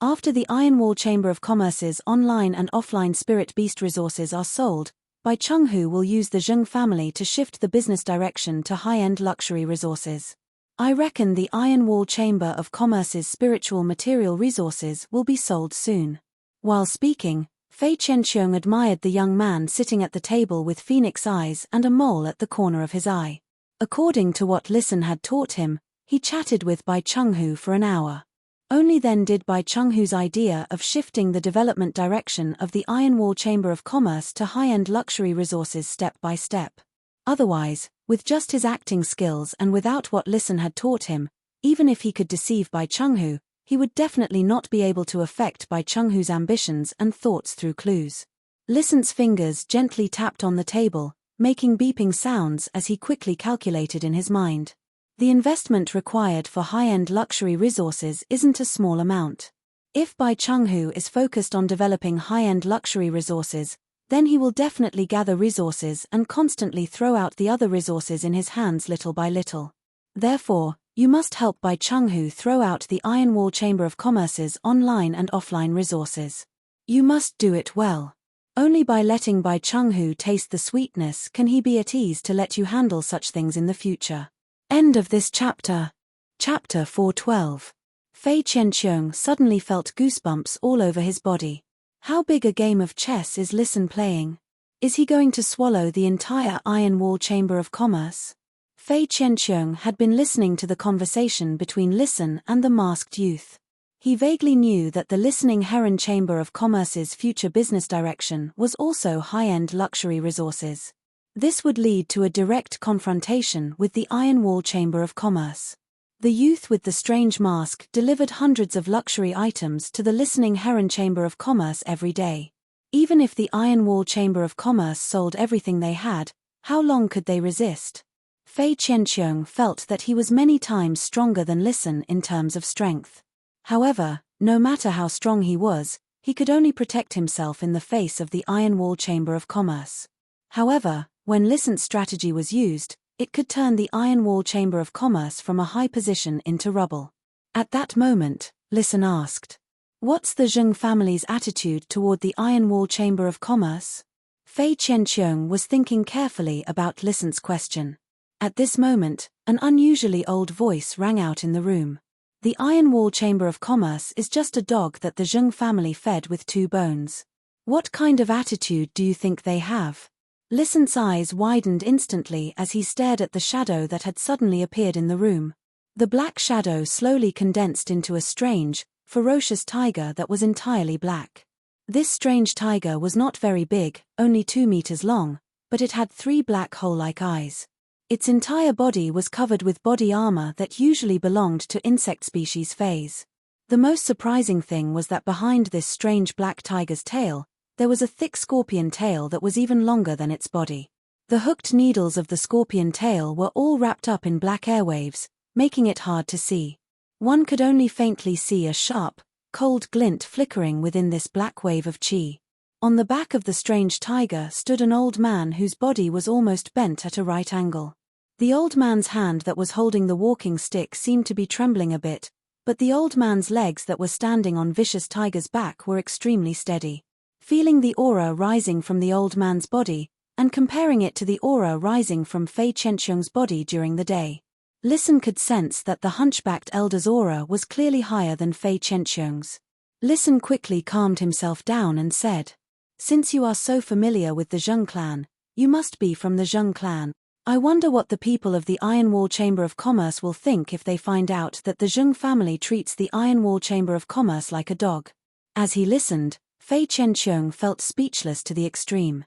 After the Iron Wall Chamber of Commerce's online and offline spirit beast resources are sold, Bai Chenghu will use the Zheng family to shift the business direction to high-end luxury resources. I reckon the Iron Wall Chamber of Commerce's spiritual material resources will be sold soon. While speaking, Fei Qianqiong admired the young man sitting at the table with phoenix eyes and a mole at the corner of his eye. According to what Listen had taught him, he chatted with Bai Chenghu for an hour. Only then did Bai Chenghu's idea of shifting the development direction of the Iron Wall Chamber of Commerce to high-end luxury resources step by step. Otherwise, with just his acting skills and without what Listen had taught him, even if he could deceive Bai Chenghu, he would definitely not be able to affect Bai Chenghu's ambitions and thoughts through clues. Listen's fingers gently tapped on the table, making beeping sounds as he quickly calculated in his mind. The investment required for high-end luxury resources isn't a small amount. If Bai Chenghu is focused on developing high-end luxury resources, then he will definitely gather resources and constantly throw out the other resources in his hands little by little. Therefore, you must help Bai Chenghu throw out the Iron Wall Chamber of Commerce's online and offline resources. You must do it well. Only by letting Bai Chenghu taste the sweetness can he be at ease to let you handle such things in the future. End of this chapter. Chapter 412. Fei Qianqiong suddenly felt goosebumps all over his body. How big a game of chess is Listen playing? Is he going to swallow the entire Iron Wall Chamber of Commerce? Fei Qianqiong had been listening to the conversation between Listen and the masked youth. He vaguely knew that the Listening Heron Chamber of Commerce's future business direction was also high-end luxury resources. This would lead to a direct confrontation with the Iron Wall Chamber of Commerce. The youth with the strange mask delivered hundreds of luxury items to the Listening Heron Chamber of Commerce every day. Even if the Iron Wall Chamber of Commerce sold everything they had, how long could they resist? Fei Qianqiong felt that he was many times stronger than Listen in terms of strength. However, no matter how strong he was, he could only protect himself in the face of the Iron Wall Chamber of Commerce. However, when Listen's strategy was used, it could turn the Iron Wall Chamber of Commerce from a high position into rubble. At that moment, Listen asked, "What's the Zheng family's attitude toward the Iron Wall Chamber of Commerce?" Fei Qianqiong was thinking carefully about Listen's question. At this moment, an unusually old voice rang out in the room. "The Iron Wall Chamber of Commerce is just a dog that the Zheng family fed with 2 bones. What kind of attitude do you think they have?" Listen's eyes widened instantly as he stared at the shadow that had suddenly appeared in the room. The black shadow slowly condensed into a strange, ferocious tiger that was entirely black. This strange tiger was not very big, only 2 meters long, but it had 3 black hole-like eyes. Its entire body was covered with body armor that usually belonged to insect species Feis. The most surprising thing was that behind this strange black tiger's tail, there was a thick scorpion tail that was even longer than its body. The hooked needles of the scorpion tail were all wrapped up in black airwaves, making it hard to see. One could only faintly see a sharp, cold glint flickering within this black wave of qi. On the back of the strange tiger stood an old man whose body was almost bent at a right angle. The old man's hand that was holding the walking stick seemed to be trembling a bit, but the old man's legs that were standing on vicious tiger's back were extremely steady. Feeling the aura rising from the old man's body, and comparing it to the aura rising from Fei Qianqiong's body during the day, Listen could sense that the hunchbacked elder's aura was clearly higher than Fei Qianqiong's. Listen quickly calmed himself down and said, "Since you are so familiar with the Zheng clan, you must be from the Zheng clan. I wonder what the people of the Iron Wall Chamber of Commerce will think if they find out that the Zheng family treats the Iron Wall Chamber of Commerce like a dog." As he listened, Fei Qianqiong felt speechless to the extreme.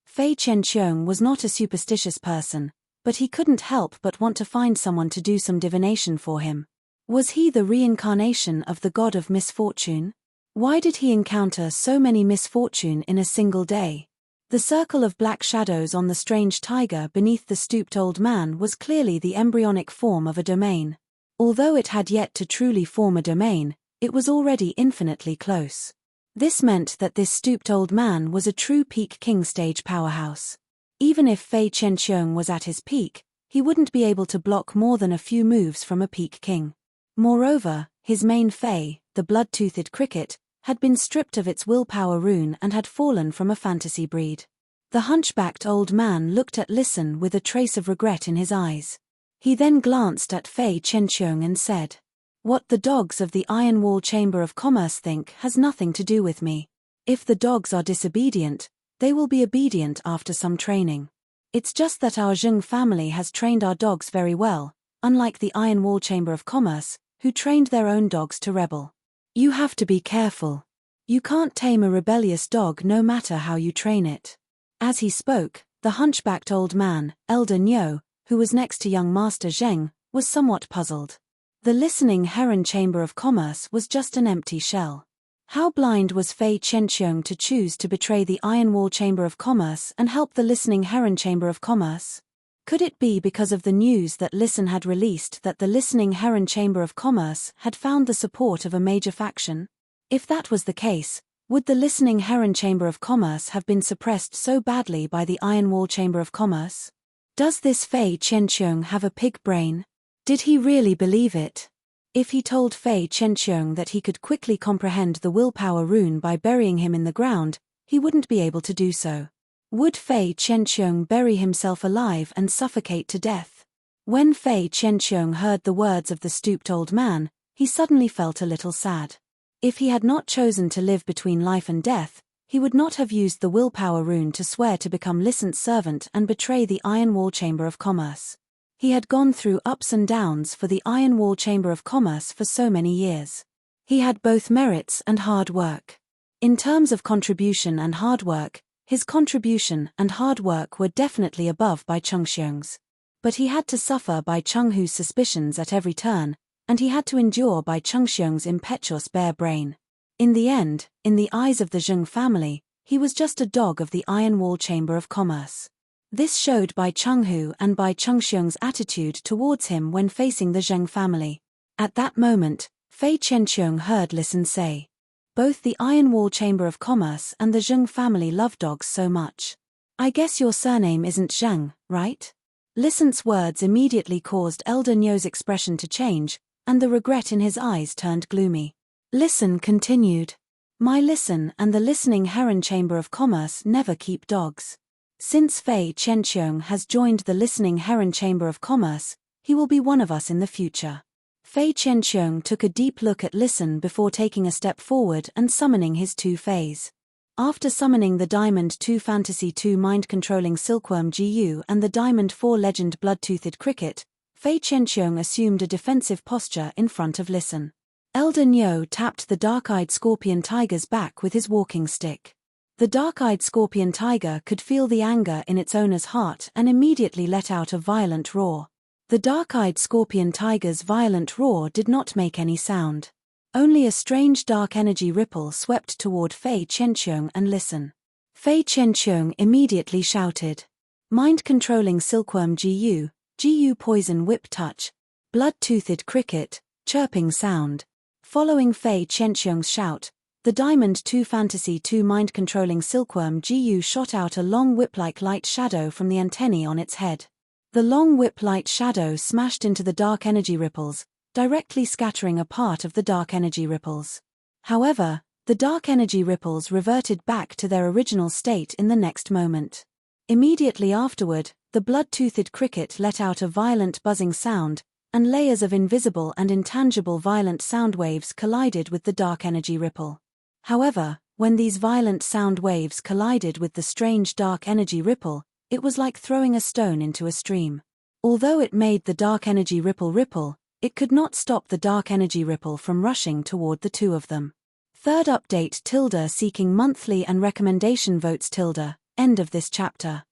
Fei Qianqiong was not a superstitious person, but he couldn't help but want to find someone to do some divination for him. Was he the reincarnation of the god of misfortune? Why did he encounter so many misfortune in a single day? The circle of black shadows on the strange tiger beneath the stooped old man was clearly the embryonic form of a domain. Although it had yet to truly form a domain, it was already infinitely close. This meant that this stooped old man was a true peak king stage powerhouse. Even if Fei Qianqiong was at his peak, he wouldn't be able to block more than a few moves from a peak king. Moreover, his main Fei, the blood-toothed cricket, had been stripped of its willpower rune and had fallen from a fantasy breed. The hunchbacked old man looked at Listen with a trace of regret in his eyes. He then glanced at Fei Qianqiong and said, "What the dogs of the Iron Wall Chamber of Commerce think has nothing to do with me. If the dogs are disobedient, they will be obedient after some training. It's just that our Zheng family has trained our dogs very well, unlike the Iron Wall Chamber of Commerce, who trained their own dogs to rebel. You have to be careful. You can't tame a rebellious dog no matter how you train it." As he spoke, the hunchbacked old man, Elder Niu, who was next to young Master Zheng, was somewhat puzzled. The Listening Heron Chamber of Commerce was just an empty shell. How blind was Fei Qianqiong to choose to betray the Iron Wall Chamber of Commerce and help the listening Heron Chamber of Commerce? Could it be because of the news that Listen had released that the listening Heron Chamber of Commerce had found the support of a major faction? If that was the case, would the listening Heron Chamber of Commerce have been suppressed so badly by the Iron Wall Chamber of Commerce? Does this Fei Qianqiong have a pig brain? Did he really believe it? If he told Fei Qianqiong that he could quickly comprehend the willpower rune by burying him in the ground, he wouldn't be able to do so. Would Fei Qianqiong bury himself alive and suffocate to death? When Fei Qianqiong heard the words of the stooped old man, he suddenly felt a little sad. If he had not chosen to live between life and death, he would not have used the willpower rune to swear to become Listen's servant and betray the Iron Wall Chamber of Commerce. He had gone through ups and downs for the Iron Wall Chamber of Commerce for so many years. He had both merits and hard work. In terms of contribution and hard work, his contribution and hard work were definitely above Bai Chengxiong's. But he had to suffer Bai Chenghu's suspicions at every turn, and he had to endure Bai Chengxiong's impetuous bare brain. In the end, in the eyes of the Zheng family, he was just a dog of the Iron Wall Chamber of Commerce. This showed Bai Chenghu and Bai Chengxiong's attitude towards him when facing the Zheng family. At that moment, Fei Qianqiong heard Listen say, "Both the Iron Wall Chamber of Commerce and the Zheng family love dogs so much. I guess your surname isn't Zheng, right?" Listen's words immediately caused Elder Nyo's expression to change, and the regret in his eyes turned gloomy. Listen continued, "My Listen and the listening Heron Chamber of Commerce never keep dogs. Since Fei Qianqiong has joined the listening Heron Chamber of Commerce, he will be one of us in the future." Fei Qianqiong took a deep look at Listen before taking a step forward and summoning his two Feis. After summoning the Diamond 2 Fantasy 2 mind-controlling Silkworm GU and the Diamond 4 Legend Blood-Toothed Cricket, Fei Qianqiong assumed a defensive posture in front of Listen. Elder Nyo tapped the dark-eyed scorpion tiger's back with his walking stick. The dark-eyed scorpion tiger could feel the anger in its owner's heart and immediately let out a violent roar. The dark-eyed scorpion tiger's violent roar did not make any sound. Only a strange dark energy ripple swept toward Fei Qianqiong and Listen. Fei Qianqiong immediately shouted, "Mind-controlling Silkworm GU, GU Poison Whip Touch, Blood-Toothed Cricket, Chirping Sound." Following Fei Qianqiong's shout, the Diamond 2 Fantasy 2 mind-controlling Silkworm GU shot out a long whip-like light shadow from the antennae on its head. The long whip-light shadow smashed into the dark energy ripples, directly scattering a part of the dark energy ripples. However, the dark energy ripples reverted back to their original state in the next moment. Immediately afterward, the blood-toothed cricket let out a violent buzzing sound, and layers of invisible and intangible violent sound waves collided with the dark energy ripple. However, when these violent sound waves collided with the strange dark energy ripple, it was like throwing a stone into a stream. Although it made the dark energy ripple, it could not stop the dark energy ripple from rushing toward the two of them. Third update tilde seeking monthly and recommendation votes tilde, end of this chapter.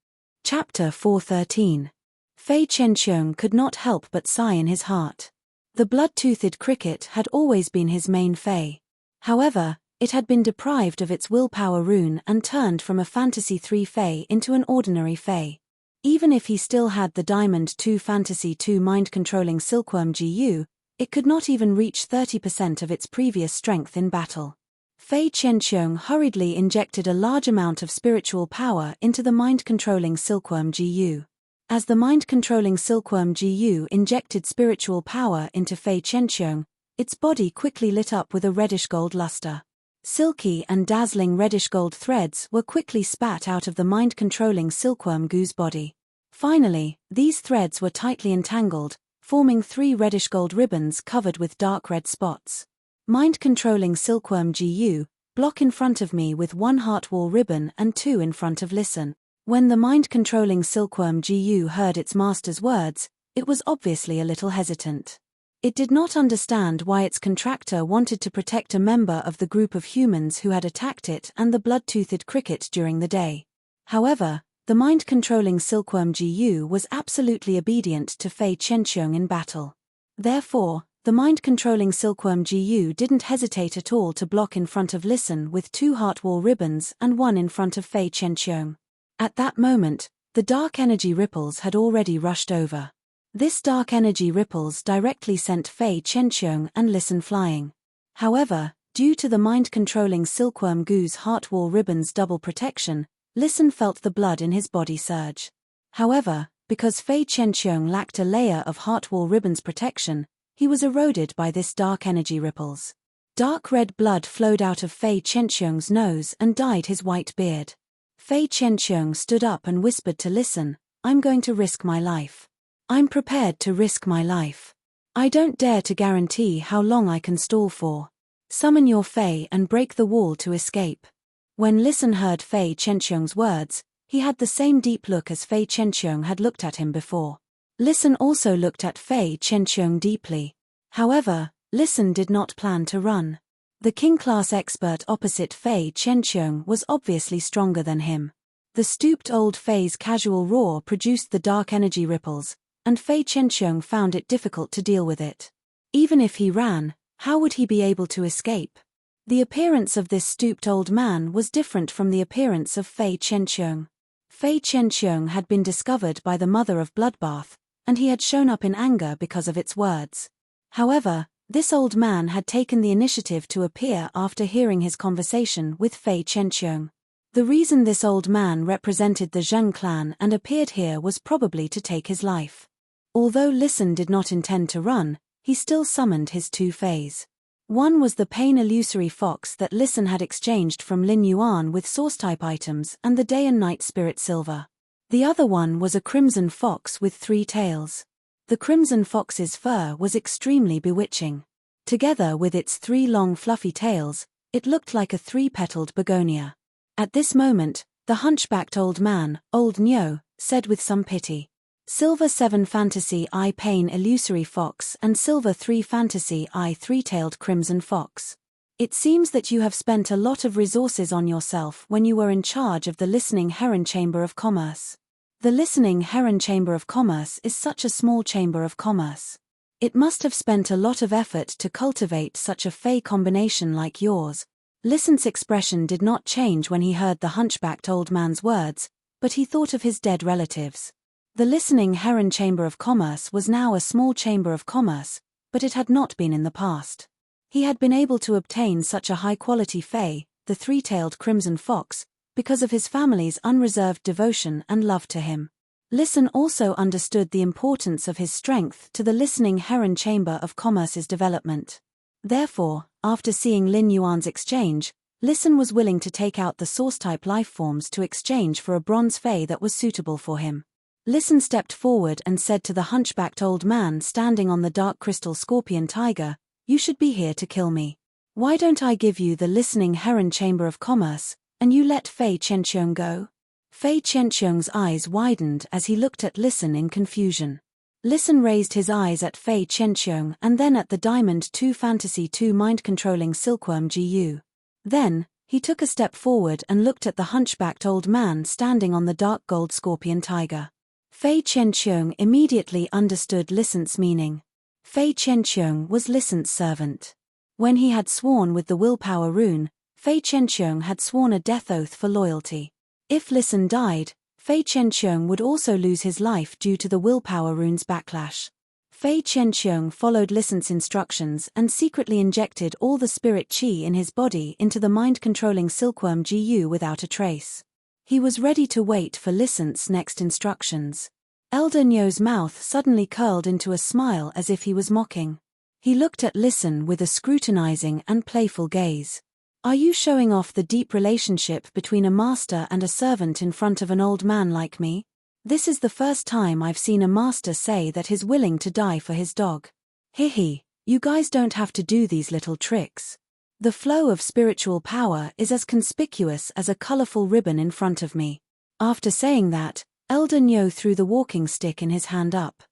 Chapter 413. Fei Qianqiong could not help but sigh in his heart. The blood-toothed cricket had always been his main Fei. However, it had been deprived of its willpower rune and turned from a Fantasy 3 Fei into an ordinary Fei. Even if he still had the Diamond 2 Fantasy 2 mind-controlling Silkworm GU, it could not even reach 30% of its previous strength in battle. Fei Qianqiong hurriedly injected a large amount of spiritual power into the mind-controlling Silkworm GU. As the mind-controlling Silkworm GU injected spiritual power into Fei Qianqiong, its body quickly lit up with a reddish-gold luster. Silky and dazzling reddish-gold threads were quickly spat out of the mind-controlling Silkworm GU's body. Finally, these threads were tightly entangled, forming 3 reddish-gold ribbons covered with dark red spots. Mind-controlling Silkworm GU, block in front of me with 1 heart wall ribbon and 2 in front of Listen. When the mind-controlling Silkworm GU heard its master's words, it was obviously a little hesitant. It did not understand why its contractor wanted to protect a member of the group of humans who had attacked it and the blood-toothed cricket during the day. However, the mind-controlling Silkworm GU was absolutely obedient to Fei Qianqiong in battle. Therefore, The mind-controlling silkworm GU didn't hesitate at all to block in front of Listen with 2 heart wall ribbons and 1 in front of Fei Qianqiong. At that moment, the dark energy ripples had already rushed over. This dark energy ripples directly sent Fei Qianqiong and Listen flying. However, due to the mind-controlling silkworm GU's heart wall ribbons' double protection, Listen felt the blood in his body surge. However, because Fei Qianqiong lacked a layer of heart wall ribbons protection, he was eroded by this dark energy ripples. Dark red blood flowed out of Fei Qianqiong's nose and dyed his white beard. Fei Qianqiong stood up and whispered to Listen, "I'm going to risk my life. I'm prepared to risk my life. I don't dare to guarantee how long I can stall for. Summon your Fei and break the wall to escape." When Listen heard Fei Qianqiong's words, he had the same deep look as Fei Qianqiong had looked at him before. Listen also looked at Fei Qianqiong deeply. However, Listen did not plan to run. The king-class expert opposite Fei Qianqiong was obviously stronger than him. The stooped old Fei's casual roar produced the dark energy ripples, and Fei Qianqiong found it difficult to deal with it. Even if he ran, how would he be able to escape? The appearance of this stooped old man was different from the appearance of Fei Qianqiong. Fei Qianqiong had been discovered by the mother of Bloodbath, and he had shown up in anger because of its words. However, this old man had taken the initiative to appear after hearing his conversation with Fei Qianqiong. The reason this old man represented the Zheng clan and appeared here was probably to take his life. Although Listen did not intend to run, he still summoned his 2 Feis. One was the pain illusory fox that Listen had exchanged from Lin Yuan with source-type items and the day and night spirit silver. The other one was a crimson fox with 3 tails. The crimson fox's fur was extremely bewitching. Together with its 3 long fluffy tails, it looked like a 3-petaled begonia. At this moment, the hunchbacked old man, Old Nyo, said with some pity, "Silver 7 Fantasy I Pain Illusory Fox and Silver 3 Fantasy I 3-tailed Crimson Fox. It seems that you have spent a lot of resources on yourself when you were in charge of the Listening Heron Chamber of Commerce. The Listening Heron Chamber of Commerce is such a small chamber of commerce. It must have spent a lot of effort to cultivate such a Fei combination like yours." Listen's expression did not change when he heard the hunchbacked old man's words, but he thought of his dead relatives. The Listening Heron Chamber of Commerce was now a small chamber of commerce, but it had not been in the past. He had been able to obtain such a high-quality Fei, the 3-tailed crimson fox, because of his family's unreserved devotion and love to him. Listen also understood the importance of his strength to the Listening Heron Chamber of Commerce's development. Therefore, after seeing Lin Yuan's exchange, Listen was willing to take out the source-type lifeforms to exchange for a bronze Fei that was suitable for him. Listen stepped forward and said to the hunchbacked old man standing on the dark crystal scorpion tiger, "You should be here to kill me. Why don't I give you the Listening Heron Chamber of Commerce, and you let Fei Qianqiong go?" Fei Qianqiong's eyes widened as he looked at Listen in confusion. Listen raised his eyes at Fei Qianqiong and then at the Diamond 2 Fantasy 2 mind-controlling silkworm GU. Then, he took a step forward and looked at the hunchbacked old man standing on the dark gold scorpion tiger. Fei Qianqiong immediately understood Listen's meaning. Fei Qianqiong was Listen's servant. When he had sworn with the willpower rune, Fei Qianqiong had sworn a death oath for loyalty. If Listen died, Fei Qianqiong would also lose his life due to the willpower rune's backlash. Fei Qianqiong followed Listen's instructions and secretly injected all the spirit qi in his body into the mind-controlling silkworm GU without a trace. He was ready to wait for Listen's next instructions. Elder Nyo's mouth suddenly curled into a smile as if he was mocking. He looked at Listen with a scrutinizing and playful gaze. "Are you showing off the deep relationship between a master and a servant in front of an old man like me? This is the first time I've seen a master say that he's willing to die for his dog. Hihi, you guys don't have to do these little tricks. The flow of spiritual power is as conspicuous as a colorful ribbon in front of me." After saying that, Elder Nyo threw the walking stick in his hand up.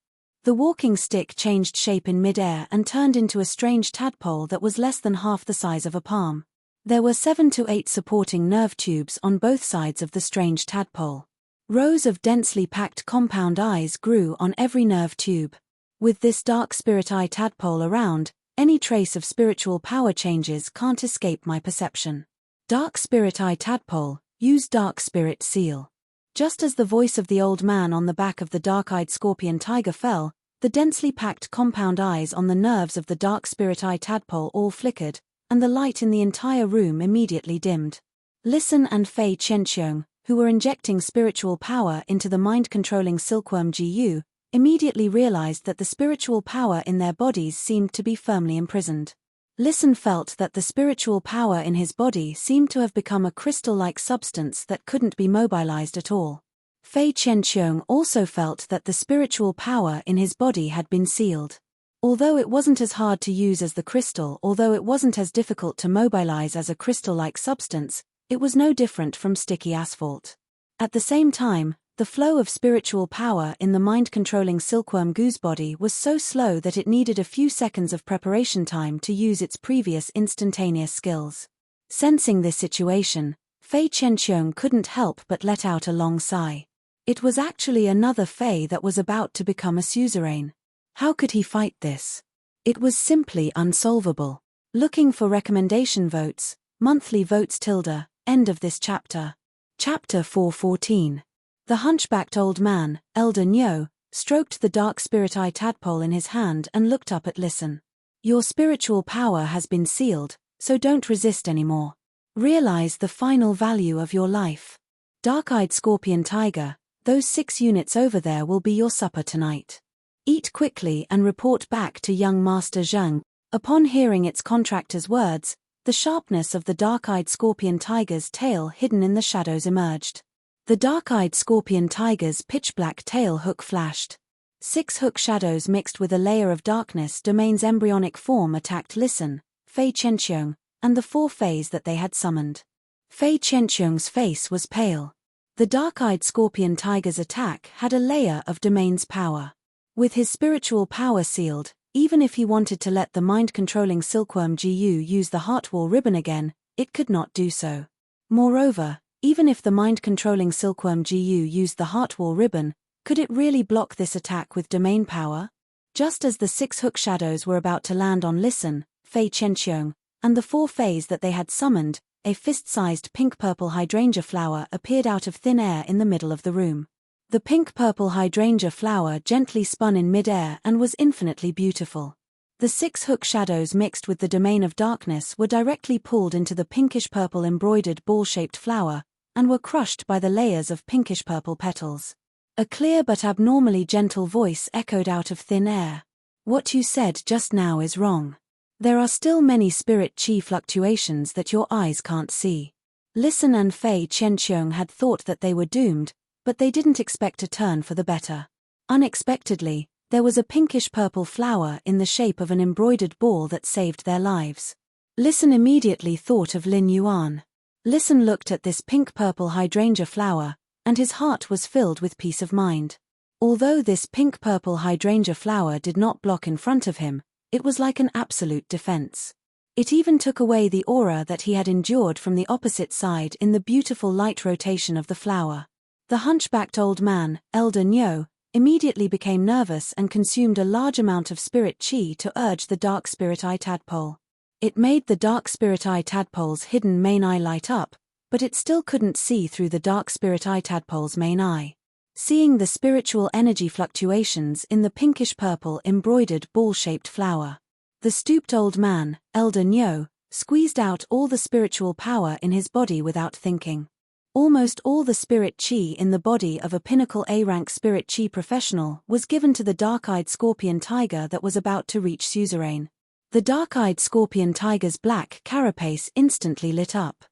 The walking stick changed shape in midair and turned into a strange tadpole that was less than half the size of a palm. There were 7 to 8 supporting nerve tubes on both sides of the strange tadpole. Rows of densely packed compound eyes grew on every nerve tube. With this dark spirit eye tadpole around, any trace of spiritual power changes can't escape my perception. Dark spirit eye tadpole, use dark spirit seal. Just as the voice of the old man on the back of the dark-eyed scorpion tiger fell, the densely packed compound eyes on the nerves of the dark spirit eye tadpole all flickered, and the light in the entire room immediately dimmed. Listen and Fei Qianqiong, who were injecting spiritual power into the mind-controlling silkworm GU, immediately realized that the spiritual power in their bodies seemed to be firmly imprisoned. Listen felt that the spiritual power in his body seemed to have become a crystal-like substance that couldn't be mobilized at all. Fei Qianqiong also felt that the spiritual power in his body had been sealed. Although it wasn't as hard to use as the crystal, although it wasn't as difficult to mobilize as a crystal-like substance, it was no different from sticky asphalt. At the same time, the flow of spiritual power in the mind-controlling silkworm goose body was so slow that it needed a few seconds of preparation time to use its previous instantaneous skills. Sensing this situation, Fei Qianqiong couldn't help but let out a long sigh. It was actually another Fei that was about to become a suzerain. How could he fight this? It was simply unsolvable. Looking for recommendation votes, monthly votes tilde, end of this chapter. Chapter 414. The hunchbacked old man, Elder Nyo, stroked the dark spirit eye tadpole in his hand and looked up at Listen. Your spiritual power has been sealed, so don't resist anymore. Realize the final value of your life. Dark-eyed scorpion tiger, those 6 units over there will be your supper tonight. Eat quickly and report back to young Master Zheng. Upon hearing its contractor's words, the sharpness of the dark-eyed scorpion tiger's tail hidden in the shadows emerged. The dark-eyed scorpion tiger's pitch-black tail hook flashed. 6 hook shadows mixed with a layer of darkness domain's embryonic form attacked Listen, Fei Qianqiong, and the 4 Feis that they had summoned. Fei Qianqiong's face was pale. The dark-eyed scorpion tiger's attack had a layer of domain's power. With his spiritual power sealed, even if he wanted to let the mind-controlling silkworm GU use the heartwall ribbon again, it could not do so. Moreover, even if the mind-controlling silkworm GU used the heartwall ribbon, could it really block this attack with domain power? Just as the 6 hook shadows were about to land on Listen, Fei Qianqiong, and the 4 Feis that they had summoned, a fist-sized pink-purple hydrangea flower appeared out of thin air in the middle of the room. The pink-purple hydrangea flower gently spun in mid-air and was infinitely beautiful. The 6 hook shadows mixed with the domain of darkness were directly pulled into the pinkish-purple embroidered ball-shaped flower, and were crushed by the layers of pinkish-purple petals. A clear but abnormally gentle voice echoed out of thin air. What you said just now is wrong. There are still many spirit chi fluctuations that your eyes can't see. Listen and Fei Qianqiong had thought that they were doomed, but they didn't expect a turn for the better. Unexpectedly, there was a pinkish-purple flower in the shape of an embroidered ball that saved their lives. Listen immediately thought of Lin Yuan. Listen looked at this pink-purple hydrangea flower, and his heart was filled with peace of mind. Although this pink-purple hydrangea flower did not block in front of him, it was like an absolute defense. It even took away the aura that he had endured from the opposite side in the beautiful light rotation of the flower. The hunchbacked old man, Elder Nyo, immediately became nervous and consumed a large amount of spirit chi to urge the dark spirit eye tadpole. It made the dark spirit eye tadpole's hidden main eye light up, but it still couldn't see through the dark spirit eye tadpole's main eye. Seeing the spiritual energy fluctuations in the pinkish-purple embroidered ball-shaped flower, the stooped old man, Elder Nyo, squeezed out all the spiritual power in his body without thinking. Almost all the spirit chi in the body of a pinnacle A-rank spirit chi professional was given to the dark-eyed scorpion tiger that was about to reach suzerain. The dark-eyed scorpion tiger's black carapace instantly lit up.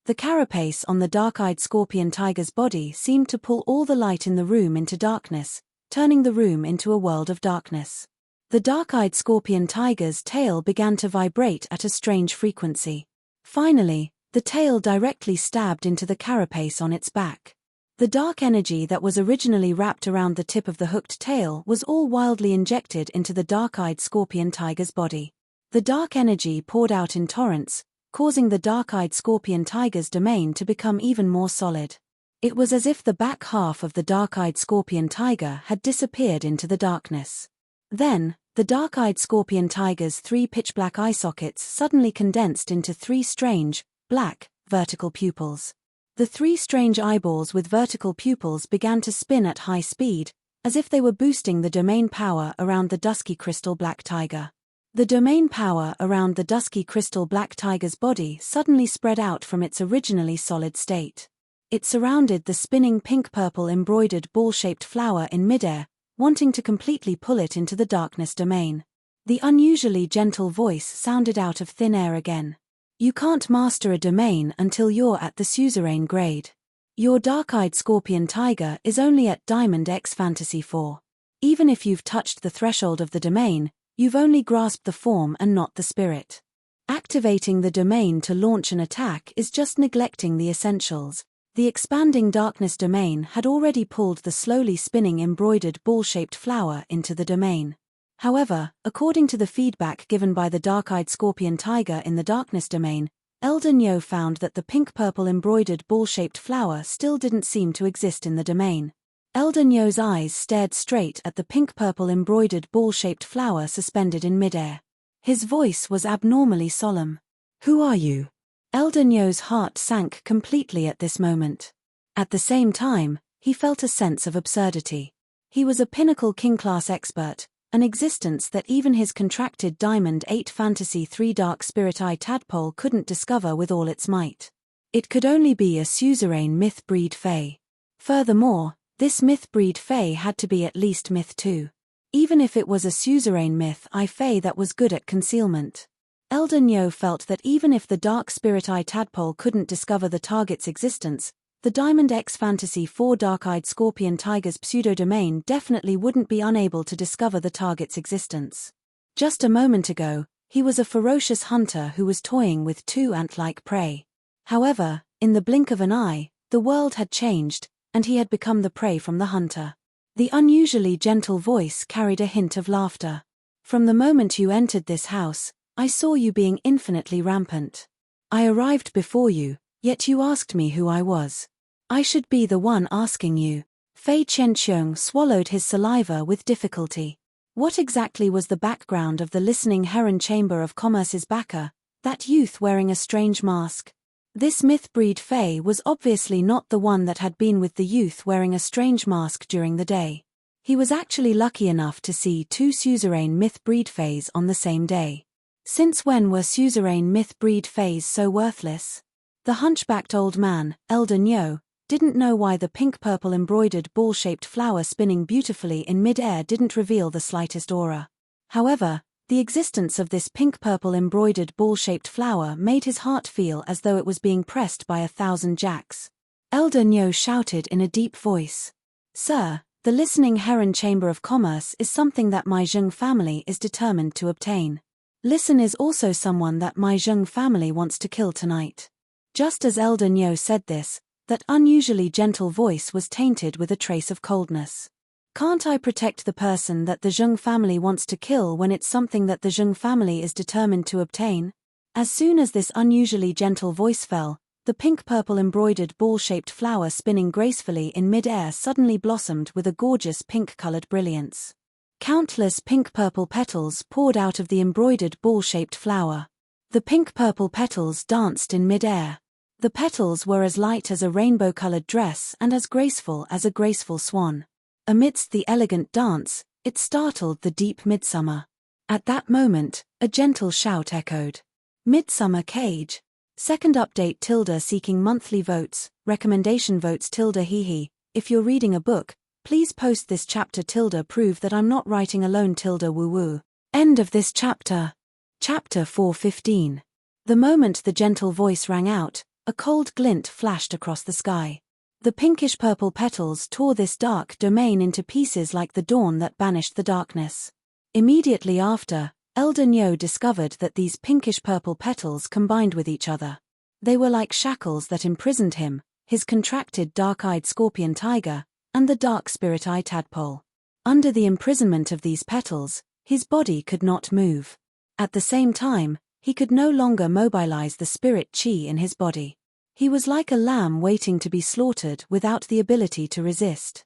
The carapace on the dark-eyed scorpion tiger's body seemed to pull all the light in the room into darkness, turning the room into a world of darkness. The dark-eyed scorpion tiger's tail began to vibrate at a strange frequency. Finally, the tail directly stabbed into the carapace on its back. The dark energy that was originally wrapped around the tip of the hooked tail was all wildly injected into the dark-eyed scorpion tiger's body. The dark energy poured out in torrents, causing the dark-eyed scorpion tiger's domain to become even more solid. It was as if the back half of the dark-eyed scorpion tiger had disappeared into the darkness. Then, the dark-eyed scorpion tiger's 3 pitch-black eye sockets suddenly condensed into 3 strange, black, vertical pupils. The 3 strange eyeballs with vertical pupils began to spin at high speed, as if they were boosting the domain power around the dusky crystal black tiger. The domain power around the dusky crystal black tiger's body suddenly spread out from its originally solid state. It surrounded the spinning pink-purple embroidered ball-shaped flower in midair, wanting to completely pull it into the darkness domain. The unusually gentle voice sounded out of thin air again. You can't master a domain until you're at the suzerain grade. Your dark-eyed scorpion tiger is only at Diamond X Fantasy 4. Even if you've touched the threshold of the domain, you've only grasped the form and not the spirit. Activating the domain to launch an attack is just neglecting the essentials. The expanding darkness domain had already pulled the slowly spinning embroidered ball-shaped flower into the domain. However, according to the feedback given by the dark-eyed scorpion tiger in the darkness domain, Elder Nyo found that the pink-purple embroidered ball-shaped flower still didn't seem to exist in the domain. Elder Nyo's eyes stared straight at the pink-purple embroidered ball-shaped flower suspended in midair. His voice was abnormally solemn. Who are you? Elder Nyo's heart sank completely at this moment. At the same time, he felt a sense of absurdity. He was a pinnacle king-class expert, an existence that even his contracted Diamond 8 Fantasy 3 Dark Spirit Eye tadpole couldn't discover with all its might. It could only be a suzerain myth-breed fae. Furthermore, this myth-breed fae had to be at least myth 2. Even if it was a suzerain myth-eye fae that was good at concealment. Elder Nyo felt that even if the Dark Spirit Eye tadpole couldn't discover the target's existence, the Diamond X Fantasy 4 Dark-Eyed Scorpion Tiger's pseudo-domain definitely wouldn't be unable to discover the target's existence. Just a moment ago, he was a ferocious hunter who was toying with 2 ant-like prey. However, in the blink of an eye, the world had changed, and he had become the prey from the hunter. The unusually gentle voice carried a hint of laughter. From the moment you entered this house, I saw you being infinitely rampant. I arrived before you, yet you asked me who I was. I should be the one asking you. Fei Qianqiong swallowed his saliva with difficulty. What exactly was the background of the listening heron chamber of commerce's backer, that youth wearing a strange mask? This myth-breed Fei was obviously not the one that had been with the youth wearing a strange mask during the day. He was actually lucky enough to see 2 suzerain myth-breed Feis on the same day. Since when were suzerain myth-breed Feis so worthless? The hunchbacked old man, Elder Nyo, didn't know why the pink-purple embroidered ball-shaped flower spinning beautifully in mid-air didn't reveal the slightest aura. However, the existence of this pink-purple embroidered ball-shaped flower made his heart feel as though it was being pressed by 1,000 jacks. Elder Nyo shouted in a deep voice. Sir, the listening heron chamber of commerce is something that my Zheng family is determined to obtain. Listen is also someone that my Zheng family wants to kill tonight. Just as Elder Nyo said this, that unusually gentle voice was tainted with a trace of coldness. Can't I protect the person that the Zheng family wants to kill when it's something that the Zheng family is determined to obtain? As soon as this unusually gentle voice fell, the pink-purple embroidered ball-shaped flower spinning gracefully in mid-air suddenly blossomed with a gorgeous pink-colored brilliance. Countless pink-purple petals poured out of the embroidered ball-shaped flower. The pink-purple petals danced in mid-air. The petals were as light as a rainbow-colored dress and as graceful as a graceful swan. Amidst the elegant dance, it startled the deep midsummer. At that moment, a gentle shout echoed. Midsummer Cage. Second update tilde seeking monthly votes, recommendation votes tilde hehe. If you're reading a book, please post this chapter tilde prove that I'm not writing alone tilde woo woo. End of this chapter. Chapter 415. The moment the gentle voice rang out, a cold glint flashed across the sky. The pinkish-purple petals tore this dark domain into pieces like the dawn that banished the darkness. Immediately after, Elder Nyo discovered that these pinkish-purple petals combined with each other. They were like shackles that imprisoned him, his contracted dark-eyed scorpion tiger, and the dark spirit eye tadpole. Under the imprisonment of these petals, his body could not move. At the same time, he could no longer mobilize the spirit chi in his body. He was like a lamb waiting to be slaughtered without the ability to resist.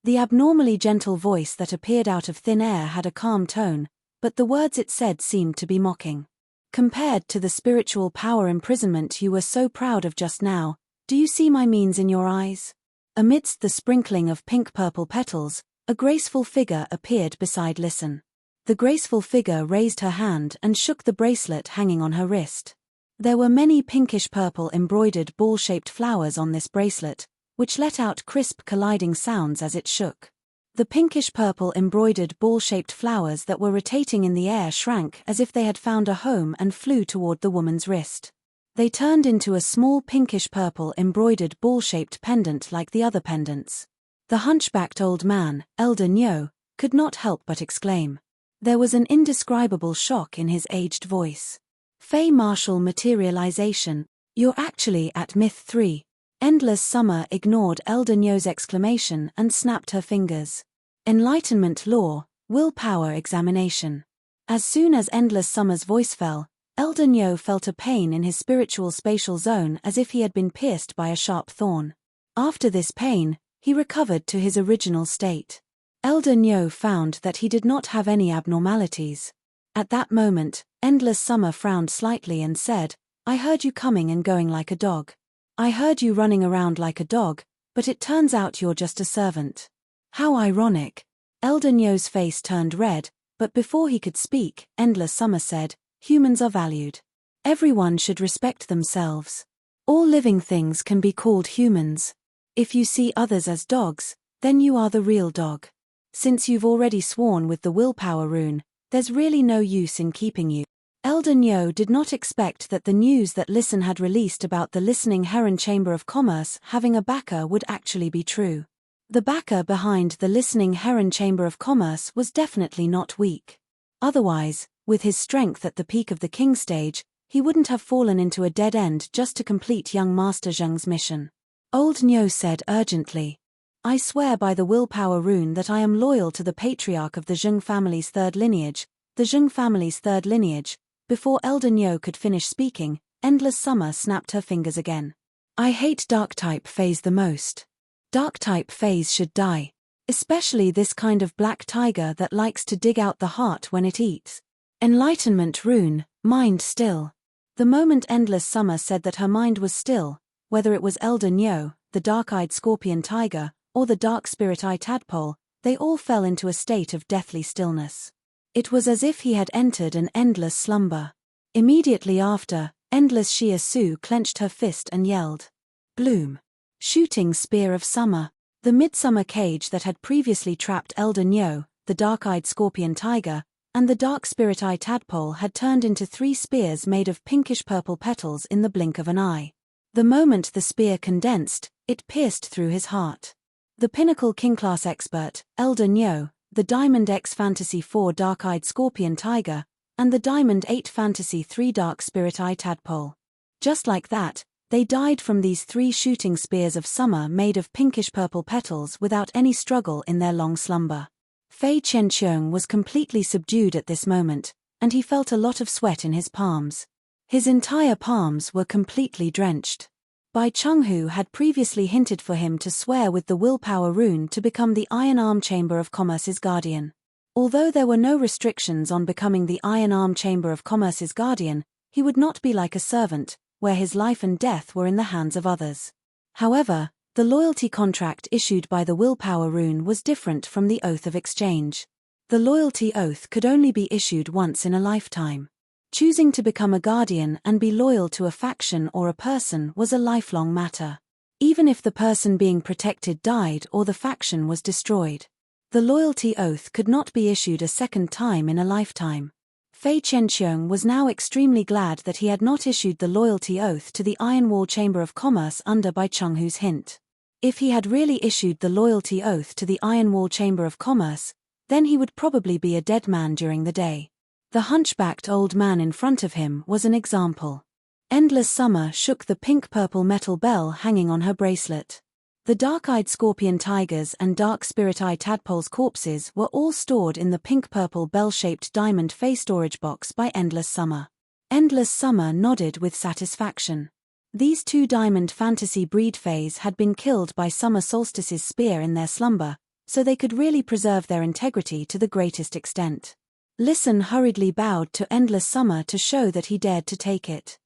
The abnormally gentle voice that appeared out of thin air had a calm tone, but the words it said seemed to be mocking. Compared to the spiritual power imprisonment you were so proud of just now, do you see my means in your eyes? Amidst the sprinkling of pink-purple petals, a graceful figure appeared beside Listen. The graceful figure raised her hand and shook the bracelet hanging on her wrist. There were many pinkish-purple embroidered ball-shaped flowers on this bracelet, which let out crisp colliding sounds as it shook. The pinkish-purple embroidered ball-shaped flowers that were rotating in the air shrank as if they had found a home and flew toward the woman's wrist. They turned into a small pinkish-purple embroidered ball-shaped pendant like the other pendants. The hunchbacked old man, Elder Nyo, could not help but exclaim. There was an indescribable shock in his aged voice. Fey Martial Materialization, you're actually at Myth 3. Endless Summer ignored Elder Nyo's exclamation and snapped her fingers. Enlightenment Law, Willpower Examination. As soon as Endless Summer's voice fell, Elder Nyo felt a pain in his spiritual spatial zone as if he had been pierced by a sharp thorn. After this pain, he recovered to his original state. Elder Nyo found that he did not have any abnormalities. At that moment, Endless Summer frowned slightly and said, I heard you coming and going like a dog. I heard you running around like a dog, but it turns out you're just a servant. How ironic. Elder Nyo's face turned red, but before he could speak, Endless Summer said, humans are valued. Everyone should respect themselves. All living things can be called humans. If you see others as dogs, then you are the real dog. Since you've already sworn with the willpower rune, there's really no use in keeping you. Elder Nyo did not expect that the news that Listen had released about the Listening Heron Chamber of Commerce having a backer would actually be true. The backer behind the Listening Heron Chamber of Commerce was definitely not weak. Otherwise, with his strength at the peak of the king stage, he wouldn't have fallen into a dead end just to complete young Master Zheng's mission. Old Nyo said urgently, I swear by the willpower rune that I am loyal to the patriarch of the Zheng family's third lineage, the Zheng family's third lineage. Before Elder Nyo could finish speaking, Endless Summer snapped her fingers again. I hate Dark-type Fays the most. Dark-type Fays should die. Especially this kind of black tiger that likes to dig out the heart when it eats. Enlightenment rune, mind still. The moment Endless Summer said that her mind was still, whether it was Elder Nyo, the dark-eyed scorpion tiger, or the dark spirit-eye tadpole, they all fell into a state of deathly stillness. It was as if he had entered an endless slumber. Immediately after, Endless Shia Su clenched her fist and yelled. Bloom. Shooting Spear of Summer. The midsummer cage that had previously trapped Elder Nyo, the dark-eyed scorpion tiger, and the dark spirit-eye tadpole had turned into 3 spears made of pinkish-purple petals in the blink of an eye. The moment the spear condensed, it pierced through his heart. The pinnacle king-class expert, Elder Nyo, the Diamond X Fantasy 4 Dark-Eyed Scorpion Tiger, and the Diamond 8 Fantasy 3 Dark Spirit Eye Tadpole. Just like that, they died from these 3 shooting spears of summer made of pinkish-purple petals without any struggle in their long slumber. Fei Qianqiong was completely subdued at this moment, and he felt a lot of sweat in his palms. His entire palms were completely drenched. Bai Chenghu had previously hinted for him to swear with the willpower rune to become the Iron Arm Chamber of Commerce's guardian. Although there were no restrictions on becoming the Iron Arm Chamber of Commerce's guardian, he would not be like a servant, where his life and death were in the hands of others. However, the loyalty contract issued by the willpower rune was different from the oath of exchange. The loyalty oath could only be issued once in a lifetime. Choosing to become a guardian and be loyal to a faction or a person was a lifelong matter. Even if the person being protected died or the faction was destroyed. The loyalty oath could not be issued a second time in a lifetime. Fei Qianqiong was now extremely glad that he had not issued the loyalty oath to the Iron Wall Chamber of Commerce under Bai Chenghu's hint. If he had really issued the loyalty oath to the Iron Wall Chamber of Commerce, then he would probably be a dead man during the day. The hunchbacked old man in front of him was an example. Endless Summer shook the pink-purple metal bell hanging on her bracelet. The dark-eyed scorpion tigers and dark spirit-eye tadpole's corpses were all stored in the pink-purple bell-shaped diamond Fey storage box by Endless Summer. Endless Summer nodded with satisfaction. These 2 diamond fantasy breed Feys had been killed by Summer Solstice's spear in their slumber, so they could really preserve their integrity to the greatest extent. Listen hurriedly bowed to Endless Summer to show that he dared to take it.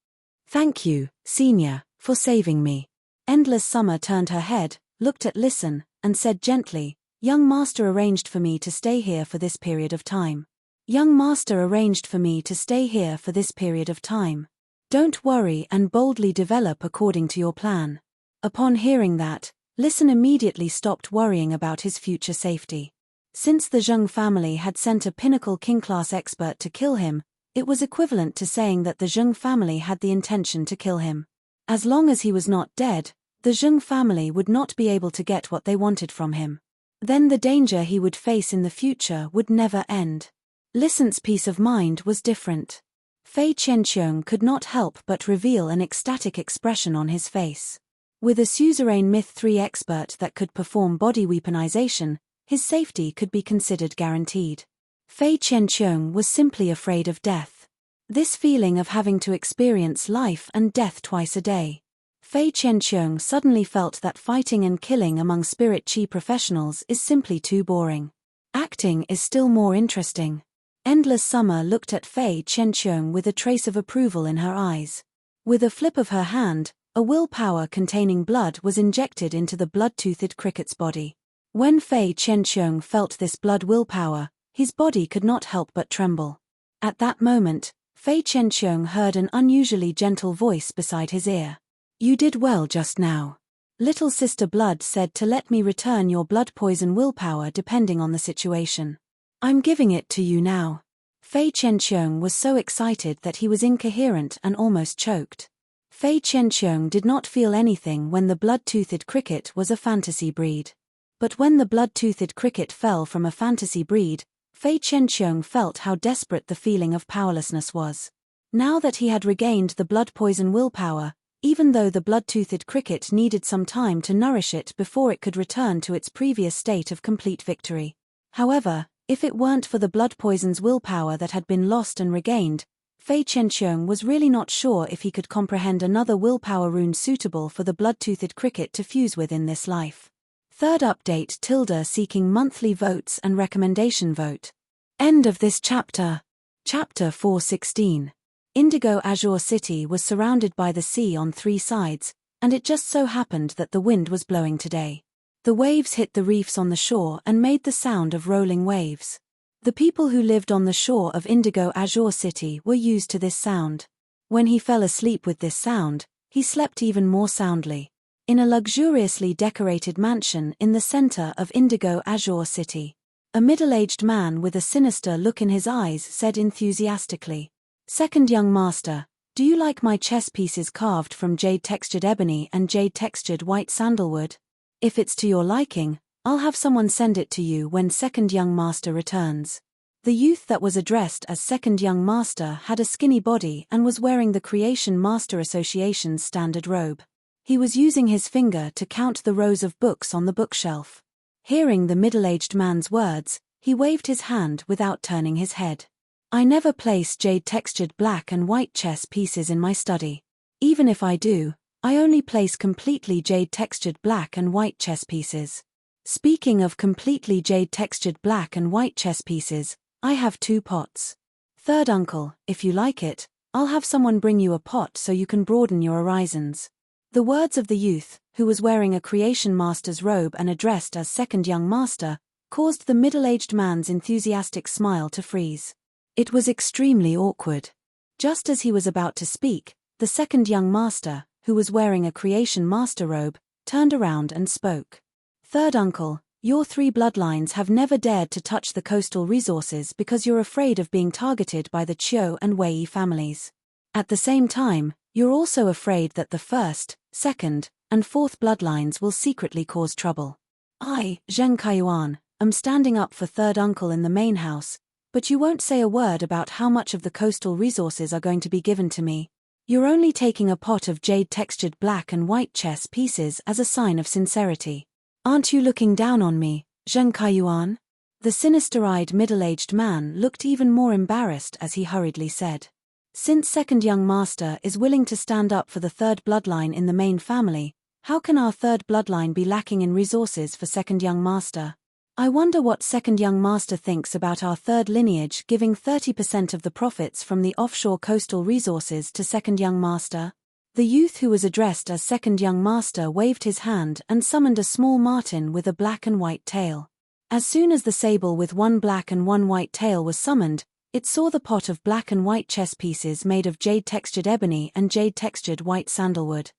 Thank you, Senior, for saving me. Endless Summer turned her head, looked at Listen, and said gently, Young Master arranged for me to stay here for this period of time. Young Master arranged for me to stay here for this period of time. Don't worry and boldly develop according to your plan. Upon hearing that, Listen immediately stopped worrying about his future safety. Since the Zheng family had sent a pinnacle king-class expert to kill him, it was equivalent to saying that the Zheng family had the intention to kill him. As long as he was not dead, the Zheng family would not be able to get what they wanted from him. Then the danger he would face in the future would never end. Listen's peace of mind was different. Fei Qianqiong could not help but reveal an ecstatic expression on his face. With a suzerain Myth 3 expert that could perform body weaponization, his safety could be considered guaranteed. Fei Qianqiong was simply afraid of death. This feeling of having to experience life and death twice a day. Fei Qianqiong suddenly felt that fighting and killing among spirit chi professionals is simply too boring. Acting is still more interesting. Endless Summer looked at Fei Qianqiong with a trace of approval in her eyes. With a flip of her hand, a willpower containing blood was injected into the blood-toothed cricket's body. When Fei Qianqiong felt this blood willpower, his body could not help but tremble. At that moment, Fei Qianqiong heard an unusually gentle voice beside his ear. You did well just now. Little Sister Blood said to let me return your blood poison willpower depending on the situation. I'm giving it to you now. Fei Qianqiong was so excited that he was incoherent and almost choked. Fei Qianqiong did not feel anything when the blood-toothed cricket was a fantasy breed. But when the blood-toothed cricket fell from a fantasy breed, Fei Qianqiong felt how desperate the feeling of powerlessness was. Now that he had regained the blood poison willpower, even though the blood-toothed cricket needed some time to nourish it before it could return to its previous state of complete victory. However, if it weren't for the blood poison's willpower that had been lost and regained, Fei Qianqiong was really not sure if he could comprehend another willpower rune suitable for the blood-toothed cricket to fuse with in this life. Third update tilde seeking monthly votes and recommendation vote. End of this chapter. Chapter 416. Indigo Azure City was surrounded by the sea on 3 sides, and it just so happened that the wind was blowing today. The waves hit the reefs on the shore and made the sound of rolling waves. The people who lived on the shore of Indigo Azure City were used to this sound. When he fell asleep with this sound, he slept even more soundly. In a luxuriously decorated mansion in the center of Indigo Azure City, a middle-aged man with a sinister look in his eyes said enthusiastically, Second young master, do you like my chess pieces carved from jade-textured ebony and jade-textured white sandalwood? If it's to your liking, I'll have someone send it to you when second young master returns. The youth that was addressed as second young master had a skinny body and was wearing the Creation Master Association's standard robe. He was using his finger to count the rows of books on the bookshelf. Hearing the middle-aged man's words, he waved his hand without turning his head. I never place jade-textured black and white chess pieces in my study. Even if I do, I only place completely jade-textured black and white chess pieces. Speaking of completely jade-textured black and white chess pieces, I have 2 pots. Third uncle, if you like it, I'll have someone bring you a pot so you can broaden your horizons. The words of the youth, who was wearing a Creation Master's robe and addressed as second young master, caused the middle-aged man's enthusiastic smile to freeze. It was extremely awkward. Just as he was about to speak, the second young master, who was wearing a Creation Master robe, turned around and spoke. Third uncle, your 3 bloodlines have never dared to touch the coastal resources because you're afraid of being targeted by the Qiu and Wei families. At the same time, you're also afraid that the 1st, 2nd, and 4th bloodlines will secretly cause trouble. I, Zheng Kaiyuan, am standing up for third uncle in the main house, but you won't say a word about how much of the coastal resources are going to be given to me. You're only taking a pot of jade-textured black and white chess pieces as a sign of sincerity. Aren't you looking down on me, Zheng Kaiyuan? The sinister-eyed middle-aged man looked even more embarrassed as he hurriedly said. Since second young master is willing to stand up for the 3rd bloodline in the main family, how can our 3rd bloodline be lacking in resources for second young master? I wonder what second young master thinks about our third lineage giving 30% of the profits from the offshore coastal resources to second young master. The youth who was addressed as second young master waved his hand and summoned a small marten with a black and white tail. As soon as the sable with one black and one white tail was summoned, it saw the pot of black and white chess pieces made of jade-textured ebony and jade-textured white sandalwood.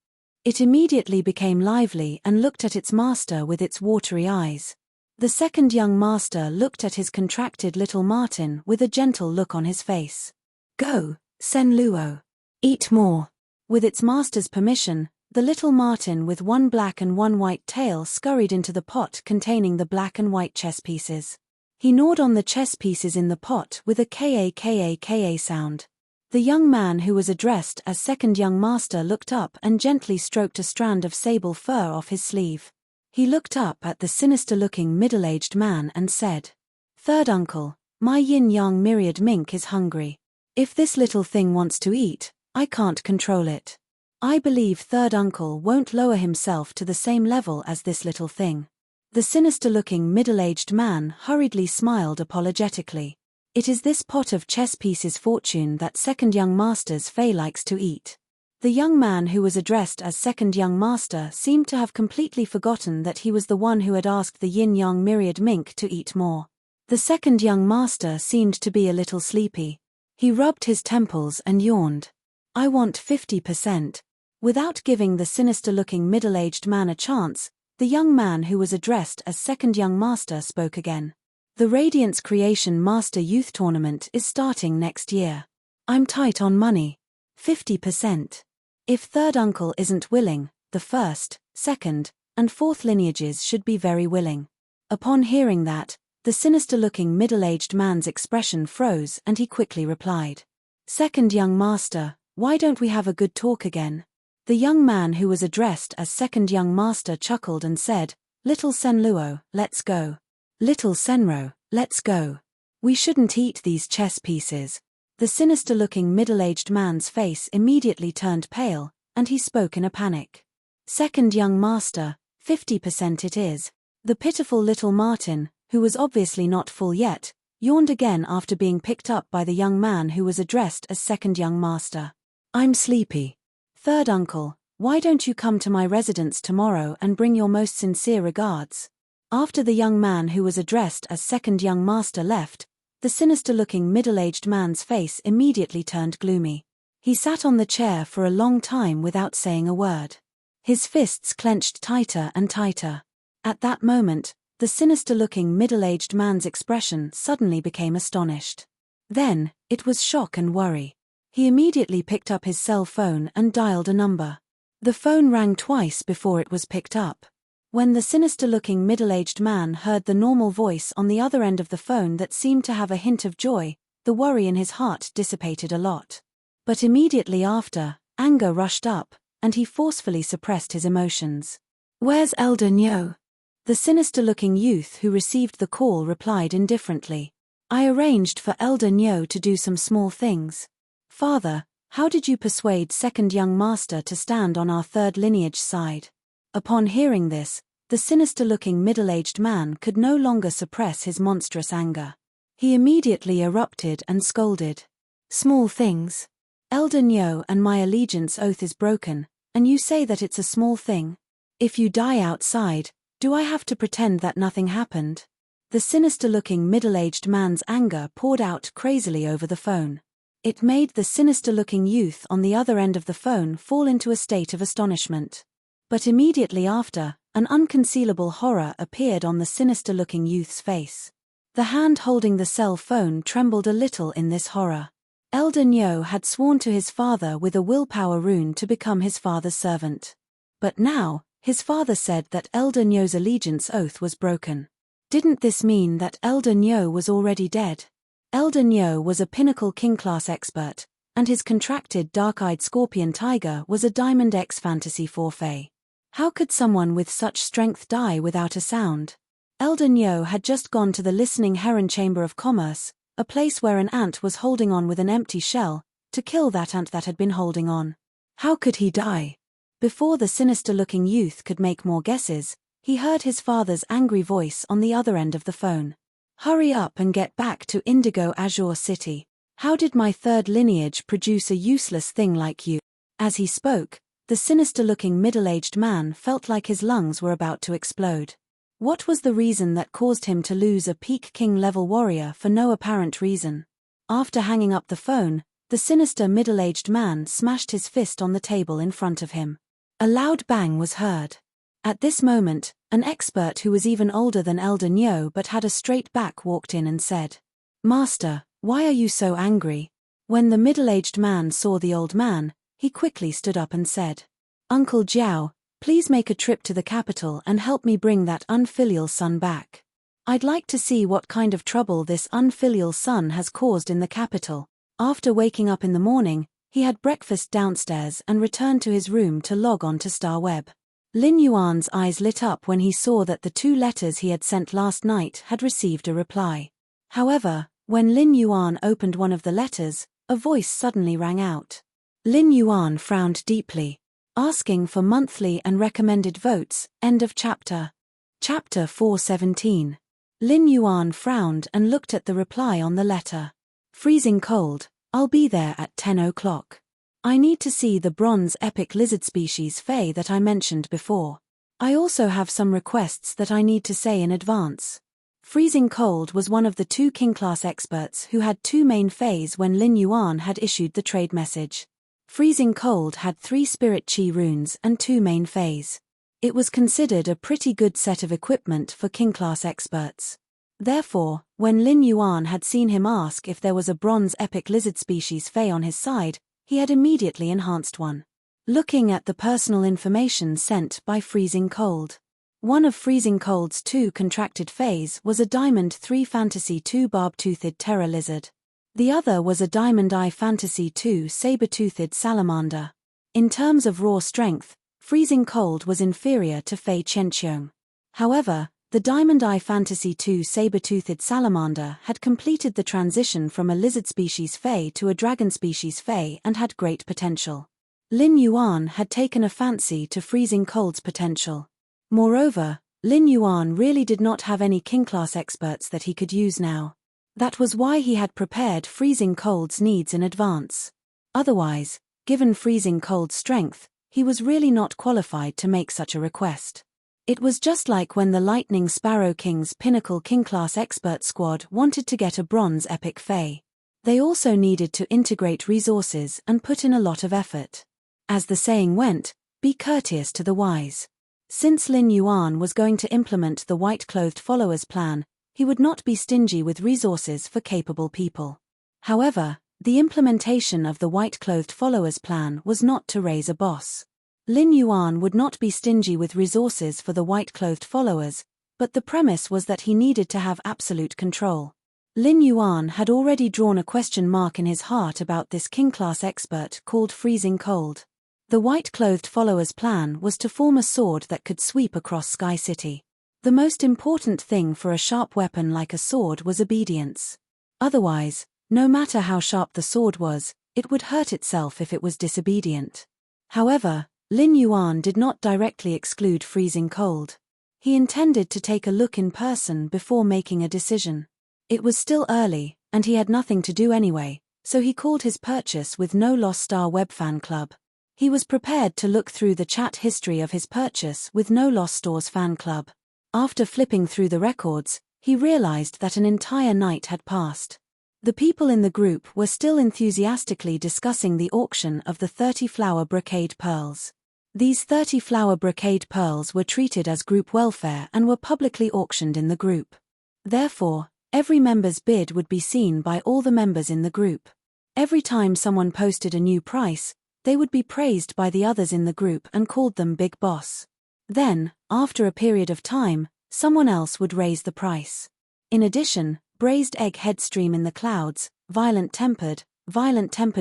It immediately became lively and looked at its master with its watery eyes. The second young master looked at his contracted little marten with a gentle look on his face. "Go, Sen Luo. Eat more." With its master's permission, the little marten with one black and one white tail scurried into the pot containing the black and white chess pieces. He gnawed on the chess pieces in the pot with a ka sound. The young man who was addressed as second young master looked up and gently stroked a strand of sable fur off his sleeve. He looked up at the sinister-looking middle-aged man and said, "Third uncle, my yin-yang myriad mink is hungry. If this little thing wants to eat, I can't control it. I believe third uncle won't lower himself to the same level as this little thing." The sinister-looking middle-aged man hurriedly smiled apologetically. "It is this pot of chess pieces fortune that second young master's fay likes to eat." The young man who was addressed as second young master seemed to have completely forgotten that he was the one who had asked the yin-yang myriad mink to eat more. The second young master seemed to be a little sleepy. He rubbed his temples and yawned. "I want 50%. Without giving the sinister-looking middle-aged man a chance, the young man who was addressed as second young master spoke again. "The Radiance Creation Master Youth Tournament is starting next year. I'm tight on money. 50%. If third uncle isn't willing, the first, second, and fourth lineages should be very willing." Upon hearing that, the sinister-looking middle-aged man's expression froze and he quickly replied, "Second young master, why don't we have a good talk again?" The young man who was addressed as second young master chuckled and said, "Little Senluo, let's go. Little Senro, let's go. We shouldn't eat these chess pieces." The sinister-looking middle-aged man's face immediately turned pale, and he spoke in a panic. "Second young master, 50% it is." The pitiful little marten, who was obviously not full yet, yawned again after being picked up by the young man who was addressed as second young master. "I'm sleepy. Third uncle, why don't you come to my residence tomorrow and bring your most sincere regards?" After the young man who was addressed as second young master left, the sinister-looking middle-aged man's face immediately turned gloomy. He sat on the chair for a long time without saying a word. His fists clenched tighter and tighter. At that moment, the sinister-looking middle-aged man's expression suddenly became astonished. Then, it was shock and worry. He immediately picked up his cell phone and dialed a number. The phone rang twice before it was picked up. When the sinister-looking middle-aged man heard the normal voice on the other end of the phone that seemed to have a hint of joy, the worry in his heart dissipated a lot. But immediately after, anger rushed up, and he forcefully suppressed his emotions. "Where's Elder Nyo?" The sinister-looking youth who received the call replied indifferently. "I arranged for Elder Nyo to do some small things. Father, how did you persuade second young master to stand on our third lineage side?" Upon hearing this, the sinister-looking middle-aged man could no longer suppress his monstrous anger. He immediately erupted and scolded. "Small things. Elder Nyo and my allegiance oath is broken, and you say that it's a small thing? If you die outside, do I have to pretend that nothing happened?" The sinister-looking middle-aged man's anger poured out crazily over the phone. It made the sinister-looking youth on the other end of the phone fall into a state of astonishment. But immediately after, an unconcealable horror appeared on the sinister-looking youth's face. The hand holding the cell phone trembled a little in this horror. Elder Nyo had sworn to his father with a willpower rune to become his father's servant. But now, his father said that Elder Nyo's allegiance oath was broken. Didn't this mean that Elder Nyo was already dead? Elder Nyo was a pinnacle king-class expert, and his contracted dark-eyed scorpion tiger was a Diamond X Fantasy forfeit. How could someone with such strength die without a sound? Elder Nyo had just gone to the listening heron chamber of commerce, a place where an ant was holding on with an empty shell, to kill that ant that had been holding on. How could he die? Before the sinister-looking youth could make more guesses, He heard his father's angry voice on the other end of the phone. "Hurry up and get back to Indigo Azure City. How did my third lineage produce a useless thing like you?" As he spoke, the sinister-looking middle-aged man felt like his lungs were about to explode. What was the reason that caused him to lose a peak king-level warrior for no apparent reason? After hanging up the phone, the sinister middle-aged man smashed his fist on the table in front of him. A loud bang was heard. At this moment, an expert who was even older than Elder Nyo but had a straight back walked in and said, "Master, why are you so angry?" When the middle-aged man saw the old man, he quickly stood up and said, "Uncle Jiao, please make a trip to the capital and help me bring that unfilial son back. I'd like to see what kind of trouble this unfilial son has caused in the capital." After waking up in the morning, he had breakfast downstairs and returned to his room to log on to StarWeb. Lin Yuan's eyes lit up when he saw that the 2 letters he had sent last night had received a reply. However, when Lin Yuan opened one of the letters, a voice suddenly rang out. Lin Yuan frowned deeply. Asking for monthly and recommended votes, end of chapter. Chapter 417. Lin Yuan frowned and looked at the reply on the letter. "Freezing cold, I'll be there at 10 o'clock. I need to see the bronze epic lizard species Fae that I mentioned before. I also have some requests that I need to say in advance." Freezing Cold was one of the 2 king-class experts who had 2 main Faes when Lin Yuan had issued the trade message. Freezing Cold had 3 spirit chi runes and 2 main Faes. It was considered a pretty good set of equipment for king-class experts. Therefore, when Lin Yuan had seen him ask if there was a bronze epic lizard species Fae on his side, he had immediately enhanced one. Looking at the personal information sent by Freezing Cold. One of Freezing Cold's 2 contracted Faes was a Diamond 3 Fantasy 2 barb-toothed terror lizard. The other was a Diamond Eye Fantasy 2 saber-toothed salamander. In terms of raw strength, Freezing Cold was inferior to Fae Chenqiong. However, the Diamond Eye Fantasy 2 saber-toothed salamander had completed the transition from a lizard species Fae to a dragon species Fae and had great potential. Lin Yuan had taken a fancy to Freezing Cold's potential. Moreover, Lin Yuan really did not have any king-class experts that he could use now. That was why he had prepared Freezing Cold's needs in advance. Otherwise, given Freezing Cold's strength, he was really not qualified to make such a request. It was just like when the Lightning Sparrow King's Pinnacle King-class expert squad wanted to get a bronze epic Fae. They also needed to integrate resources and put in a lot of effort. As the saying went, be courteous to the wise. Since Lin Yuan was going to implement the white-clothed followers plan, he would not be stingy with resources for capable people. However, the implementation of the white-clothed followers plan was not to raise a boss. Lin Yuan would not be stingy with resources for the white-clothed followers, but the premise was that he needed to have absolute control. Lin Yuan had already drawn a question mark in his heart about this king-class expert called Freezing Cold. The white-clothed followers' plan was to form a sword that could sweep across Sky City. The most important thing for a sharp weapon like a sword was obedience. Otherwise, no matter how sharp the sword was, it would hurt itself if it was disobedient. However, Lin Yuan did not directly exclude Freezing Cold. He intended to take a look in person before making a decision. It was still early, and he had nothing to do anyway, so he called his purchase with No Loss StarWeb Fan Club. He was prepared to look through the chat history of his purchase with No Loss Stores Fan Club. After flipping through the records, he realized that an entire night had passed. The people in the group were still enthusiastically discussing the auction of the 30 flower brocade pearls. These 30 flower brocade pearls were treated as group welfare and were publicly auctioned in the group. Therefore, every member's bid would be seen by all the members in the group. Every time someone posted a new price, they would be praised by the others in the group and called them Big Boss. Then, after a period of time, someone else would raise the price. In addition, Braised Egg Headstream in the Clouds, Violent Tempered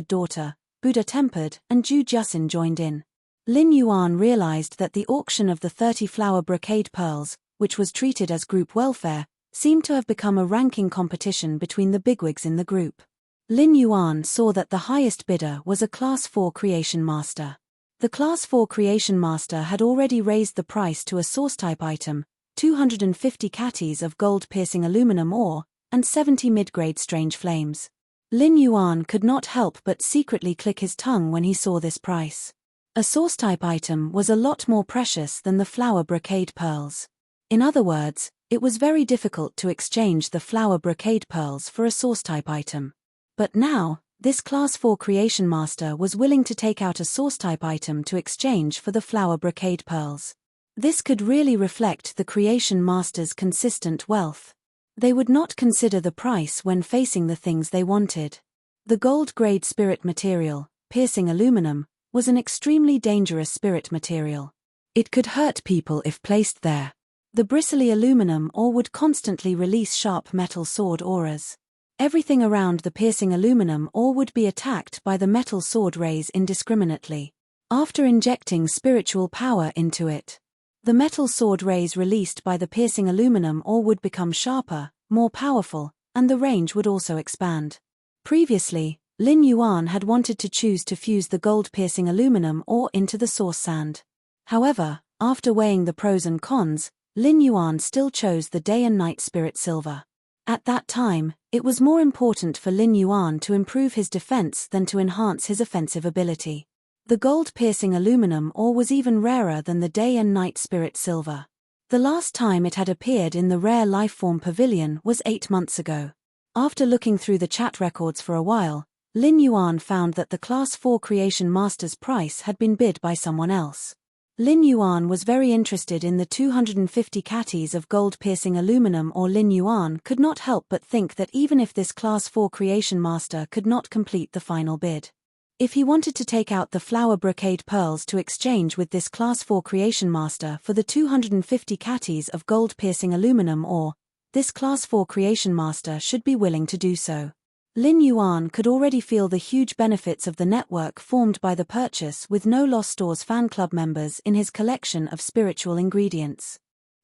Daughter, Buddha Tempered, and Ju Jusin joined in. Lin Yuan realized that the auction of the 30 flower brocade pearls, which was treated as group welfare, seemed to have become a ranking competition between the bigwigs in the group. Lin Yuan saw that the highest bidder was a Class 4 creation master. The Class 4 Creation Master had already raised the price to a source-type item, 250 catties of gold-piercing aluminum ore, and 70 mid-grade strange flames. Lin Yuan could not help but secretly click his tongue when he saw this price. A source-type item was a lot more precious than the flower brocade pearls. In other words, it was very difficult to exchange the flower brocade pearls for a source-type item. But now, this Class 4 Creation Master was willing to take out a source-type item to exchange for the flower brocade pearls. This could really reflect the Creation Master's consistent wealth. They would not consider the price when facing the things they wanted. The gold-grade spirit material, piercing aluminum, was an extremely dangerous spirit material. It could hurt people if placed there. The bristly aluminum ore would constantly release sharp metal sword auras. Everything around the piercing aluminum ore would be attacked by the metal sword rays indiscriminately. After injecting spiritual power into it, the metal sword rays released by the piercing aluminum ore would become sharper, more powerful, and the range would also expand. Previously, Lin Yuan had wanted to choose to fuse the gold-piercing aluminum ore into the source sand. However, after weighing the pros and cons, Lin Yuan still chose the day and night spirit silver. At that time, it was more important for Lin Yuan to improve his defense than to enhance his offensive ability. The gold-piercing aluminum ore was even rarer than the day and night spirit silver. The last time it had appeared in the rare lifeform pavilion was 8 months ago. After looking through the chat records for a while, Lin Yuan found that the Class 4 Creation Master's price had been bid by someone else. Lin Yuan was very interested in the 250 catties of gold-piercing aluminum ore. Lin Yuan could not help but think that even if this Class 4 Creation Master could not complete the final bid, if he wanted to take out the flower brocade pearls to exchange with this Class 4 Creation Master for the 250 catties of gold-piercing aluminum ore, this Class 4 Creation Master should be willing to do so. Lin Yuan could already feel the huge benefits of the network formed by the purchase with No Loss Stores fan club members in his collection of spiritual ingredients.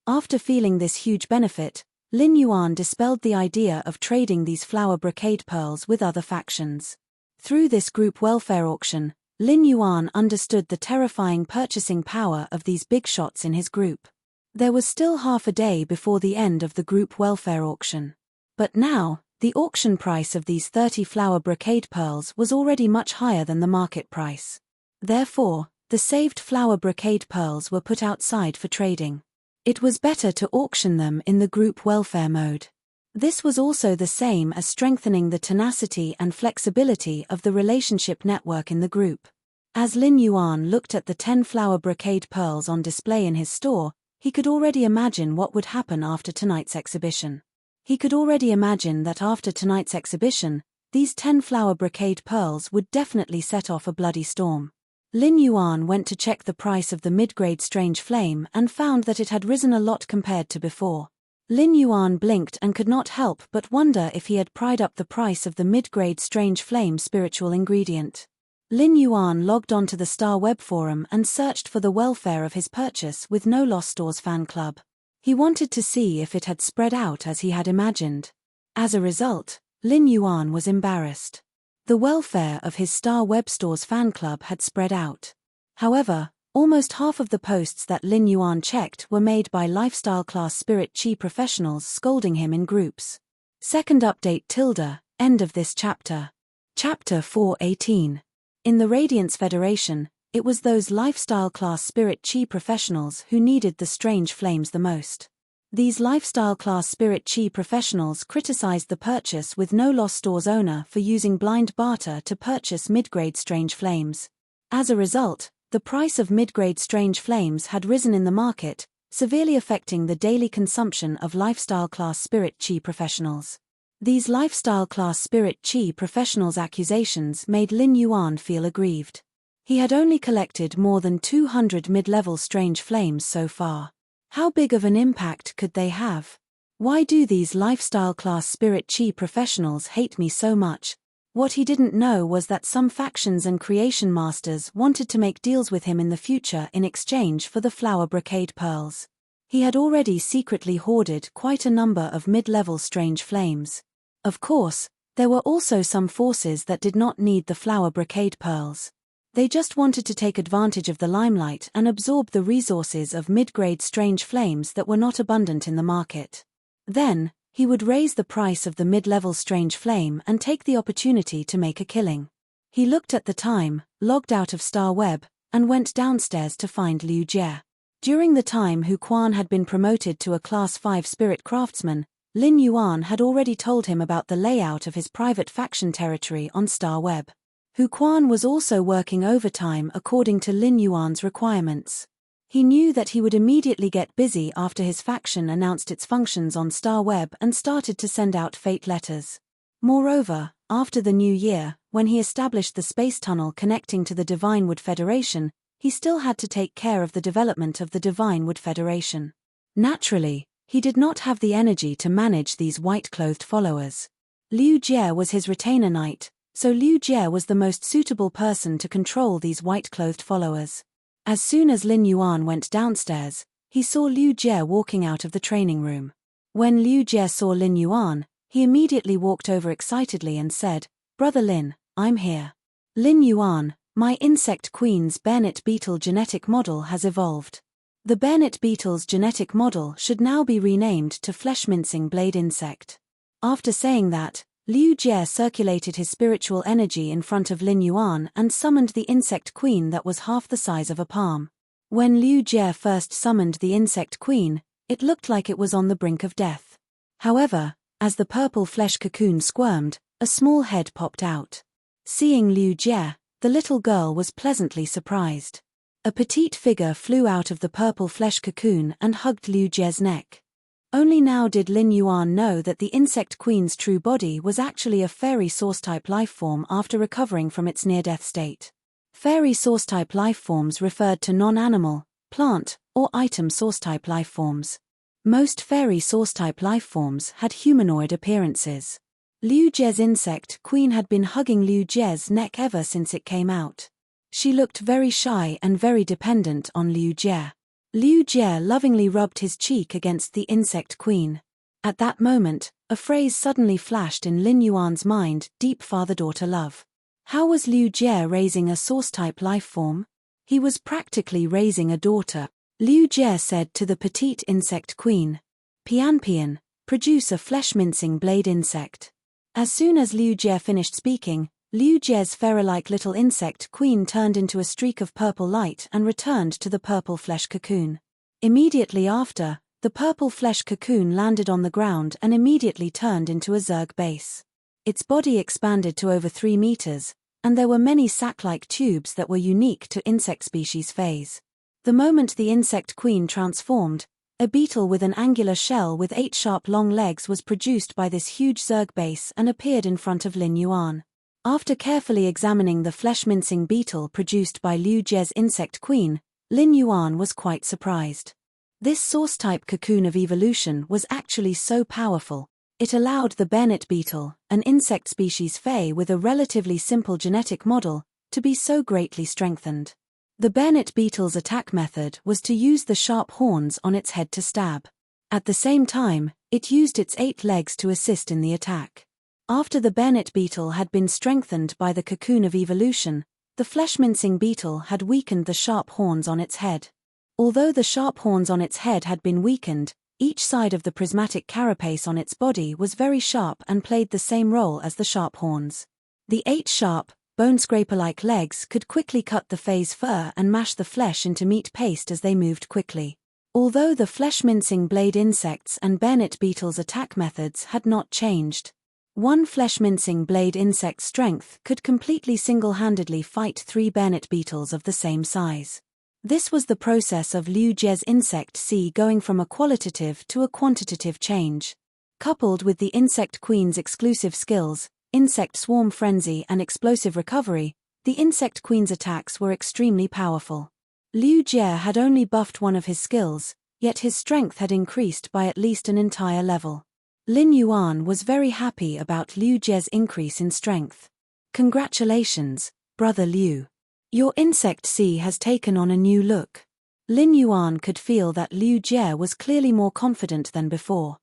After feeling this huge benefit, Lin Yuan dispelled the idea of trading these flower brocade pearls with other factions. Through this group welfare auction, Lin Yuan understood the terrifying purchasing power of these big shots in his group. There was still half a day before the end of the group welfare auction. But now, the auction price of these 30 flower brocade pearls was already much higher than the market price. Therefore, the saved flower brocade pearls were put outside for trading. It was better to auction them in the group welfare mode. This was also the same as strengthening the tenacity and flexibility of the relationship network in the group. As Lin Yuan looked at the 10 flower brocade pearls on display in his store, he could already imagine what would happen after tonight's exhibition. He could already imagine that after tonight's exhibition, these 10 flower brocade pearls would definitely set off a bloody storm. Lin Yuan went to check the price of the mid-grade strange flame and found that it had risen a lot compared to before. Lin Yuan blinked and could not help but wonder if he had pried up the price of the mid-grade strange flame spiritual ingredient. Lin Yuan logged onto the Star Web forum and searched for the welfare of his purchase with No Loss Stores fan club. He wanted to see if it had spread out as he had imagined. As a result, Lin Yuan was embarrassed. The welfare of his Star Web Stores fan club had spread out. However, almost half of the posts that Lin Yuan checked were made by lifestyle class spirit chi professionals scolding him in groups. Second update – end of this chapter. Chapter 4:18. In the Radiance Federation, it was those lifestyle class spirit chi professionals who needed the strange flames the most. These lifestyle class spirit chi professionals criticized the purchase with No Loss Stores owner for using blind barter to purchase mid-grade strange flames. As a result, the price of mid-grade strange flames had risen in the market, severely affecting the daily consumption of lifestyle class spirit chi professionals. These lifestyle class spirit chi professionals' accusations made Lin Yuan feel aggrieved. He had only collected more than 200 mid-level strange flames so far. How big of an impact could they have? Why do these lifestyle class spirit chi professionals hate me so much? What he didn't know was that some factions and creation masters wanted to make deals with him in the future in exchange for the flower brocade pearls. He had already secretly hoarded quite a number of mid-level strange flames. Of course, there were also some forces that did not need the flower brocade pearls. They just wanted to take advantage of the limelight and absorb the resources of mid-grade strange flames that were not abundant in the market. Then, he would raise the price of the mid-level strange flame and take the opportunity to make a killing. He looked at the time, logged out of Star Web, and went downstairs to find Liu Jie. During the time Hu Quan had been promoted to a Class 5 spirit craftsman, Lin Yuan had already told him about the layout of his private faction territory on Star Web. Hu Quan was also working overtime according to Lin Yuan's requirements. He knew that he would immediately get busy after his faction announced its functions on Star Web and started to send out fate letters. Moreover, after the new year, when he established the space tunnel connecting to the Divinewood Federation, he still had to take care of the development of the Divinewood Federation. Naturally, he did not have the energy to manage these white-clothed followers. Liu Jie was his retainer knight, so Liu Jie was the most suitable person to control these white-clothed followers. As soon as Lin Yuan went downstairs, he saw Liu Jie walking out of the training room. When Liu Jie saw Lin Yuan, he immediately walked over excitedly and said, "Brother Lin, I'm here. Lin Yuan, my insect queen's Bayonet beetle genetic model has evolved. The Bayonet beetle's genetic model should now be renamed to flesh-mincing blade insect." After saying that, Liu Jie circulated his spiritual energy in front of Lin Yuan and summoned the insect queen that was half the size of a palm. When Liu Jie first summoned the insect queen, it looked like it was on the brink of death. However, as the purple flesh cocoon squirmed, a small head popped out. Seeing Liu Jie, the little girl was pleasantly surprised. A petite figure flew out of the purple flesh cocoon and hugged Liu Jie's neck. Only now did Lin Yuan know that the insect queen's true body was actually a fairy source-type lifeform after recovering from its near-death state. Fairy source-type lifeforms referred to non-animal, plant, or item source-type lifeforms. Most fairy source-type lifeforms had humanoid appearances. Liu Jie's insect queen had been hugging Liu Jie's neck ever since it came out. She looked very shy and very dependent on Liu Jie. Liu Jie lovingly rubbed his cheek against the insect queen. At that moment, a phrase suddenly flashed in Lin Yuan's mind: deep father-daughter love. How was Liu Jie raising a source-type lifeform? He was practically raising a daughter. Liu Jie said to the petite insect queen, "Pian, produce a flesh-mincing blade insect." As soon as Liu Jie finished speaking, Liu Jie's fairy-like little insect queen turned into a streak of purple light and returned to the purple flesh cocoon. Immediately after, the purple flesh cocoon landed on the ground and immediately turned into a zerg base. Its body expanded to over 3 meters, and there were many sac-like tubes that were unique to insect species phase. The moment the insect queen transformed, a beetle with an angular shell with 8 sharp long legs was produced by this huge zerg base and appeared in front of Lin Yuan. After carefully examining the flesh-mincing beetle produced by Liu Jie's insect queen, Lin Yuan was quite surprised. This source-type cocoon of evolution was actually so powerful. It allowed the Bayonet beetle, an insect species Fey with a relatively simple genetic model, to be so greatly strengthened. The Bayonet beetle's attack method was to use the sharp horns on its head to stab. At the same time, it used its 8 legs to assist in the attack. After the Bayonet beetle had been strengthened by the cocoon of evolution, the flesh-mincing beetle had weakened the sharp horns on its head. Although the sharp horns on its head had been weakened, each side of the prismatic carapace on its body was very sharp and played the same role as the sharp horns. The 8 sharp, bone-scraper-like legs could quickly cut the Fey's fur and mash the flesh into meat paste as they moved quickly. Although the flesh-mincing blade insects and Bayonet beetle's attack methods had not changed, one flesh-mincing blade insect strength could completely single-handedly fight 3 Bayonet beetles of the same size. This was the process of Liu Jie's insect C going from a qualitative to a quantitative change. Coupled with the insect queen's exclusive skills, insect swarm frenzy and explosive recovery, the insect queen's attacks were extremely powerful. Liu Jie had only buffed one of his skills, yet his strength had increased by at least an entire level. Lin Yuan was very happy about Liu Jie's increase in strength. "Congratulations, Brother Liu. Your insect C has taken on a new look." Lin Yuan could feel that Liu Jie was clearly more confident than before.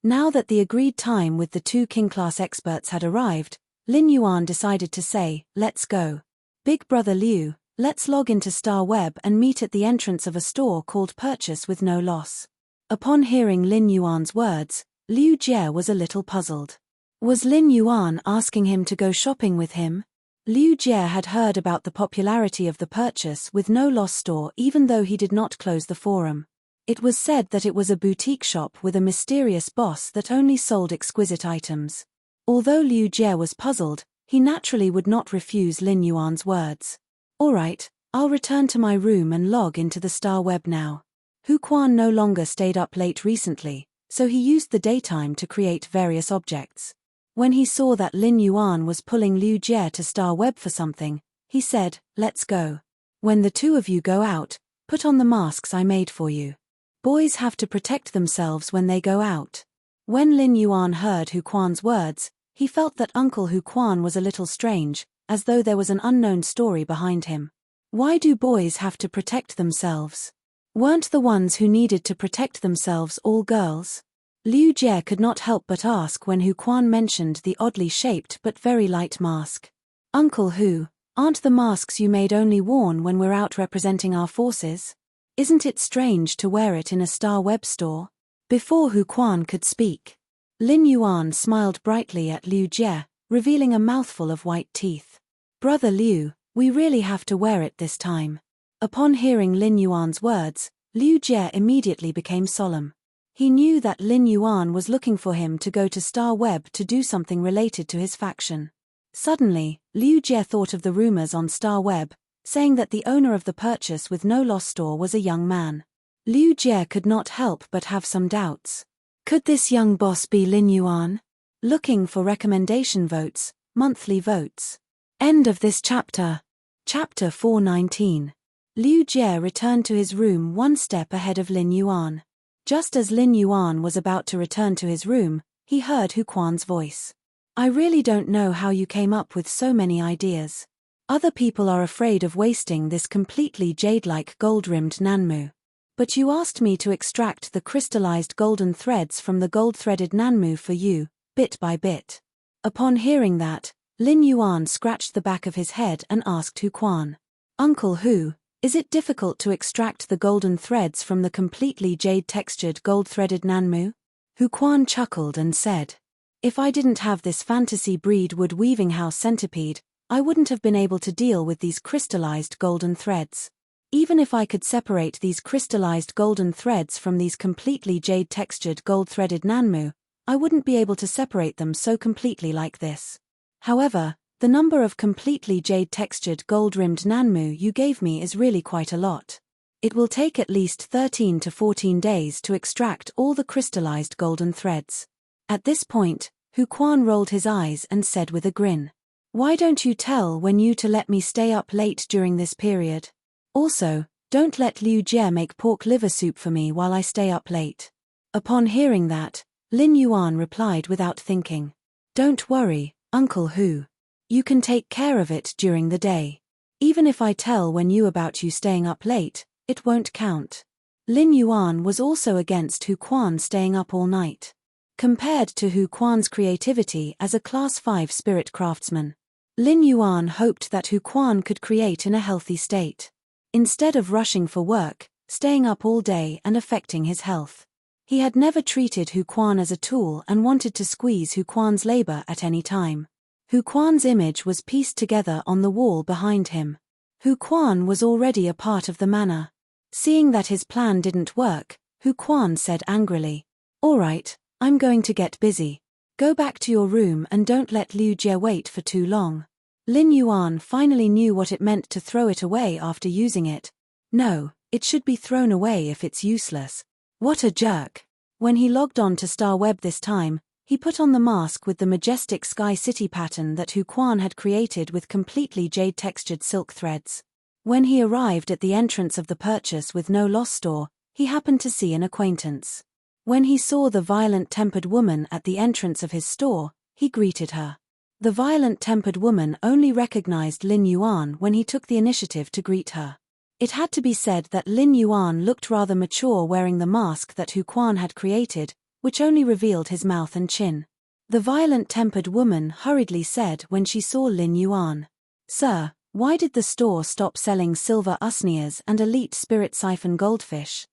Now that the agreed time with the 2 king-class experts had arrived, Lin Yuan decided to say, "Let's go. Big Brother Liu, Let's log into Star Web and meet at the entrance of a store called Purchase with No Loss. Upon hearing Lin Yuan's words, Liu Jie was a little puzzled. Was Lin Yuan asking him to go shopping with him? Liu Jie had heard about the popularity of the Purchase with No Loss store even though he did not close the forum. It was said that it was a boutique shop with a mysterious boss that only sold exquisite items. Although Liu Jie was puzzled, he naturally would not refuse Lin Yuan's words. Alright, I'll return to my room and log into the Star Web now. Hu Quan no longer stayed up late recently, so he used the daytime to create various objects. When he saw that Lin Yuan was pulling Liu Jie to Star Web for something, he said, "Let's go. When the two of you go out, put on the masks I made for you. Boys have to protect themselves when they go out." When Lin Yuan heard Hu Quan's words, he felt that Uncle Hu Quan was a little strange, as though there was an unknown story behind him. Why do boys have to protect themselves? Weren't the ones who needed to protect themselves all girls? Liu Jie could not help but ask when Hu Quan mentioned the oddly shaped but very light mask. "Uncle Hu, aren't the masks you made only worn when we're out representing our forces? Isn't it strange to wear it in a Star Web store?" Before Hu Quan could speak, Lin Yuan smiled brightly at Liu Jie, revealing a mouthful of white teeth. "Brother Liu, we really have to wear it this time." Upon hearing Lin Yuan's words, Liu Jie immediately became solemn. He knew that Lin Yuan was looking for him to go to Star Web to do something related to his faction. Suddenly, Liu Jie thought of the rumors on Star Web, saying that the owner of the Purchase with No Loss store was a young man. Liu Jie could not help but have some doubts. Could this young boss be Lin Yuan? Looking for recommendation votes, monthly votes. End of this chapter. Chapter 419. Liu Jie returned to his room one step ahead of Lin Yuan. Just as Lin Yuan was about to return to his room, he heard Hu Quan's voice. "I really don't know how you came up with so many ideas. Other people are afraid of wasting this completely jade-like gold-rimmed Nanmu. But you asked me to extract the crystallized golden threads from the gold-threaded Nanmu for you, bit by bit." Upon hearing that, Lin Yuan scratched the back of his head and asked Hu Quan, "Uncle Hu, is it difficult to extract the golden threads from the completely jade-textured gold-threaded Nanmu?" Hu Quan chuckled and said, "If I didn't have this fantasy breed wood weaving house centipede, I wouldn't have been able to deal with these crystallized golden threads. Even if I could separate these crystallized golden threads from these completely jade-textured gold-threaded Nanmu, I wouldn't be able to separate them so completely like this. However, the number of completely jade-textured gold-rimmed Nanmu you gave me is really quite a lot. It will take at least 13 to 14 days to extract all the crystallized golden threads." At this point, Hu Quan rolled his eyes and said with a grin, "Why don't you tell when you to let me stay up late during this period? Also, don't let Liu Jie make pork liver soup for me while I stay up late." Upon hearing that, Lin Yuan replied without thinking, "Don't worry, Uncle Hu. You can take care of it during the day. Even if I tell when you about you staying up late, it won't count." Lin Yuan was also against Hu Quan staying up all night. Compared to Hu Quan's creativity as a Class 5 spirit craftsman, Lin Yuan hoped that Hu Quan could create in a healthy state, instead of rushing for work, staying up all day and affecting his health. He had never treated Hu Quan as a tool and wanted to squeeze Hu Quan's labor at any time. Hu Quan's image was pieced together on the wall behind him. Hu Quan was already a part of the manor. Seeing that his plan didn't work, Hu Quan said angrily, "Alright, I'm going to get busy. Go back to your room and don't let Liu Jie wait for too long." Lin Yuan finally knew what it meant to throw it away after using it. No, it should be thrown away if it's useless. What a jerk. When he logged on to Star Web this time, he put on the mask with the majestic sky city pattern that Hu Quan had created with completely jade-textured silk threads. When he arrived at the entrance of the Purchase with No Loss store, he happened to see an acquaintance. When he saw the violent-tempered woman at the entrance of his store, he greeted her. The violent-tempered woman only recognized Lin Yuan when he took the initiative to greet her. It had to be said that Lin Yuan looked rather mature wearing the mask that Hu Quan had created, which only revealed his mouth and chin. The violent-tempered woman hurriedly said when she saw Lin Yuan, "Sir, Why did the store stop selling silver usnias and elite spirit siphon goldfish?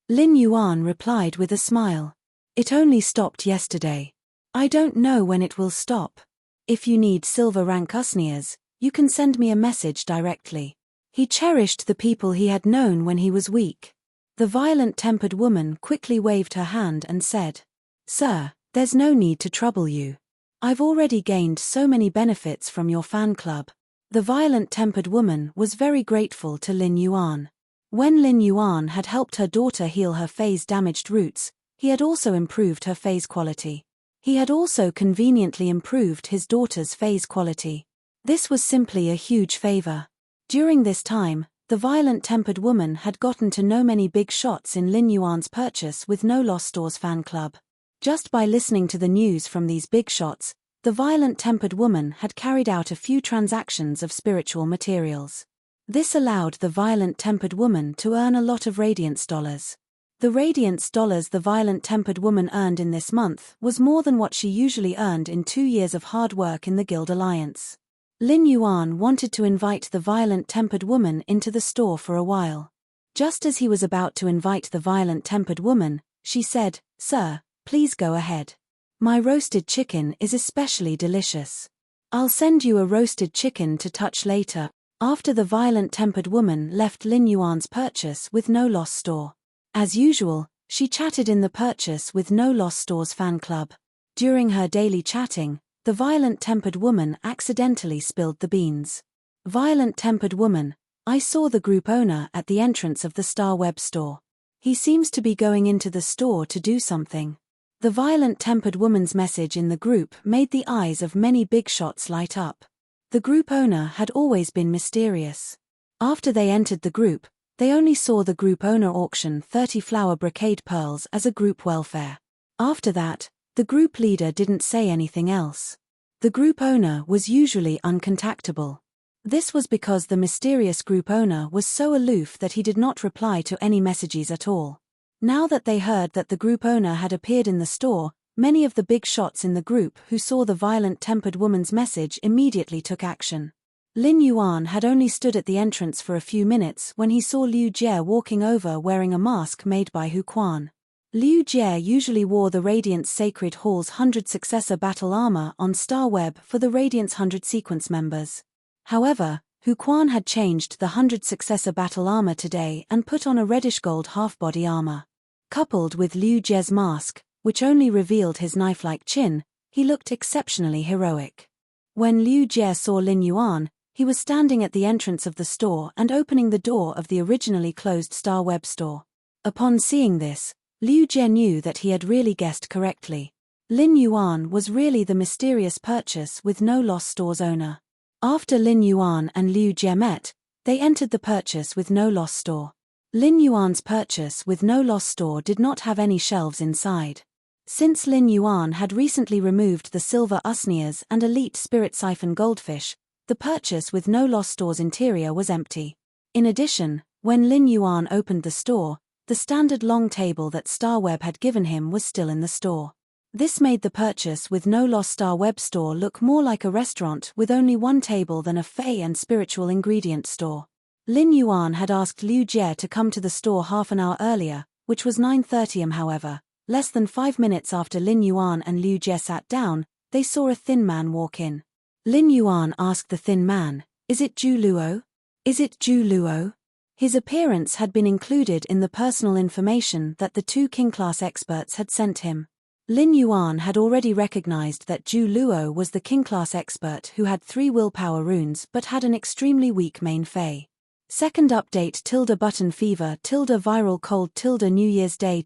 Lin Yuan replied with a smile. It only stopped yesterday. I don't know when it will stop. If you need silver rank usnias, you can send me a message directly. He cherished the people he had known when he was weak. The violent-tempered woman quickly waved her hand and said, Sir, there's no need to trouble you. I've already gained so many benefits from your fan club. The violent-tempered woman was very grateful to Lin Yuan. When Lin Yuan had helped her daughter heal her phase-damaged roots, he had also improved her phase quality. He had also conveniently improved his daughter's phase quality. This was simply a huge favor. During this time, the violent-tempered woman had gotten to know many big shots in Lin Yuan's purchase with No Loss Stores fan club. Just by listening to the news from these big shots, the violent-tempered woman had carried out a few transactions of spiritual materials. This allowed the violent-tempered woman to earn a lot of radiance dollars. The radiance dollars the violent-tempered woman earned in this month was more than what she usually earned in 2 years of hard work in the Guild Alliance. Lin Yuan wanted to invite the violent-tempered woman into the store for a while. Just as he was about to invite the violent-tempered woman, she said, Sir, please go ahead. My roasted chicken is especially delicious. I'll send you a roasted chicken to touch later. After the violent-tempered woman left Lin Yuan's purchase with No Loss Store. As usual, she chatted in the purchase with No Loss Store's fan club. During her daily chatting, the violent-tempered woman accidentally spilled the beans. Violent-tempered woman, I saw the group owner at the entrance of the Star Web store. He seems to be going into the store to do something. The violent-tempered woman's message in the group made the eyes of many big shots light up. The group owner had always been mysterious. After they entered the group, they only saw the group owner auction 30 flower brocade pearls as a group welfare. After that, the group leader didn't say anything else. The group owner was usually uncontactable. This was because the mysterious group owner was so aloof that he did not reply to any messages at all. Now that they heard that the group owner had appeared in the store, many of the big shots in the group who saw the violent-tempered woman's message immediately took action. Lin Yuan had only stood at the entrance for a few minutes when he saw Liu Jie walking over wearing a mask made by Hu Quan. Liu Jie usually wore the Radiance Sacred Hall's 100 Successor Battle Armor on Star Web for the Radiance 100 Sequence members. However, Hu Quan had changed the 100 Successor Battle Armor today and put on a reddish-gold half-body armor. Coupled with Liu Jie's mask, which only revealed his knife-like chin, he looked exceptionally heroic. When Liu Jie saw Lin Yuan, he was standing at the entrance of the store and opening the door of the originally closed Star Web store. Upon seeing this, Liu Jie knew that he had really guessed correctly. Lin Yuan was really the mysterious purchase with No Loss Store's owner. After Lin Yuan and Liu Jie met, they entered the purchase with No Loss Store. Lin Yuan's purchase with No Loss Store did not have any shelves inside. Since Lin Yuan had recently removed the silver usnias and elite spirit siphon goldfish, the purchase with No Loss Store's interior was empty. In addition, when Lin Yuan opened the store, the standard long table that Star Web had given him was still in the store. This made the purchase with No Loss Star Web store look more like a restaurant with only one table than a fey and spiritual ingredient store. Lin Yuan had asked Liu Jie to come to the store half an hour earlier, which was 9:30 am. However, less than 5 minutes after Lin Yuan and Liu Jie sat down, they saw a thin man walk in. Lin Yuan asked the thin man, "Is it Zhu Luo? Is it Zhu Luo?" His appearance had been included in the personal information that the 2 King-class experts had sent him. Lin Yuan had already recognized that Zhu Luo was the King-class expert who had 3 willpower runes but had an extremely weak main fey. Second update ~button fever ~viral cold New Year's Day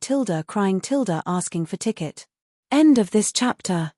crying asking for ticket. End of this chapter.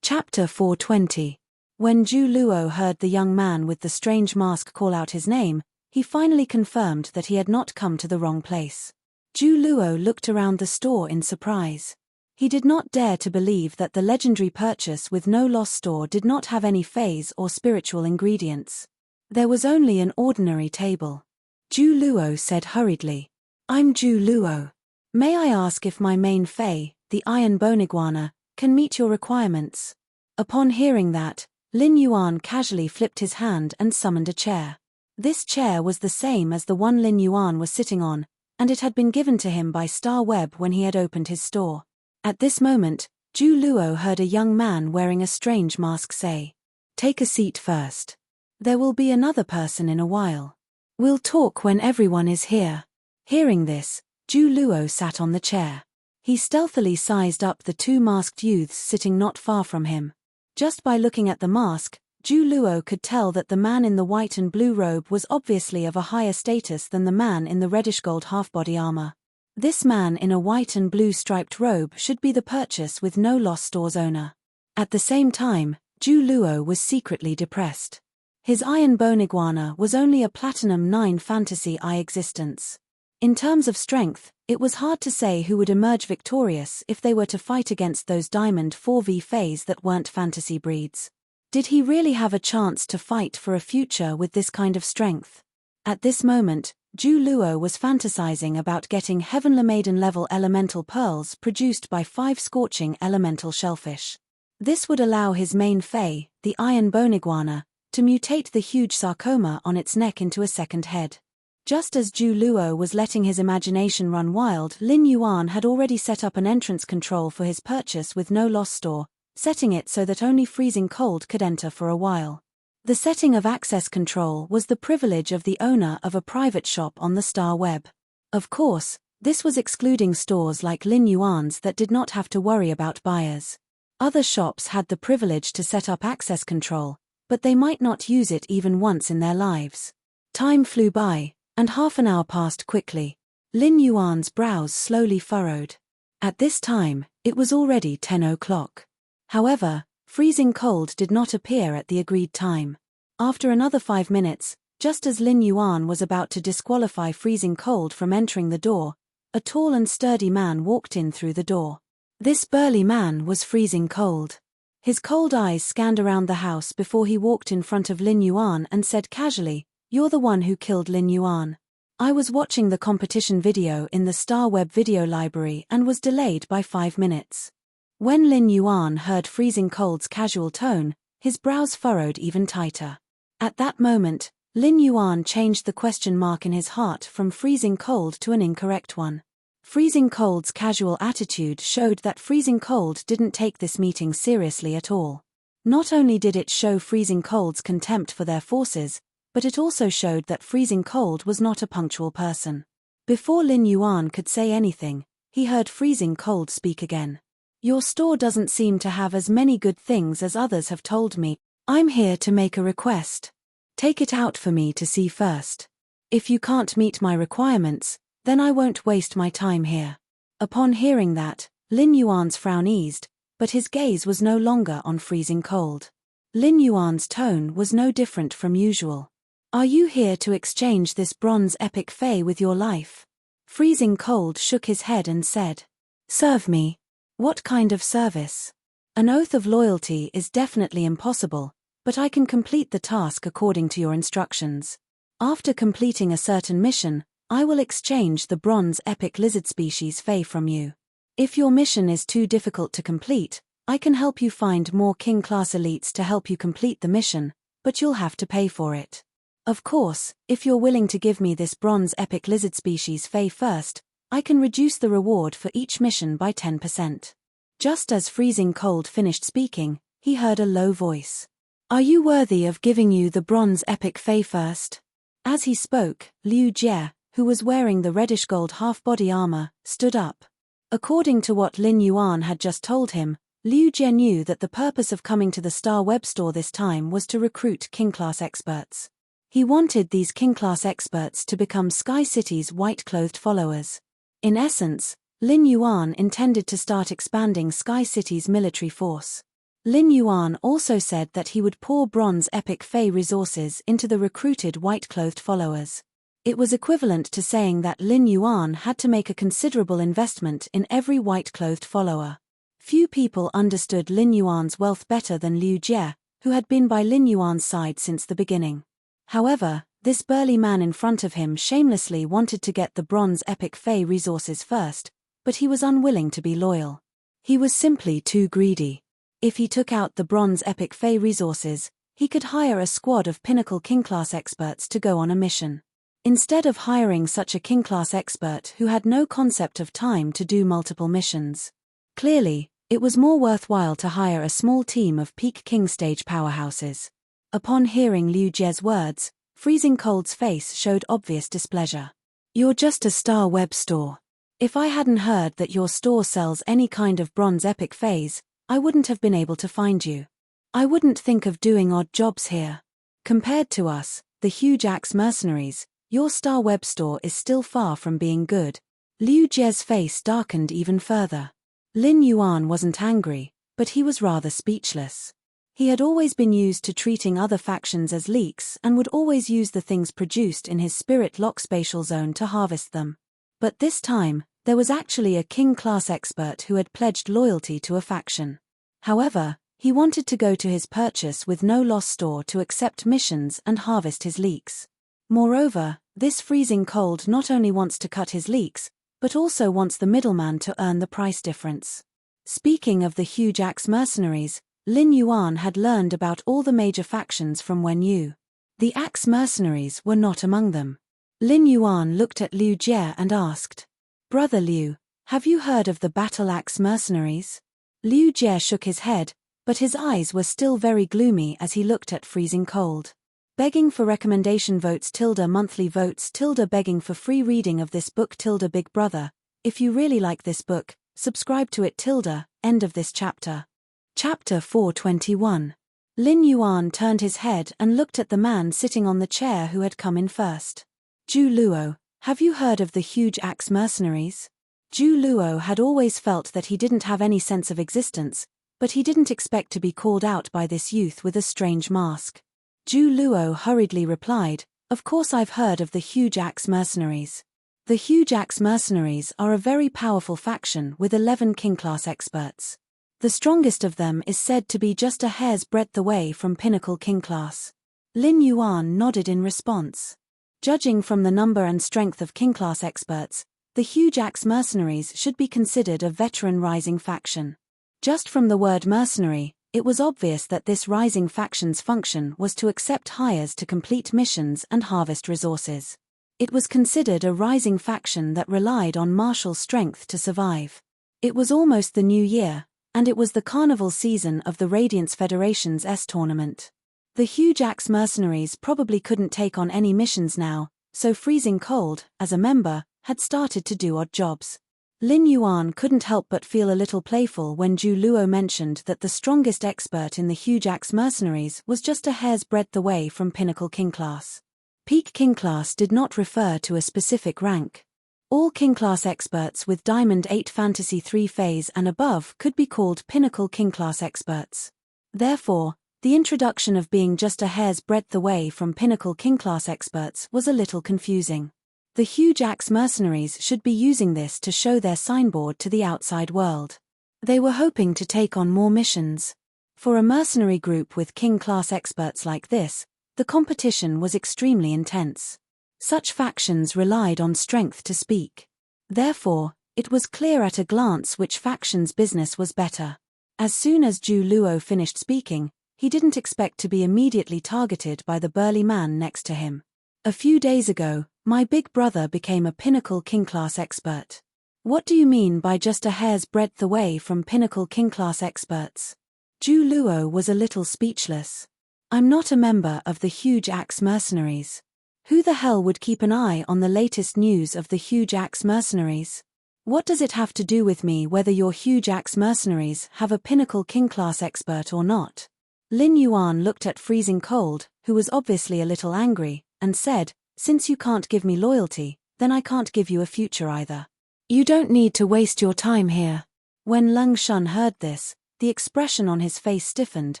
Chapter 420. When Zhu Luo heard the young man with the strange mask call out his name, he finally confirmed that he had not come to the wrong place. Zhu Luo looked around the store in surprise. He did not dare to believe that the legendary purchase with No Loss store did not have any phase or spiritual ingredients. There was only an ordinary table. Zhu Luo said hurriedly, "I'm Zhu Luo. May I ask if my main fey, the Iron Bone Iguana, can meet your requirements?" Upon hearing that, Lin Yuan casually flipped his hand and summoned a chair. This chair was the same as the one Lin Yuan was sitting on, and it had been given to him by Star Web when he had opened his store. At this moment, Zhu Luo heard a young man wearing a strange mask say, "Take a seat first. There will be another person in a while. We'll talk when everyone is here." Hearing this, Zhu Luo sat on the chair. He stealthily sized up the two masked youths sitting not far from him. Just by looking at the mask, Zhu Luo could tell that the man in the white and blue robe was obviously of a higher status than the man in the reddish-gold half-body armor. This man in a white and blue striped robe should be the Purchase with No Loss store's owner. At the same time, Zhu Luo was secretly depressed. His iron bone iguana was only a Platinum 9 Fantasy I existence. In terms of strength, it was hard to say who would emerge victorious if they were to fight against those Diamond 4v Fays that weren't fantasy breeds. Did he really have a chance to fight for a future with this kind of strength? At this moment, Zhu Luo was fantasizing about getting Heavenly Maiden level elemental pearls produced by 5 scorching elemental shellfish. This would allow his main Fey, the iron bone iguana, to mutate the huge sarcoma on its neck into a second head. Just as Zhu Luo was letting his imagination run wild, Lin Yuan had already set up an entrance control for his Purchase with No Loss store, setting it so that only freezing cold could enter for a while. The setting of access control was the privilege of the owner of a private shop on the Star Web. Of course, this was excluding stores like Lin Yuan's that did not have to worry about buyers. Other shops had the privilege to set up access control, but they might not use it even once in their lives. Time flew by, and half an hour passed quickly. Lin Yuan's brows slowly furrowed. At this time, it was already 10 o'clock. However, freezing cold did not appear at the agreed time. After another 5 minutes, just as Lin Yuan was about to disqualify freezing cold from entering the door, a tall and sturdy man walked in through the door. This burly man was freezing cold. His cold eyes scanned around the house before he walked in front of Lin Yuan and said casually, "You're the one who killed Lin Yuan. I was watching the competition video in the Star Web video library and was delayed by 5 minutes." When Lin Yuan heard freezing cold's casual tone, his brows furrowed even tighter. At that moment, Lin Yuan changed the question mark in his heart from freezing cold to an incorrect one. Freezing cold's casual attitude showed that freezing cold didn't take this meeting seriously at all. Not only did it show freezing cold's contempt for their forces, but it also showed that freezing cold was not a punctual person. Before Lin Yuan could say anything, he heard freezing cold speak again. "Your store doesn't seem to have as many good things as others have told me. I'm here to make a request. Take it out for me to see first. If you can't meet my requirements, then I won't waste my time here." Upon hearing that, Lin Yuan's frown eased, but his gaze was no longer on freezing cold. Lin Yuan's tone was no different from usual. "Are you here to exchange this bronze epic Fey with your life?" Freezing cold shook his head and said, "Serve me. What kind of service? An oath of loyalty is definitely impossible, but I can complete the task according to your instructions. After completing a certain mission, I will exchange the bronze epic lizard species Fey from you. If your mission is too difficult to complete, I can help you find more king-class elites to help you complete the mission, but you'll have to pay for it. Of course, if you're willing to give me this bronze epic lizard species Fey first, I can reduce the reward for each mission by 10%. Just as freezing cold finished speaking, he heard a low voice. "Are you worthy of giving you the bronze epic Fey first?" As he spoke, Liu Jie, who was wearing the reddish-gold half-body armor, stood up. According to what Lin Yuan had just told him, Liu Jie knew that the purpose of coming to the Star Web store this time was to recruit king-class experts. He wanted these king-class experts to become Sky City's white-clothed followers. In essence, Lin Yuan intended to start expanding Sky City's military force. Lin Yuan also said that he would pour bronze epic Fey resources into the recruited white-clothed followers. It was equivalent to saying that Lin Yuan had to make a considerable investment in every white-clothed follower. Few people understood Lin Yuan's wealth better than Liu Jie, who had been by Lin Yuan's side since the beginning. However, this burly man in front of him shamelessly wanted to get the bronze epic Fey resources first, but he was unwilling to be loyal. He was simply too greedy. If he took out the bronze epic Fey resources, He could hire a squad of pinnacle king-class experts to go on a mission. Instead of hiring such a king-class expert who had no concept of time to do multiple missions. Clearly, it was more worthwhile to hire a small team of peak king stage powerhouses. Upon hearing Liu Jie's words, Freezing Cold's face showed obvious displeasure. You're just a star web store. If I hadn't heard that your store sells any kind of bronze epic phase, I wouldn't have been able to find you. I wouldn't think of doing odd jobs here. Compared to us, the huge axe mercenaries, your star web store is still far from being good. Liu Jie's face darkened even further. Lin Yuan wasn't angry, but he was rather speechless. He had always been used to treating other factions as leaks and would always use the things produced in his spirit lock spatial zone to harvest them. But this time, there was actually a king-class expert who had pledged loyalty to a faction. However, he wanted to go to his purchase with no loss store to accept missions and harvest his leaks. Moreover, this Freezing Cold not only wants to cut his leaks, but also wants the middleman to earn the price difference. Speaking of the huge axe mercenaries, Lin Yuan had learned about all the major factions from Wen Yu. The axe mercenaries were not among them. Lin Yuan looked at Liu Jie and asked, "Brother Liu, have you heard of the battle axe mercenaries?" Liu Jie shook his head, but his eyes were still very gloomy as he looked at Freezing Cold. Begging for recommendation votes / monthly votes / begging for free reading of this book / big brother. If you really like this book, subscribe to it / end of this chapter. Chapter 421. Lin Yuan turned his head and looked at the man sitting on the chair who had come in first. Zhu Luo, have you heard of the huge axe mercenaries? Zhu Luo had always felt that he didn't have any sense of existence, but he didn't expect to be called out by this youth with a strange mask. Zhu Luo hurriedly replied, "Of course I've heard of the huge axe mercenaries. The huge axe mercenaries are a very powerful faction with 11 king-class experts. The strongest of them is said to be just a hair's breadth away from pinnacle king-class." Lin Yuan nodded in response. Judging from the number and strength of king-class experts, the huge axe mercenaries should be considered a veteran rising faction. Just from the word mercenary, it was obvious that this rising faction's function was to accept hires to complete missions and harvest resources. It was considered a rising faction that relied on martial strength to survive. It was almost the new year, and it was the carnival season of the Radiance Federation's tournament. The huge axe mercenaries probably couldn't take on any missions now, so Freezing Cold, as a member, had started to do odd jobs. Lin Yuan couldn't help but feel a little playful when Zhu Luo mentioned that the strongest expert in the huge axe mercenaries was just a hair's breadth away from pinnacle king class. Peak king class did not refer to a specific rank. All king class experts with Diamond 8 Fantasy 3 phase and above could be called pinnacle king class experts. Therefore, the introduction of being just a hair's breadth away from pinnacle king class experts was a little confusing. The huge axe mercenaries should be using this to show their signboard to the outside world. They were hoping to take on more missions. For a mercenary group with king-class experts like this, the competition was extremely intense. Such factions relied on strength to speak. Therefore, it was clear at a glance which faction's business was better. As soon as Zhu Luo finished speaking, he didn't expect to be immediately targeted by the burly man next to him. "A few days ago, my big brother became a pinnacle king-class expert. What do you mean by just a hair's breadth away from pinnacle king-class experts?" Zhu Luo was a little speechless. "I'm not a member of the huge axe mercenaries. Who the hell would keep an eye on the latest news of the huge axe mercenaries? What does it have to do with me whether your huge axe mercenaries have a pinnacle king-class expert or not?" Lin Yuan looked at Freezing Cold, who was obviously a little angry, and said, "Since you can't give me loyalty, then I can't give you a future either. You don't need to waste your time here." When Leng Shun heard this, the expression on his face stiffened,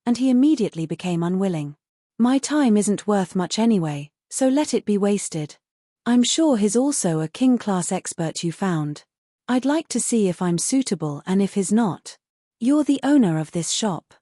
and he immediately became unwilling. "My time isn't worth much anyway, so let it be wasted. I'm sure he's also a king-class expert you found. I'd like to see if I'm suitable and if he's not. You're the owner of this shop.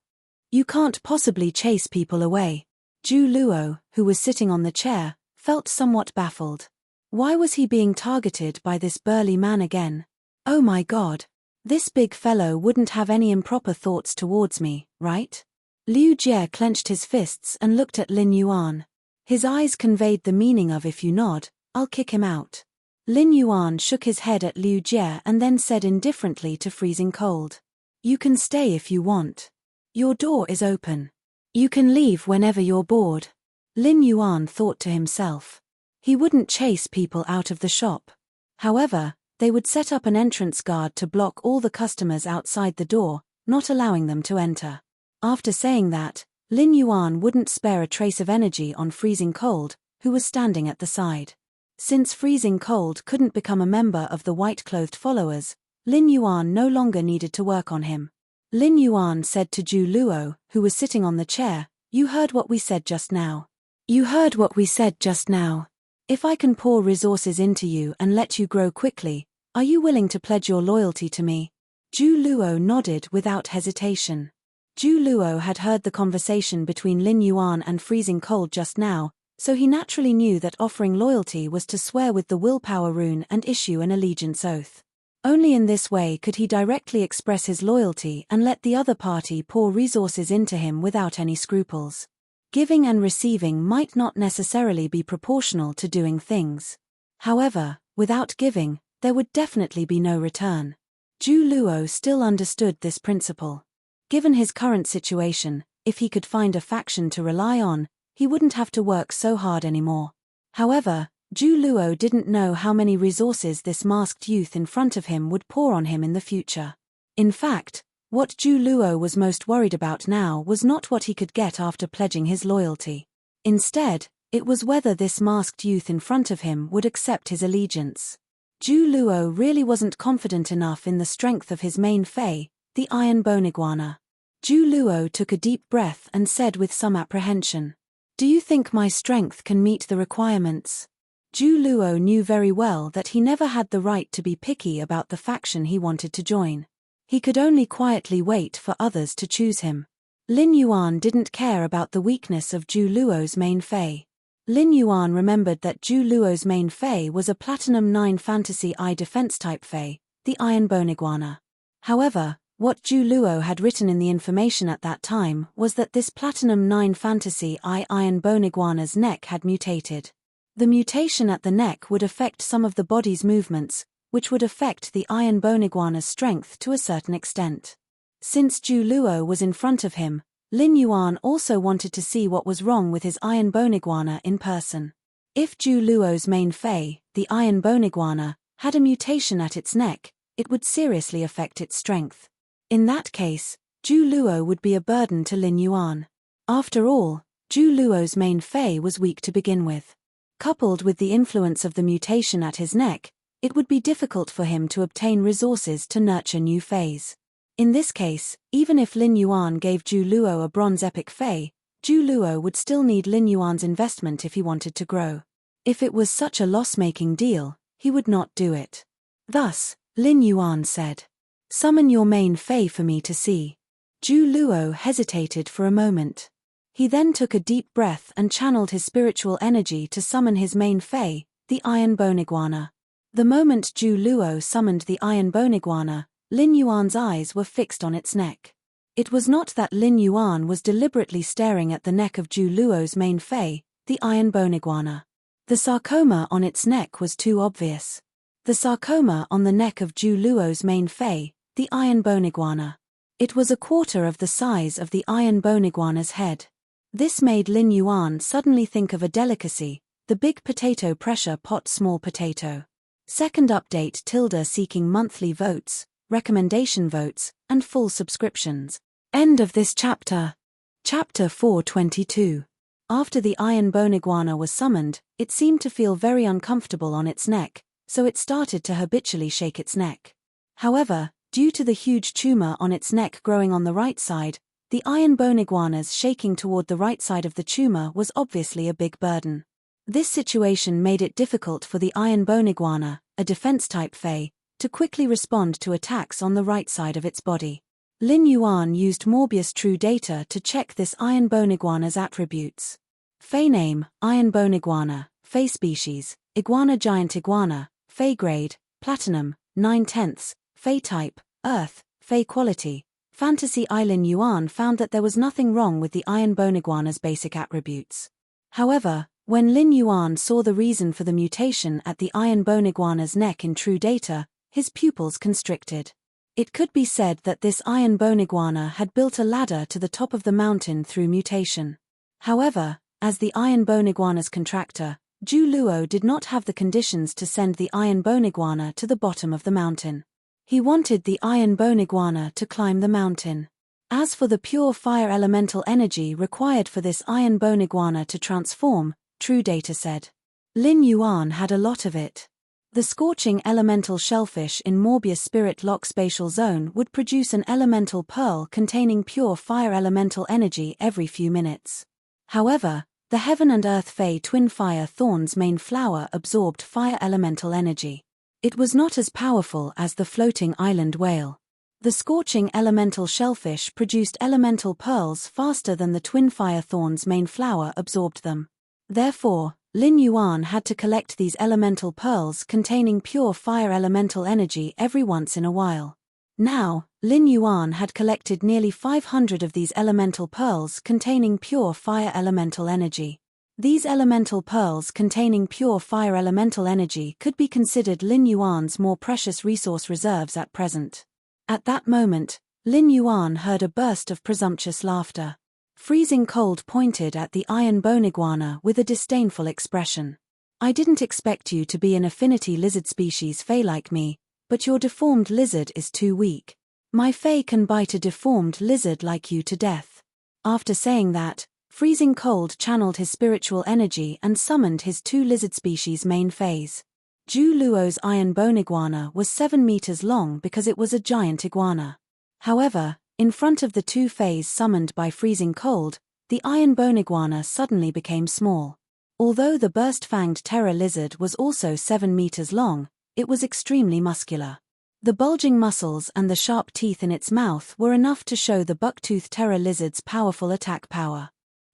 You can't possibly chase people away." Zhu Luo, who was sitting on the chair, felt somewhat baffled. Why was he being targeted by this burly man again? Oh my god. This big fellow wouldn't have any improper thoughts towards me, right? Liu Jie clenched his fists and looked at Lin Yuan. His eyes conveyed the meaning of if you nod, I'll kick him out. Lin Yuan shook his head at Liu Jie and then said indifferently to freezing cold. You can stay if you want. Your door is open. You can leave whenever you're bored. Lin Yuan thought to himself. He wouldn't chase people out of the shop. However, they would set up an entrance guard to block all the customers outside the door, not allowing them to enter. After saying that, Lin Yuan wouldn't spare a trace of energy on Freezing Cold, who was standing at the side. Since Freezing Cold couldn't become a member of the white-clothed followers, Lin Yuan no longer needed to work on him. Lin Yuan said to Zhu Luo, who was sitting on the chair, you heard what we said just now. You heard what we said just now. If I can pour resources into you and let you grow quickly, are you willing to pledge your loyalty to me? Zhu Luo nodded without hesitation. Zhu Luo had heard the conversation between Lin Yuan and Freezing Cold just now, so he naturally knew that offering loyalty was to swear with the willpower rune and issue an allegiance oath. Only in this way could he directly express his loyalty and let the other party pour resources into him without any scruples. Giving and receiving might not necessarily be proportional to doing things. However, without giving, there would definitely be no return. Zhu Luo still understood this principle. Given his current situation, if he could find a faction to rely on, he wouldn't have to work so hard anymore. However, Zhu Luo didn't know how many resources this masked youth in front of him would pour on him in the future. In fact, what Zhu Luo was most worried about now was not what he could get after pledging his loyalty. Instead, it was whether this masked youth in front of him would accept his allegiance. Zhu Luo really wasn't confident enough in the strength of his main Fey, the Iron Bone Iguana. Zhu Luo took a deep breath and said with some apprehension, do you think my strength can meet the requirements? Zhu Luo knew very well that he never had the right to be picky about the faction he wanted to join. He could only quietly wait for others to choose him. Lin Yuan didn't care about the weakness of Zhu Luo's main Fey. Lin Yuan remembered that Zhu Luo's main Fey was a Platinum 9 Fantasy I defense type Fey, the Iron Bone Iguana. However, what Zhu Luo had written in the information at that time was that this Platinum 9 Fantasy I Iron Bone Iguana's neck had mutated. The mutation at the neck would affect some of the body's movements, which would affect the Iron Bone Iguana's strength to a certain extent. Since Zhu Luo was in front of him, Lin Yuan also wanted to see what was wrong with his Iron Bone Iguana in person. If Zhu Luo's main Fey, the Iron Bone Iguana, had a mutation at its neck, it would seriously affect its strength. In that case, Zhu Luo would be a burden to Lin Yuan. After all, Zhu Luo's main Fey was weak to begin with. Coupled with the influence of the mutation at his neck, it would be difficult for him to obtain resources to nurture new Feys. In this case, even if Lin Yuan gave Zhu Luo a bronze epic Fey, Zhu Luo would still need Lin Yuan's investment if he wanted to grow. If it was such a loss-making deal, he would not do it. Thus, Lin Yuan said, "Summon your main Fey for me to see." Zhu Luo hesitated for a moment. He then took a deep breath and channeled his spiritual energy to summon his main Fey, the Iron Bone Iguana. The moment Zhu Luo summoned the Iron Bone Iguana, Lin Yuan's eyes were fixed on its neck. It was not that Lin Yuan was deliberately staring at the neck of Zhu Luo's main Fey, the Iron Bone Iguana. The sarcoma on its neck was too obvious. The sarcoma on the neck of Zhu Luo's main Fey, the Iron Bone Iguana. It was a quarter of the size of the Iron Bone Iguana's head. This made Lin Yuan suddenly think of a delicacy, the big potato pressure pot small potato. Second update seeking monthly votes, recommendation votes, and full subscriptions. End of this chapter. Chapter 422. After the Iron Bone Iguana was summoned, it seemed to feel very uncomfortable on its neck, so it started to habitually shake its neck. However, due to the huge tumor on its neck growing on the right side, the Iron Bone Iguana's shaking toward the right side of the tumor was obviously a big burden. This situation made it difficult for the Iron Bone Iguana, a defense-type Fey, to quickly respond to attacks on the right side of its body. Lin Yuan used Morbius True Data to check this Iron Bone Iguana's attributes. Fey name, Iron Bone Iguana, Fey species, Iguana Giant Iguana, Fey grade, Platinum, 9/10, Fey type, Earth, Fey quality, Fantasy Lin Yuan found that there was nothing wrong with the iron bone iguana's basic attributes. However, when Lin Yuan saw the reason for the mutation at the iron bone iguana's neck in true data, his pupils constricted. It could be said that this iron bone iguana had built a ladder to the top of the mountain through mutation. However, as the iron bone iguana's contractor, Zhu Luo did not have the conditions to send the iron bone iguana to the bottom of the mountain. He wanted the iron bone iguana to climb the mountain. As for the pure fire elemental energy required for this iron bone iguana to transform, true data said, Lin Yuan had a lot of it. The scorching elemental shellfish in Morbius Spirit Lock spatial zone would produce an elemental pearl containing pure fire elemental energy every few minutes. However, the Heaven and Earth Fey Twin Fire Thorn's main flower absorbed fire elemental energy. It was not as powerful as the floating island whale. The scorching elemental shellfish produced elemental pearls faster than the Twin Fire Thorn's main flower absorbed them. Therefore, Lin Yuan had to collect these elemental pearls containing pure fire elemental energy every once in a while. Now, Lin Yuan had collected nearly 500 of these elemental pearls containing pure fire elemental energy. These elemental pearls containing pure fire elemental energy could be considered Lin Yuan's more precious resource reserves at present. At that moment, Lin Yuan heard a burst of presumptuous laughter. Freezing Cold pointed at the iron bone iguana with a disdainful expression. I didn't expect you to be an affinity lizard species fey like me, but your deformed lizard is too weak. My fey can bite a deformed lizard like you to death. After saying that, Freezing Cold channeled his spiritual energy and summoned his two lizard species main feys. Zhu Luo's iron bone iguana was 7 meters long because it was a giant iguana. However, in front of the two feys summoned by Freezing Cold, the iron bone iguana suddenly became small. Although the burst-fanged terror lizard was also 7 meters long, it was extremely muscular. The bulging muscles and the sharp teeth in its mouth were enough to show the bucktooth terror lizard's powerful attack power.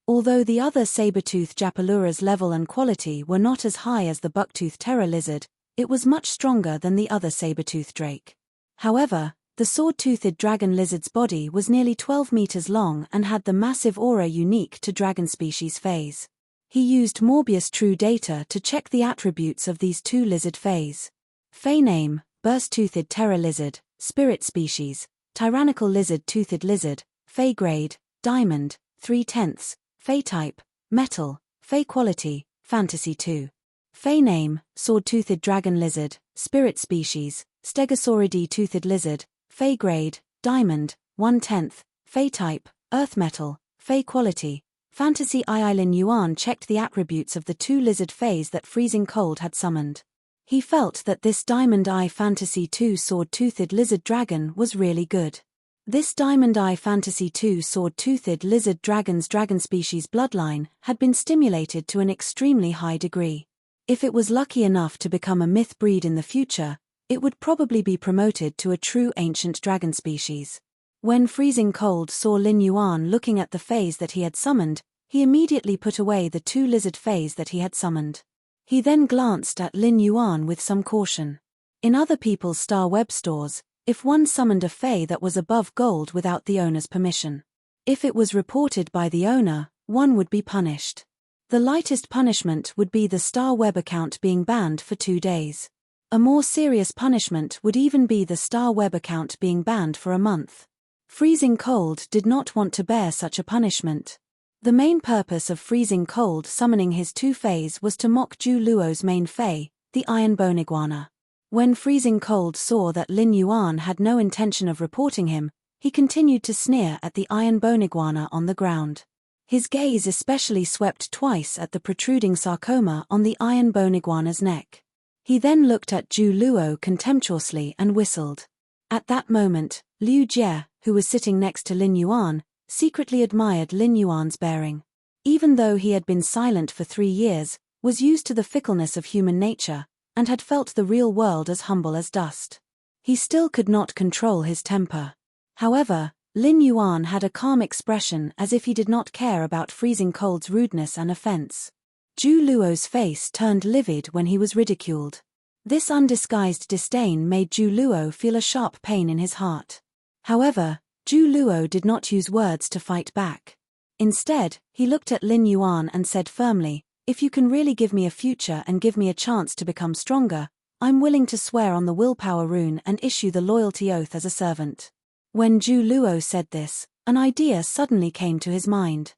Although the other saber-tooth Japalura's level and quality were not as high as the bucktooth terror lizard, it was much stronger than the other saber-tooth drake. However, the sword-toothed dragon lizard's body was nearly 12 meters long and had the massive aura unique to dragon species feys. He used Morbius True Data to check the attributes of these two lizard feys. Fey name, burst-toothed terror lizard, spirit species, tyrannical lizard-toothed lizard, fey grade, diamond, 3/10, fey type, metal, fey quality, fantasy 2. Fey name, sword-toothed dragon lizard, spirit species, stegosauridae-toothed lizard, fey grade, diamond, 1/10, fey type, earth metal, fey quality, fantasy. Lin Yuan checked the attributes of the two lizard feys that Freezing Cold had summoned. He felt that this Diamond Eye Fantasy 2 sword-toothed lizard dragon was really good. This Diamond Eye Fantasy 2 sword-toothed lizard dragon's dragon species bloodline had been stimulated to an extremely high degree. If it was lucky enough to become a myth breed in the future, it would probably be promoted to a true ancient dragon species. When Freezing Cold saw Lin Yuan looking at the feys that he had summoned, he immediately put away the two lizard feys that he had summoned. He then glanced at Lin Yuan with some caution. In other people's Star Web stores, if one summoned a fey that was above gold without the owner's permission, if it was reported by the owner, one would be punished. The lightest punishment would be the Star Web account being banned for 2 days. A more serious punishment would even be the Star Web account being banned for a month. Freezing Cold did not want to bear such a punishment. The main purpose of Freezing Cold summoning his two feys was to mock Zhu Luo's main fey, the iron bone iguana. When Freezing Cold saw that Lin Yuan had no intention of reporting him, he continued to sneer at the iron bone iguana on the ground. His gaze especially swept twice at the protruding sarcoma on the iron bone iguana's neck. He then looked at Zhu Luo contemptuously and whistled. At that moment, Liu Jie, who was sitting next to Lin Yuan, secretly admired Lin Yuan's bearing. Even though he had been silent for 3 years, was used to the fickleness of human nature, and had felt the real world as humble as dust, he still could not control his temper. However, Lin Yuan had a calm expression as if he did not care about Freezing Cold's rudeness and offense. Zhu Luo's face turned livid when he was ridiculed. This undisguised disdain made Zhu Luo feel a sharp pain in his heart. However, Zhu Luo did not use words to fight back. Instead, he looked at Lin Yuan and said firmly, "If you can really give me a future and give me a chance to become stronger, I'm willing to swear on the willpower rune and issue the loyalty oath as a servant." When Zhu Luo said this, an idea suddenly came to his mind.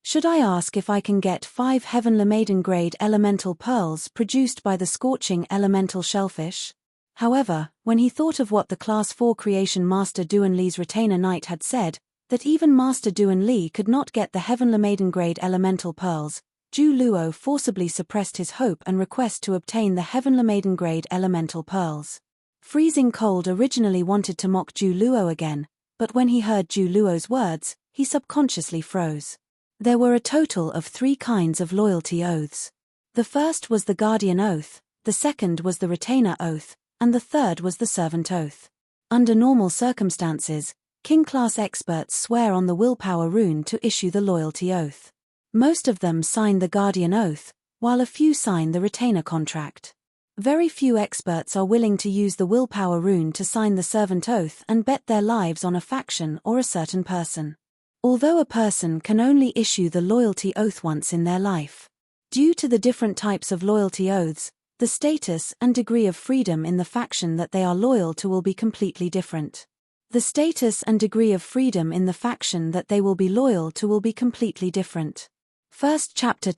Should I ask if I can get 5 Heavenly Maiden grade elemental pearls produced by the scorching elemental shellfish? However, when he thought of what the Class 4 creation Master Duan Li's retainer knight had said, that even Master Duan Li could not get the Heavenly Maiden grade elemental pearls, Zhu Luo forcibly suppressed his hope and request to obtain the Heavenly Maiden grade elemental pearls. Freezing Cold originally wanted to mock Zhu Luo again, but when he heard Zhu Luo's words, he subconsciously froze. There were a total of 3 kinds of loyalty oaths. The first was the Guardian Oath, the second was the Retainer Oath, and the third was the Servant Oath. Under normal circumstances, King-class experts swear on the willpower rune to issue the loyalty oath. Most of them sign the Guardian Oath, while a few sign the Retainer contract. Very few experts are willing to use the willpower rune to sign the Servant Oath and bet their lives on a faction or a certain person. Although a person can only issue the loyalty oath once in their life. Due to the different types of loyalty oaths, the status and degree of freedom in the faction that they are loyal to will be completely different. The status and degree of freedom in the faction that they will be loyal to will be completely different. First chapter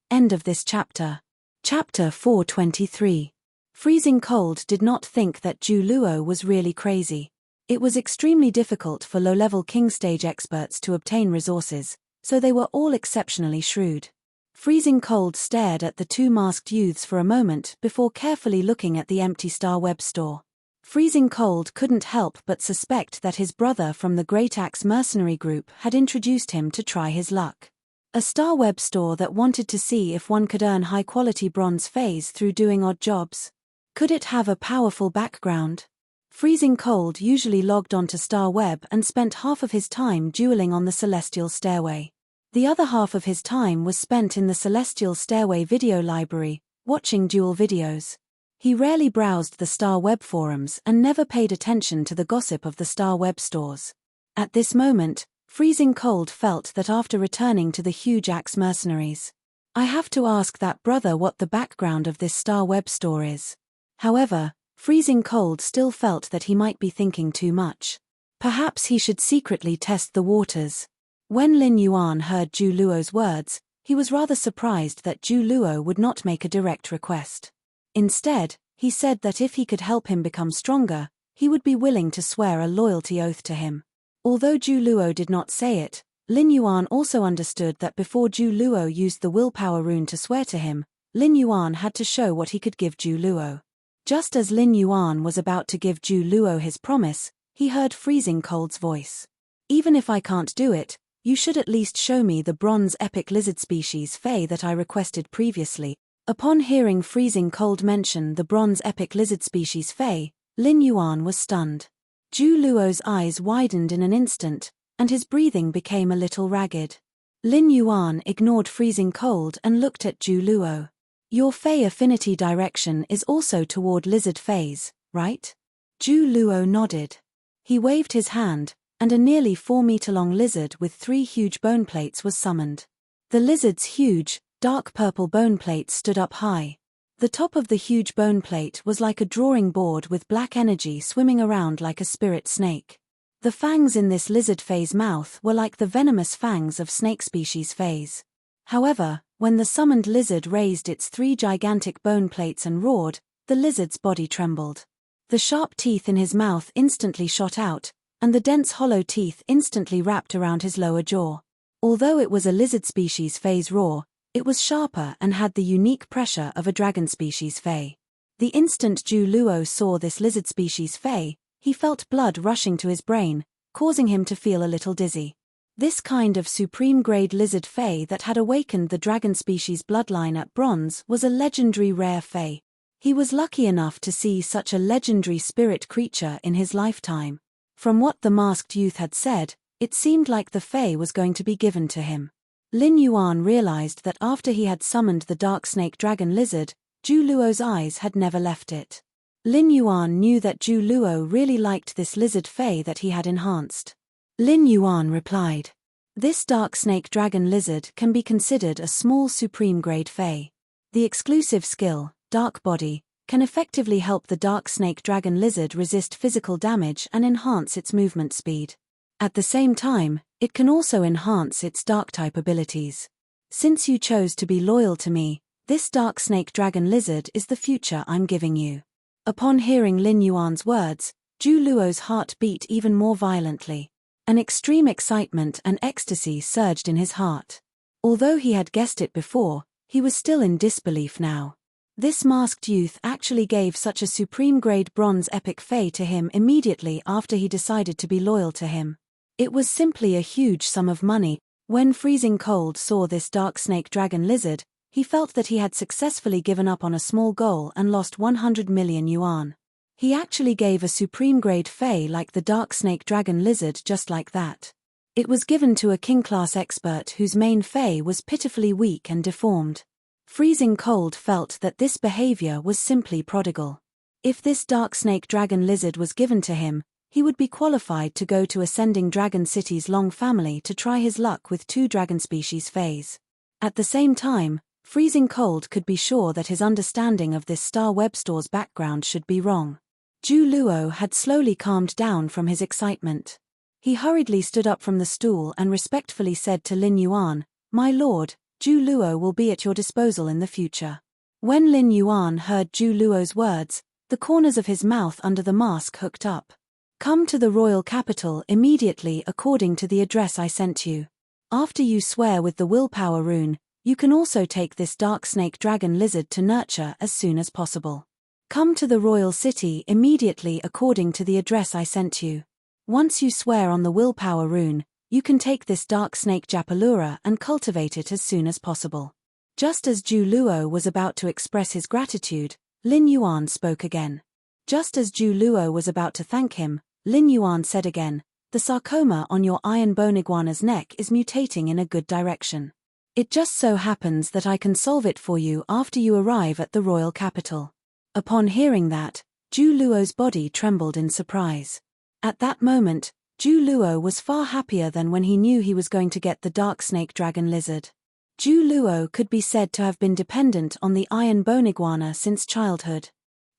– end of this chapter. Chapter 423. Freezing Cold did not think that Zhu Luo was really crazy. It was extremely difficult for low-level king stage experts to obtain resources, so they were all exceptionally shrewd. Freezing Cold stared at the 2 masked youths for a moment before carefully looking at the empty Star Web store. Freezing Cold couldn't help but suspect that his brother from the Great Axe mercenary group had introduced him to try his luck. A Star Web store that wanted to see if one could earn high-quality bronze phase through doing odd jobs. Could it have a powerful background? Freezing Cold usually logged onto Star Web and spent half of his time dueling on the Celestial Stairway. The other half of his time was spent in the Celestial Stairway video library, watching duel videos. He rarely browsed the Star Web forums and never paid attention to the gossip of the Star Web stores. At this moment, Freezing Cold felt that after returning to the huge Axe mercenaries, I have to ask that brother what the background of this Star Web store is. However, Freezing Cold still felt that he might be thinking too much. Perhaps he should secretly test the waters. When Lin Yuan heard Zhu Luo's words, he was rather surprised that Zhu Luo would not make a direct request. Instead, he said that if he could help him become stronger, he would be willing to swear a loyalty oath to him. Although Zhu Luo did not say it, Lin Yuan also understood that before Zhu Luo used the willpower rune to swear to him, Lin Yuan had to show what he could give Zhu Luo. Just as Lin Yuan was about to give Zhu Luo his promise, he heard Freezing Cold's voice. "Even if I can't do it, you should at least show me the bronze epic lizard species Fey that I requested previously." Upon hearing Freezing Cold mention the bronze epic lizard species Fey, Lin Yuan was stunned. Zhu Luo's eyes widened in an instant, and his breathing became a little ragged. Lin Yuan ignored Freezing Cold and looked at Zhu Luo. "Your Fey affinity direction is also toward lizard Feys, right?" Zhu Luo nodded. He waved his hand, and a nearly 4-meter-long lizard with 3 huge bone plates was summoned. The lizard's huge, dark purple bone plate stood up high. The top of the huge bone plate was like a drawing board with black energy swimming around like a spirit snake. The fangs in this lizard Fey's mouth were like the venomous fangs of snake species Feys. However, when the summoned lizard raised its 3 gigantic bone plates and roared, the lizard's body trembled. The sharp teeth in his mouth instantly shot out, and the dense hollow teeth instantly wrapped around his lower jaw. Although it was a lizard species Fey's roar, it was sharper and had the unique pressure of a dragon species Fey. The instant Zhu Luo saw this lizard species Fey, he felt blood rushing to his brain, causing him to feel a little dizzy. This kind of supreme-grade lizard Fey that had awakened the dragon species bloodline at bronze was a legendary rare Fey. He was lucky enough to see such a legendary spirit creature in his lifetime. From what the masked youth had said, it seemed like the Fey was going to be given to him. Lin Yuan realized that after he had summoned the dark snake dragon lizard, Zhu Luo's eyes had never left it. Lin Yuan knew that Zhu Luo really liked this lizard Fey that he had enhanced. Lin Yuan replied. This dark snake dragon lizard can be considered a small supreme grade Fey. The exclusive skill, Dark Body, can effectively help the dark snake dragon lizard resist physical damage and enhance its movement speed. At the same time, it can also enhance its dark type abilities. Since you chose to be loyal to me, this dark snake dragon lizard is the future I'm giving you. Upon hearing Lin Yuan's words, Zhu Luo's heart beat even more violently. An extreme excitement and ecstasy surged in his heart. Although he had guessed it before, he was still in disbelief now. This masked youth actually gave such a supreme-grade bronze epic Fey to him immediately after he decided to be loyal to him. It was simply a huge sum of money. When Freezing Cold saw this dark snake dragon lizard, he felt that he had successfully given up on a small goal and lost 100 million yuan. He actually gave a supreme-grade Fey like the dark snake dragon lizard just like that. It was given to a king-class expert whose main Fey was pitifully weak and deformed. Freezing Cold felt that this behavior was simply prodigal. If this dark snake dragon lizard was given to him, he would be qualified to go to Ascending Dragon City's Long family to try his luck with 2 dragon species Feys. At the same time, Freezing Cold could be sure that his understanding of this Star Web Store's background should be wrong. Zhu Luo had slowly calmed down from his excitement. He hurriedly stood up from the stool and respectfully said to Lin Yuan, "My lord, Zhu Luo will be at your disposal in the future." When Lin Yuan heard Zhu Luo's words, the corners of his mouth under the mask hooked up. "Come to the royal capital immediately according to the address I sent you. After you swear with the willpower rune, you can also take this dark snake dragon lizard to nurture as soon as possible. Come to the royal city immediately according to the address I sent you. Once you swear on the willpower rune, you can take this dark snake Japalura and cultivate it as soon as possible." Just as Zhu Luo was about to express his gratitude, Lin Yuan spoke again. Just as Zhu Luo was about to thank him, Lin Yuan said again, "The sarcoma on your iron bone iguana's neck is mutating in a good direction. It just so happens that I can solve it for you after you arrive at the royal capital." Upon hearing that, Zhu Luo's body trembled in surprise. At that moment, Zhu Luo was far happier than when he knew he was going to get the dark snake dragon lizard. Zhu Luo could be said to have been dependent on the iron bone iguana since childhood.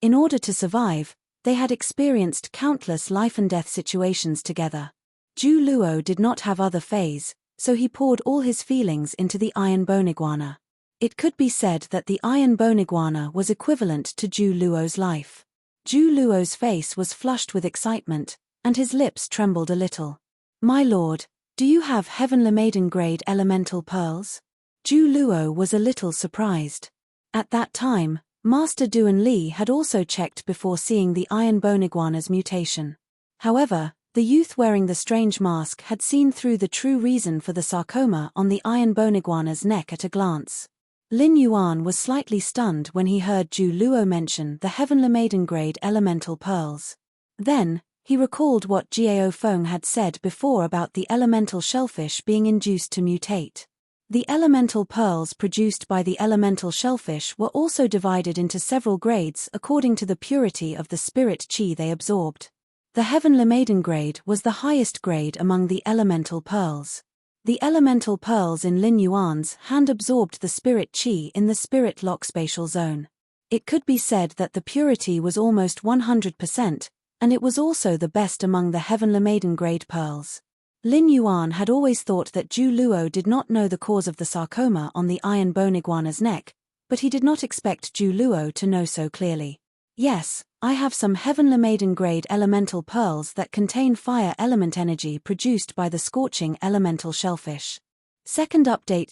In order to survive, they had experienced countless life and death situations together. Zhu Luo did not have other Feys, so he poured all his feelings into the iron bone iguana. It could be said that the iron bone iguana was equivalent to Zhu Luo's life. Zhu Luo's face was flushed with excitement, and his lips trembled a little. "My lord, do you have Heavenly Maiden grade elemental pearls?" Zhu Luo was a little surprised. At that time, Master Duan Li had also checked before seeing the iron bone iguana's mutation. However, the youth wearing the strange mask had seen through the true reason for the sarcoma on the iron bone iguana's neck at a glance. Lin Yuan was slightly stunned when he heard Zhu Luo mention the Heavenly Maiden grade elemental pearls. Then, he recalled what Jiao Feng had said before about the elemental shellfish being induced to mutate. The elemental pearls produced by the elemental shellfish were also divided into several grades according to the purity of the spirit qi they absorbed. The Heavenly Maiden grade was the highest grade among the elemental pearls. The elemental pearls in Lin Yuan's hand absorbed the spirit qi in the spirit lock spatial zone. It could be said that the purity was almost 100%, and it was also the best among the Heavenly Maiden grade pearls. Lin Yuan had always thought that Zhu Luo did not know the cause of the sarcoma on the iron bone iguana's neck, but he did not expect Zhu Luo to know so clearly. "Yes, I have some Heavenly Maiden grade elemental pearls that contain fire element energy produced by the scorching elemental shellfish." Second update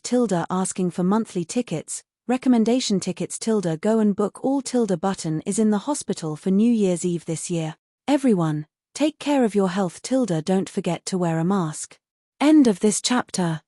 asking for monthly tickets, recommendation tickets go and book all button is in the hospital for New Year's Eve this year. Everyone, take care of your health don't forget to wear a mask. End of this chapter.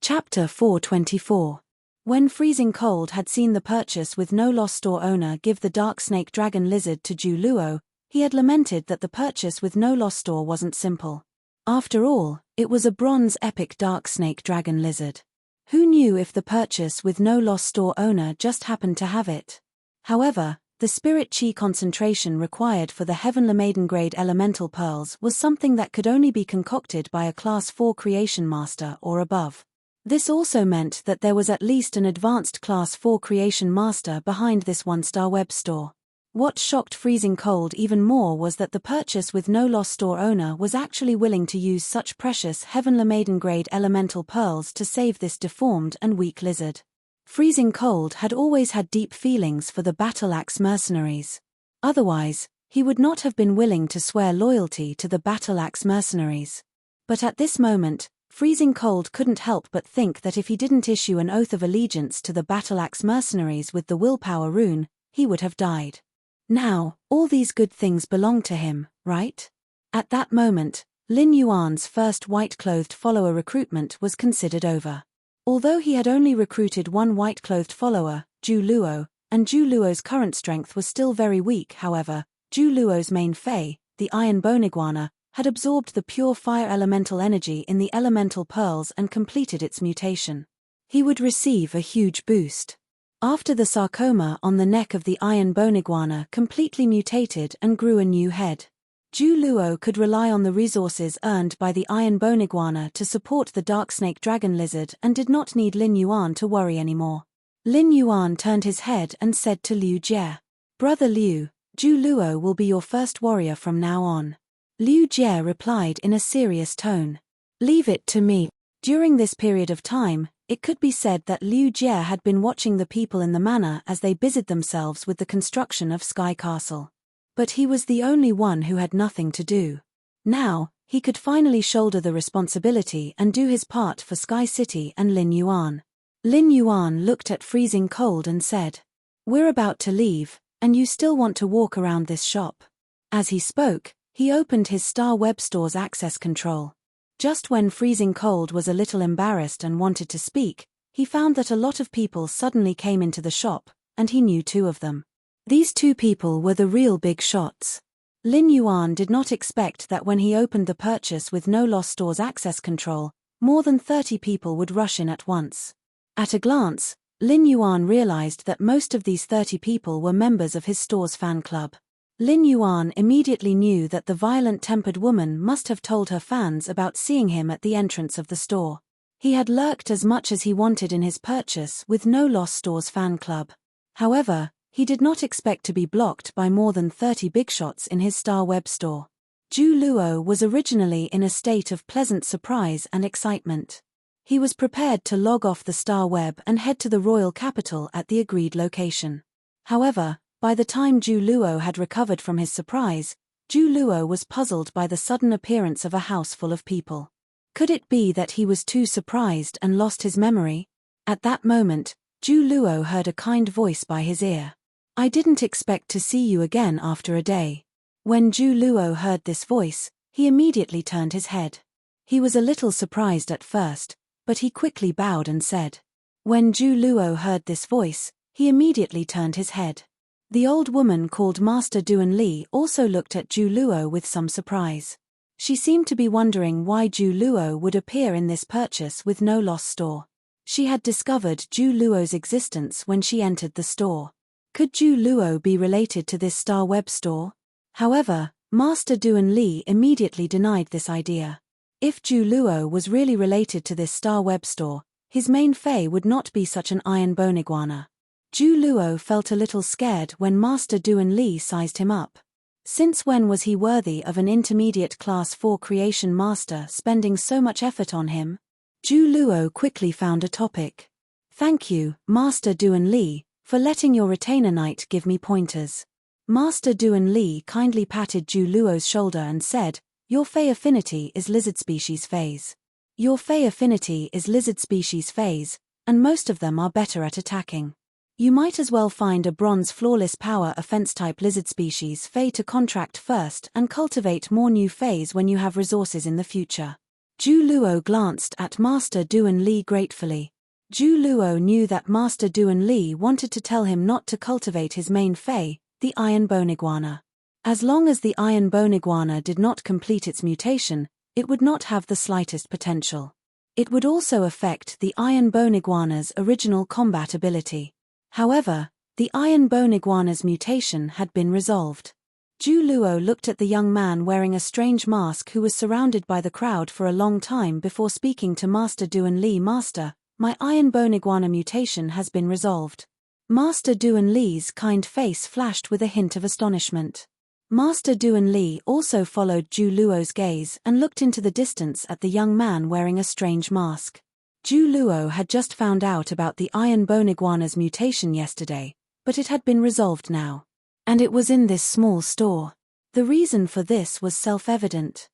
Chapter 424. When Freezing Cold had seen the purchase with no loss store owner give the dark snake dragon lizard to Zhu Luo, he had lamented that the purchase with no loss store wasn't simple. After all, it was a bronze epic dark snake dragon lizard. Who knew if the purchase with no loss store owner just happened to have it? However, The spirit chi concentration required for the Heavenly Maiden grade elemental pearls was something that could only be concocted by a Class 4 creation master or above. This also meant that there was at least an advanced Class 4 creation master behind this 1-star web store. What shocked Freezing Cold even more was that the purchase with no loss store owner was actually willing to use such precious Heavenly Maiden grade elemental pearls to save this deformed and weak lizard. Freezing Cold had always had deep feelings for the Battle Axe mercenaries. Otherwise, he would not have been willing to swear loyalty to the Battle Axe mercenaries. But at this moment, Freezing Cold couldn't help but think that if he didn't issue an oath of allegiance to the Battle Axe mercenaries with the willpower rune, he would have died. Now, all these good things belong to him, right? At that moment, Lin Yuan's first white-clothed follower recruitment was considered over. Although he had only recruited one white-clothed follower, Zhu Luo, and Zhu Luo's current strength was still very weak, however, Zhu Luo's main fei, the Iron Bone Iguana, had absorbed the pure fire elemental energy in the elemental pearls and completed its mutation. He would receive a huge boost. After the sarcoma on the neck of the Iron Bone Iguana completely mutated and grew a new head, Zhu Luo could rely on the resources earned by the Iron Bone Iguana to support the Dark Snake Dragon Lizard and did not need Lin Yuan to worry anymore. Lin Yuan turned his head and said to Liu Jie, "Brother Liu, Zhu Luo will be your first warrior from now on." Liu Jie replied in a serious tone, "Leave it to me." During this period of time, it could be said that Liu Jie had been watching the people in the manor as they busied themselves with the construction of Sky Castle. But he was the only one who had nothing to do. Now, he could finally shoulder the responsibility and do his part for Sky City and Lin Yuan. Lin Yuan looked at Freezing Cold and said, "We're about to leave, and you still want to walk around this shop." As he spoke, he opened his Star Web Store's access control. Just when Freezing Cold was a little embarrassed and wanted to speak, he found that a lot of people suddenly came into the shop, and he knew 2 of them. These 2 people were the real big shots. Lin Yuan did not expect that when he opened the purchase with no loss store's access control, more than 30 people would rush in at once. At a glance, Lin Yuan realized that most of these 30 people were members of his store's fan club. Lin Yuan immediately knew that the violent-tempered woman must have told her fans about seeing him at the entrance of the store. He had lurked as much as he wanted in his purchase with no loss store's fan club. However, he did not expect to be blocked by more than 30 big shots in his Star Web Store. Zhu Luo was originally in a state of pleasant surprise and excitement. He was prepared to log off the Star Web and head to the royal capital at the agreed location. However, by the time Zhu Luo had recovered from his surprise, Zhu Luo was puzzled by the sudden appearance of a house full of people. Could it be that he was too surprised and lost his memory? At that moment, Zhu Luo heard a kind voice by his ear. "I didn't expect to see you again after a day." When Zhu Luo heard this voice, he immediately turned his head. He was a little surprised at first, but he quickly bowed and said. When Zhu Luo heard this voice, he immediately turned his head. The old woman called Master Duan Li also looked at Zhu Luo with some surprise. She seemed to be wondering why Zhu Luo would appear in this purchase with no loss store. She had discovered Zhu Luo's existence when she entered the store. Could Zhu Luo be related to this Star Web Store? However, Master Duan Li immediately denied this idea. If Zhu Luo was really related to this Star Web Store, his main fei would not be such an Iron Bone Iguana. Zhu Luo felt a little scared when Master Duan Li sized him up. Since when was he worthy of an intermediate Class 4 creation master spending so much effort on him? Zhu Luo quickly found a topic. "Thank you, Master Duan Li, for letting your retainer knight give me pointers." Master Duan Li kindly patted Zhu Luo's shoulder and said, "Your fei affinity is lizard species phase. Your fei affinity is lizard species phase, and most of them are better at attacking. You might as well find a bronze flawless power offense-type lizard species fei to contract first and cultivate more new feis when you have resources in the future." Zhu Luo glanced at Master Duan Li gratefully. Zhu Luo knew that Master Duan Li wanted to tell him not to cultivate his main fei, the Iron Bone Iguana. As long as the Iron Bone Iguana did not complete its mutation, it would not have the slightest potential. It would also affect the Iron Bone Iguana's original combat ability. However, The iron bone iguana's mutation had been resolved. Zhu Luo looked at the young man wearing a strange mask who was surrounded by the crowd for a long time before speaking to Master Duan Li. Master, my iron bone iguana mutation has been resolved. Master Duan Li's kind face flashed with a hint of astonishment. Master Duan Li also followed Zhu Luo's gaze and looked into the distance at the young man wearing a strange mask. Zhu Luo had just found out about the iron bone iguana's mutation yesterday, but it had been resolved now. And it was in this small store. The reason for this was self-evident.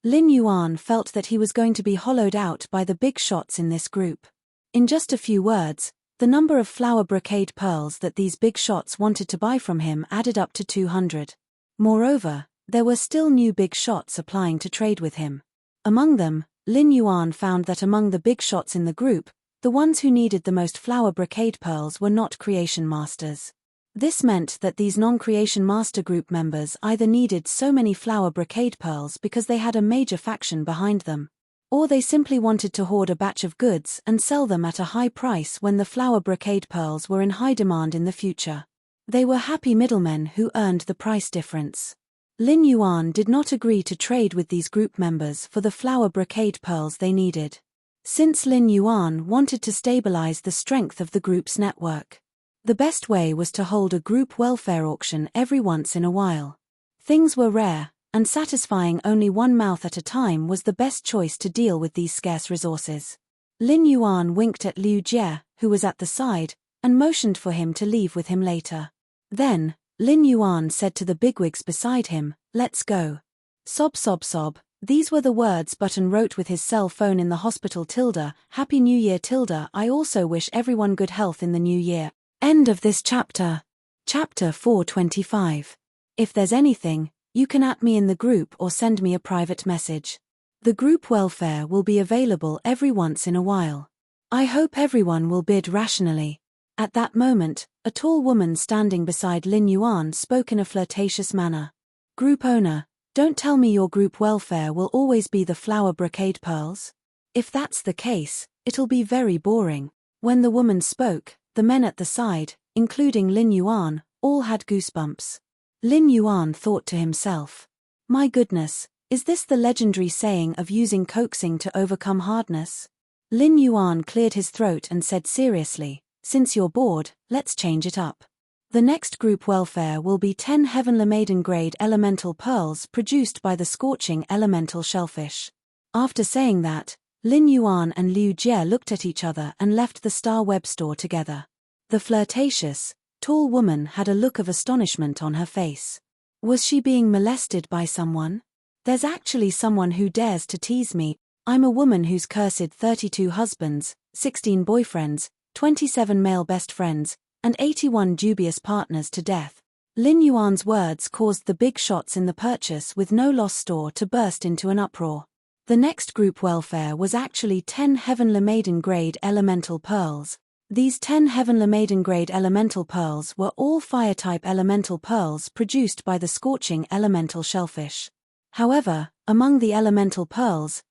Lin Yuan felt that he was going to be hollowed out by the big shots in this group. In just a few words, the number of flower brocade pearls that these big shots wanted to buy from him added up to 200. Moreover, there were still new big shots applying to trade with him. Among them, Lin Yuan found that among the big shots in the group, the ones who needed the most flower brocade pearls were not creation masters. This meant that these non-creation master group members either needed so many flower brocade pearls because they had a major faction behind them, or they simply wanted to hoard a batch of goods and sell them at a high price when the flower brocade pearls were in high demand in the future. They were happy middlemen who earned the price difference. Lin Yuan did not agree to trade with these group members for the flower brocade pearls they needed. Since Lin Yuan wanted to stabilize the strength of the group's network, the best way was to hold a group welfare auction every once in a while. Things were rare, and satisfying only one mouth at a time was the best choice to deal with these scarce resources. Lin Yuan winked at Liu Jie, who was at the side, and motioned for him to leave with him later. Then, Lin Yuan said to the bigwigs beside him, "Let's go." Sob sob sob. These were the words Button wrote with his cell phone in the hospital. Happy New Year. I also wish everyone good health in the new year. End of this chapter. Chapter 425. If there's anything, you can @me in the group or send me a private message. The group welfare will be available every once in a while. I hope everyone will bid rationally. At that moment, a tall woman standing beside Lin Yuan spoke in a flirtatious manner. Group owner, don't tell me your group welfare will always be the flower brocade pearls? If that's the case, it'll be very boring. When the woman spoke, the men at the side, including Lin Yuan, all had goosebumps. Lin Yuan thought to himself, my goodness, is this the legendary saying of using coaxing to overcome hardness? Lin Yuan cleared his throat and said seriously, since you're bored, let's change it up. The next group welfare will be 10 Heavenly Maiden grade elemental pearls produced by the scorching elemental shellfish. After saying that, Lin Yuan and Liu Jie looked at each other and left the Star Web store together. The flirtatious, tall woman had a look of astonishment on her face. Was she being molested by someone? There's actually someone who dares to tease me. I'm a woman who's cursed 32 husbands, 16 boyfriends, 27 male best friends, and 81 dubious partners to death. Lin Yuan's words caused the big shots in the purchase with no loss store to burst into an uproar. The next group welfare was actually 10 Heavenly Maiden grade elemental pearls. These 10 Heavenly Maiden grade elemental pearls were all fire-type elemental pearls produced by the scorching elemental shellfish. However, among the elemental pearls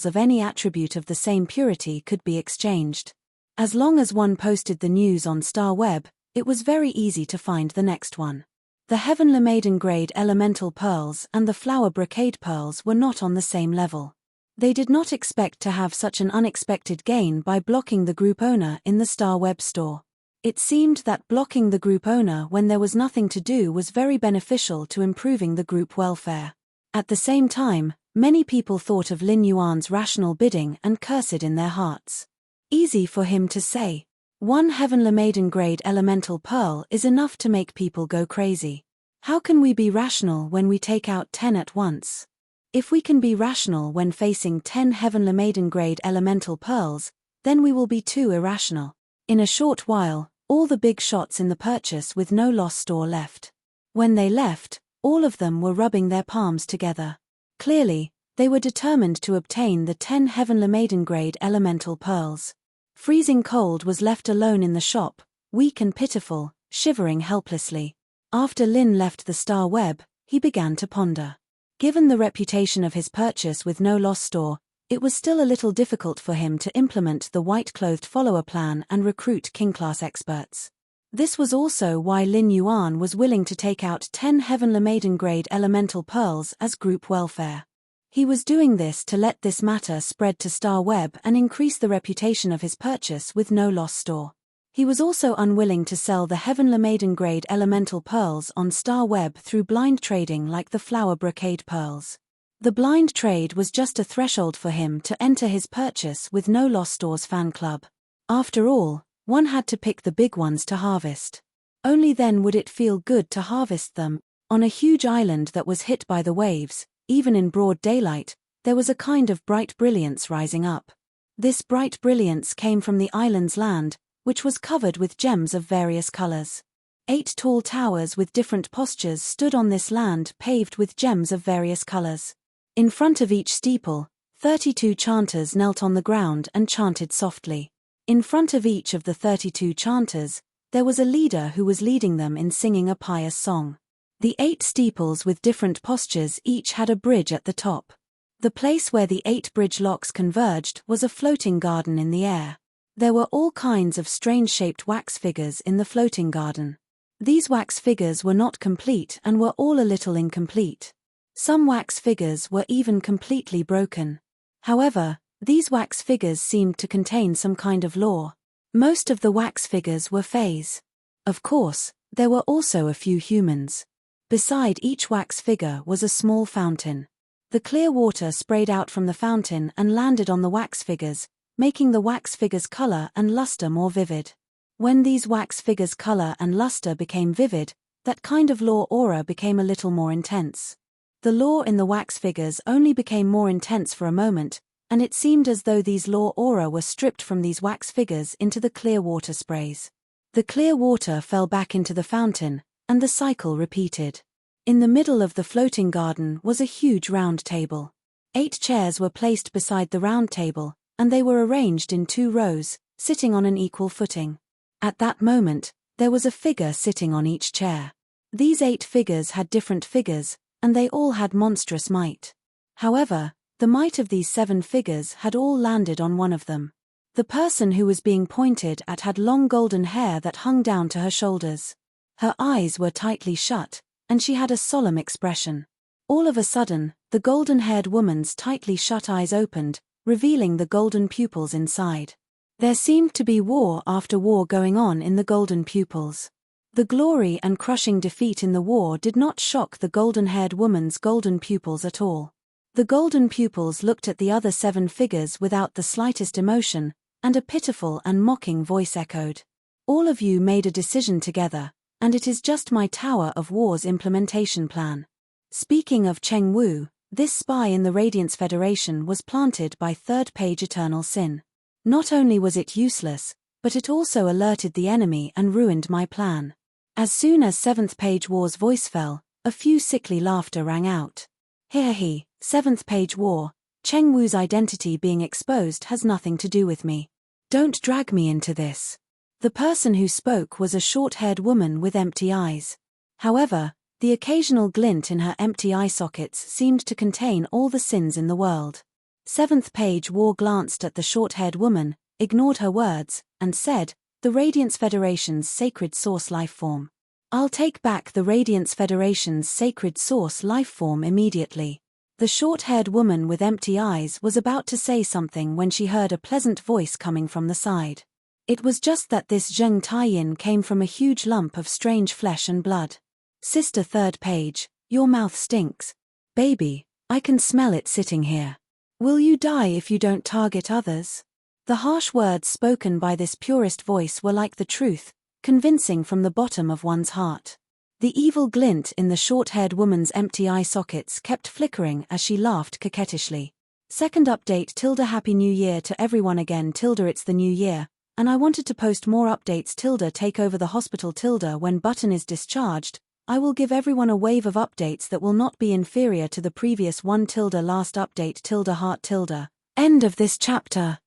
of any attribute of the same purity could be exchanged. As long as one posted the news on Star Web, it was very easy to find the next one. The Heavenly Maiden grade elemental pearls and the flower brocade pearls were not on the same level. They did not expect to have such an unexpected gain by blocking the group owner in the Star Web store. It seemed that blocking the group owner when there was nothing to do was very beneficial to improving the group welfare. At the same time, many people thought of Lin Yuan's rational bidding and cursed in their hearts. Easy for him to say. 1 Heavenly Maiden grade elemental pearl is enough to make people go crazy. How can we be rational when we take out 10 at once? If we can be rational when facing 10 Heavenly Maiden grade elemental pearls, then we will be too irrational. In a short while, all the big shots in the purchase with no loss store left. When they left, all of them were rubbing their palms together. Clearly, they were determined to obtain the 10 Heavenly Maiden grade elemental pearls. Freezing Cold was left alone in the shop, weak and pitiful, shivering helplessly. After Lin left the Star Web, he began to ponder. Given the reputation of his purchase with no loss store, it was still a little difficult for him to implement the white-clothed follower plan and recruit king-class experts. This was also why Lin Yuan was willing to take out 10 Heavenly Maiden grade elemental pearls as group welfare. He was doing this to let this matter spread to Star Web and increase the reputation of his purchase with no loss store. He was also unwilling to sell the Heavenly Maiden grade elemental pearls on Star Web through blind trading like the flower brocade pearls. The blind trade was just a threshold for him to enter his purchase with no loss store's fan club. After all, one had to pick the big ones to harvest. Only then would it feel good to harvest them. On a huge island that was hit by the waves, even in broad daylight, there was a kind of bright brilliance rising up. This bright brilliance came from the island's land, which was covered with gems of various colors. 8 tall towers with different postures stood on this land paved with gems of various colors. In front of each steeple, 32 chanters knelt on the ground and chanted softly. In front of each of the 32 chanters, there was a leader who was leading them in singing a pious song. The 8 steeples with different postures each had a bridge at the top. The place where the 8 bridge locks converged was a floating garden in the air. There were all kinds of strange-shaped wax figures in the floating garden. These wax figures were not complete and were all a little incomplete. Some wax figures were even completely broken. However, these wax figures seemed to contain some kind of lore. Most of the wax figures were fays. Of course, there were also a few humans. Beside each wax figure was a small fountain. The clear water sprayed out from the fountain and landed on the wax figures, making the wax figures' color and luster more vivid. When these wax figures' color and luster became vivid, that kind of lore aura became a little more intense. The lore in the wax figures only became more intense for a moment, and it seemed as though these lore aura were stripped from these wax figures into the clear water sprays. The clear water fell back into the fountain, and the cycle repeated. In the middle of the floating garden was a huge round table. 8 chairs were placed beside the round table, and they were arranged in 2 rows, sitting on an equal footing. At that moment, there was a figure sitting on each chair. These 8 figures had different figures, and they all had monstrous might. However, the might of these 7 figures had all landed on one of them. The person who was being pointed at had long golden hair that hung down to her shoulders. Her eyes were tightly shut, and she had a solemn expression. All of a sudden, the golden-haired woman's tightly shut eyes opened, revealing the golden pupils inside. There seemed to be war after war going on in the golden pupils. The glory and crushing defeat in the war did not shock the golden-haired woman's golden pupils at all. The golden pupils looked at the other 7 figures without the slightest emotion, and a pitiful and mocking voice echoed. All of you made a decision together, and it is just my Tower of War's implementation plan. Speaking of Cheng Wu, this spy in the Radiance Federation was planted by 3rd page Eternal Sin. Not only was it useless, but it also alerted the enemy and ruined my plan. As soon as 7th page War's voice fell, a few sickly laughter rang out. He, 7th page War, Cheng Wu's identity being exposed has nothing to do with me. Don't drag me into this. The person who spoke was a short-haired woman with empty eyes. However, the occasional glint in her empty eye sockets seemed to contain all the sins in the world. 7th page War glanced at the short-haired woman, ignored her words, and said, "The Radiance Federation's sacred source life form. I'll take back the Radiance Federation's sacred source life form immediately." The short-haired woman with empty eyes was about to say something when she heard a pleasant voice coming from the side. It was just that this Zheng Taiyin came from a huge lump of strange flesh and blood. "Sister 3rd page, your mouth stinks. Baby, I can smell it sitting here. Will you die if you don't target others?" The harsh words spoken by this purest voice were like the truth, convincing from the bottom of one's heart. The evil glint in the short-haired woman's empty eye sockets kept flickering as she laughed coquettishly. Second update Happy New Year to everyone again it's the new year. And I wanted to post more updates take over the hospital when button is discharged. I will give everyone a wave of updates that will not be inferior to the previous one last update heart. End of this chapter.